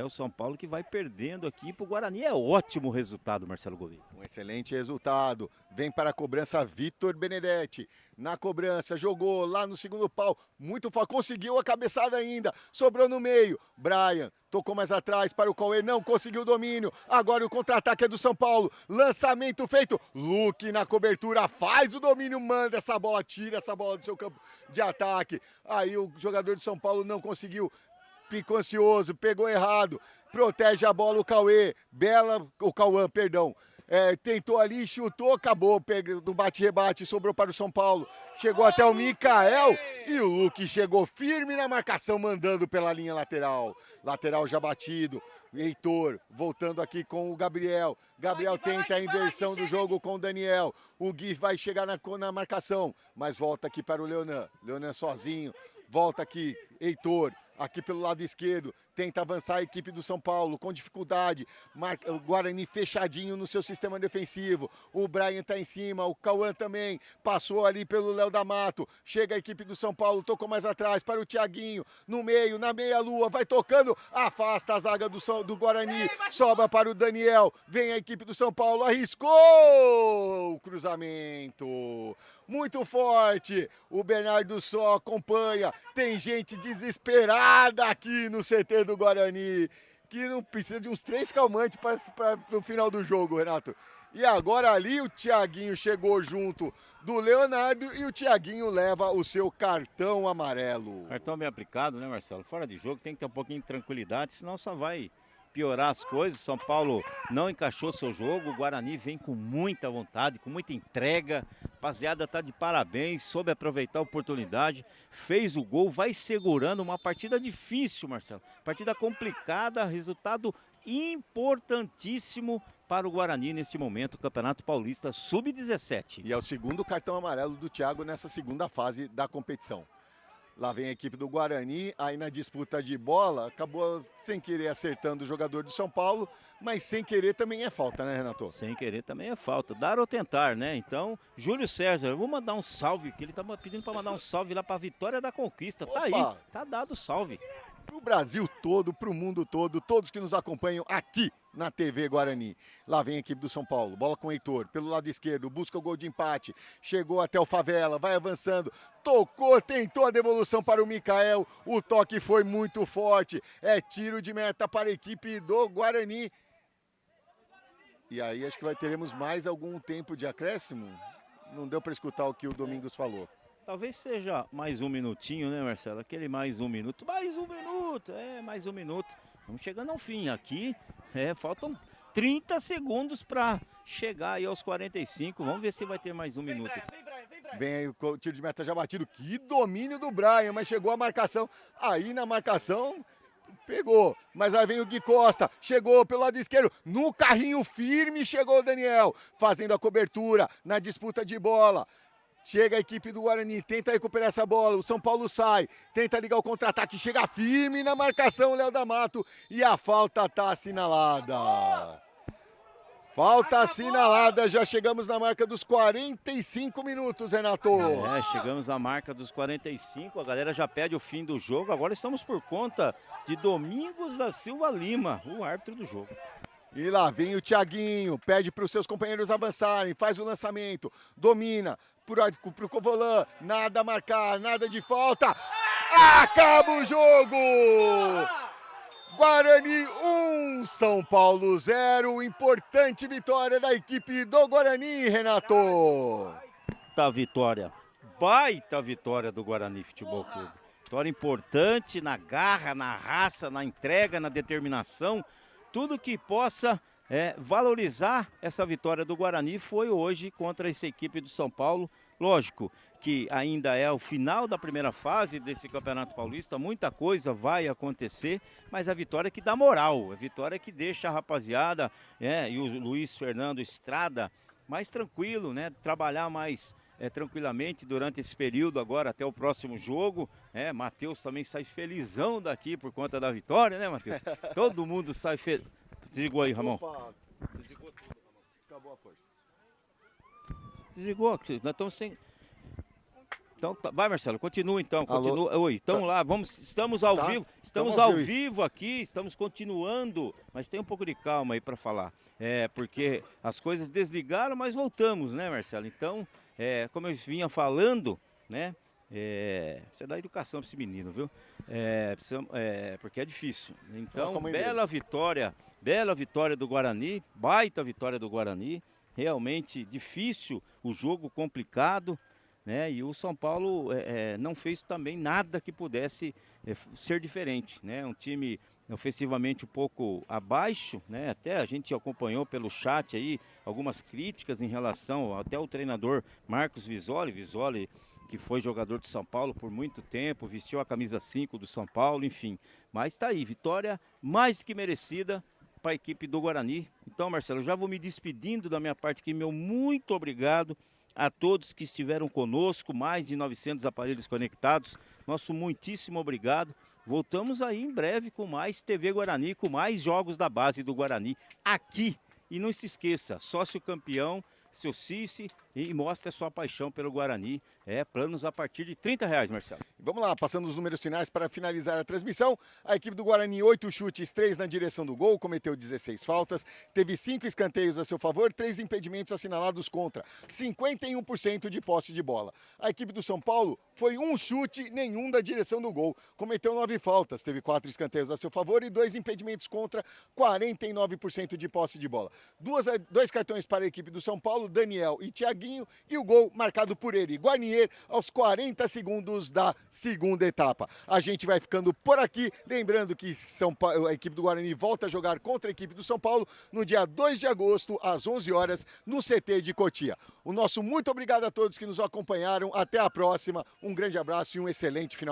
O São Paulo que vai perdendo aqui pro Guarani. É ótimo resultado, Marcelo Gouveia. Um excelente resultado. Vem para a cobrança Vitor Benedetti. Na cobrança, jogou lá no segundo pau. Muito forte, conseguiu a cabeçada ainda. Sobrou no meio. Brian tocou mais atrás para o Cauê, não conseguiu o domínio. Agora o contra-ataque é do São Paulo. Lançamento feito. Luque na cobertura, faz o domínio, manda essa bola, tira essa bola do seu campo de ataque. Aí o jogador do São Paulo não conseguiu. Ficou ansioso, pegou errado, protege a bola o Cauã, tentou ali, chutou, acabou, do bate-rebate, sobrou para o São Paulo, chegou até o Mikael e o Luque chegou firme na marcação, mandando pela linha lateral já batido, Heitor voltando aqui com o Gabriel tenta a inversão do jogo com o Daniel, o Gui vai chegar na marcação, mas volta aqui para o Leonan sozinho, volta aqui, Heitor, aqui pelo lado esquerdo, tenta avançar a equipe do São Paulo com dificuldade, o Guarani fechadinho no seu sistema defensivo, o Brian tá em cima, o Cauã também, passou ali pelo Léo da Mato, chega a equipe do São Paulo, tocou mais atrás para o Thiaguinho, no meio, na meia-lua, vai tocando, afasta a zaga do Guarani, sobra para o Daniel, vem a equipe do São Paulo, arriscou o cruzamento, muito forte, o Bernardo só acompanha, tem gente desesperada aqui no CT do Guarani, que não precisa de uns 3 calmantes para o final do jogo, Renato. E agora ali o Thiaguinho chegou junto do Leonardo e o Thiaguinho leva o seu cartão amarelo. Cartão bem aplicado, né, Marcelo? Fora de jogo tem que ter um pouquinho de tranquilidade, senão só vai piorar as coisas. São Paulo não encaixou seu jogo, o Guarani vem com muita vontade, com muita entrega. Rapaziada tá de parabéns, soube aproveitar a oportunidade, fez o gol, vai segurando uma partida difícil, Marcelo. Partida complicada, resultado importantíssimo para o Guarani neste momento, Campeonato Paulista Sub-17. E é o segundo cartão amarelo do Thiago nessa segunda fase da competição. Lá vem a equipe do Guarani, aí na disputa de bola, acabou sem querer acertando o jogador do São Paulo, mas sem querer também é falta, né, Renato? Sem querer também é falta, dar ou tentar, né? Então, Júlio César, eu vou mandar um salve, que ele tá pedindo para mandar um salve lá para a Vitória da Conquista. Opa! Tá aí, tá dado o salve. Para o Brasil todo, para o mundo todo, todos que nos acompanham aqui na TV Guarani. Lá vem a equipe do São Paulo, bola com o Heitor, pelo lado esquerdo, busca o gol de empate, chegou até o Favela, vai avançando, tocou, tentou a devolução para o Mikael, o toque foi muito forte, é tiro de meta para a equipe do Guarani. E aí acho que teremos mais algum tempo de acréscimo? Não deu para escutar o que o Domingos falou. Talvez seja mais um minutinho, né, Marcelo? Aquele mais um minuto, mais um minuto. Vamos chegando ao fim aqui, faltam 30 segundos para chegar aí aos 45. Vamos ver se vai ter mais um minuto. Vem aí o tiro de meta já batido, que domínio do Brian, mas chegou a marcação, aí na marcação pegou, mas aí vem o Gui Costa, chegou pelo lado esquerdo, no carrinho firme chegou o Daniel, fazendo a cobertura na disputa de bola. Chega a equipe do Guarani, tenta recuperar essa bola, o São Paulo sai, tenta ligar o contra-ataque, chega firme na marcação o Léo da Mato e a falta tá assinalada. Falta assinalada, já chegamos na marca dos 45 minutos, Renato. Chegamos à marca dos 45, a galera já pede o fim do jogo, agora estamos por conta de Domingos da Silva Lima, o árbitro do jogo. E lá vem o Thiaguinho, pede para os seus companheiros avançarem, faz o lançamento, domina pro Covolan, nada a marcar, nada de falta. Acaba o jogo! Guarani 1, São Paulo 0. Importante vitória da equipe do Guarani, Renato. Baita vitória do Guarani Futebol Clube. Vitória importante na garra, na raça, na entrega, na determinação. Tudo que possa valorizar essa vitória do Guarani foi hoje contra essa equipe do São Paulo. Lógico que ainda é o final da primeira fase desse Campeonato Paulista, muita coisa vai acontecer, mas a vitória que dá moral, a vitória que deixa a rapaziada e o Luiz Fernando Estrada mais tranquilo, né? Trabalhar mais tranquilamente durante esse período agora até o próximo jogo. Matheus também sai felizão daqui por conta da vitória, né, Matheus? Todo mundo sai feliz. Desligou aí, Ramon. Opa. Desligou tudo, Ramon. Acabou a força. Desligou, nós estamos sem... Então, vai, Marcelo, continua então. Continua. Oi, então lá, estamos ao vivo. Estamos ao vivo aqui, estamos continuando, mas tem um pouco de calma aí para falar. Porque as coisas desligaram, mas voltamos, né, Marcelo? Então, como eu vinha falando, né? Precisa dar educação para esse menino, viu? Porque é difícil. Então, bela vitória do Guarani, baita vitória do Guarani. Realmente difícil, o jogo complicado, né? E o São Paulo não fez também nada que pudesse ser diferente, né? Um time ofensivamente um pouco abaixo, né? Até a gente acompanhou pelo chat aí algumas críticas em relação até o treinador Marcos Visoli, que foi jogador de São Paulo por muito tempo, vestiu a camisa 5 do São Paulo, enfim. Mas tá aí, vitória mais que merecida para a equipe do Guarani. Então, Marcelo, já vou me despedindo da minha parte aqui, meu muito obrigado a todos que estiveram conosco, mais de 900 aparelhos conectados, nosso muitíssimo obrigado. Voltamos aí em breve com mais TV Guarani, com mais jogos da base do Guarani aqui. E não se esqueça, sócio campeão, seu Cici, e mostre a sua paixão pelo Guarani. Planos a partir de R$30, Marcelo. Vamos lá, passando os números finais para finalizar a transmissão. A equipe do Guarani, 8 chutes, 3 na direção do gol, cometeu 16 faltas, teve 5 escanteios a seu favor, 3 impedimentos assinalados contra, 51% de posse de bola. A equipe do São Paulo foi 1 chute, nenhum da direção do gol, cometeu 9 faltas, teve 4 escanteios a seu favor e 2 impedimentos contra, 49% de posse de bola. 2 cartões para a equipe do São Paulo, Daniel e Thiaguinho, e o gol marcado por ele, Guarnier, aos 40 segundos da segunda etapa. A gente vai ficando por aqui, lembrando que a equipe do Guarani volta a jogar contra a equipe do São Paulo no dia 2 de agosto, às 11 horas, no CT de Cotia. O nosso muito obrigado a todos que nos acompanharam, até a próxima, um grande abraço e um excelente final.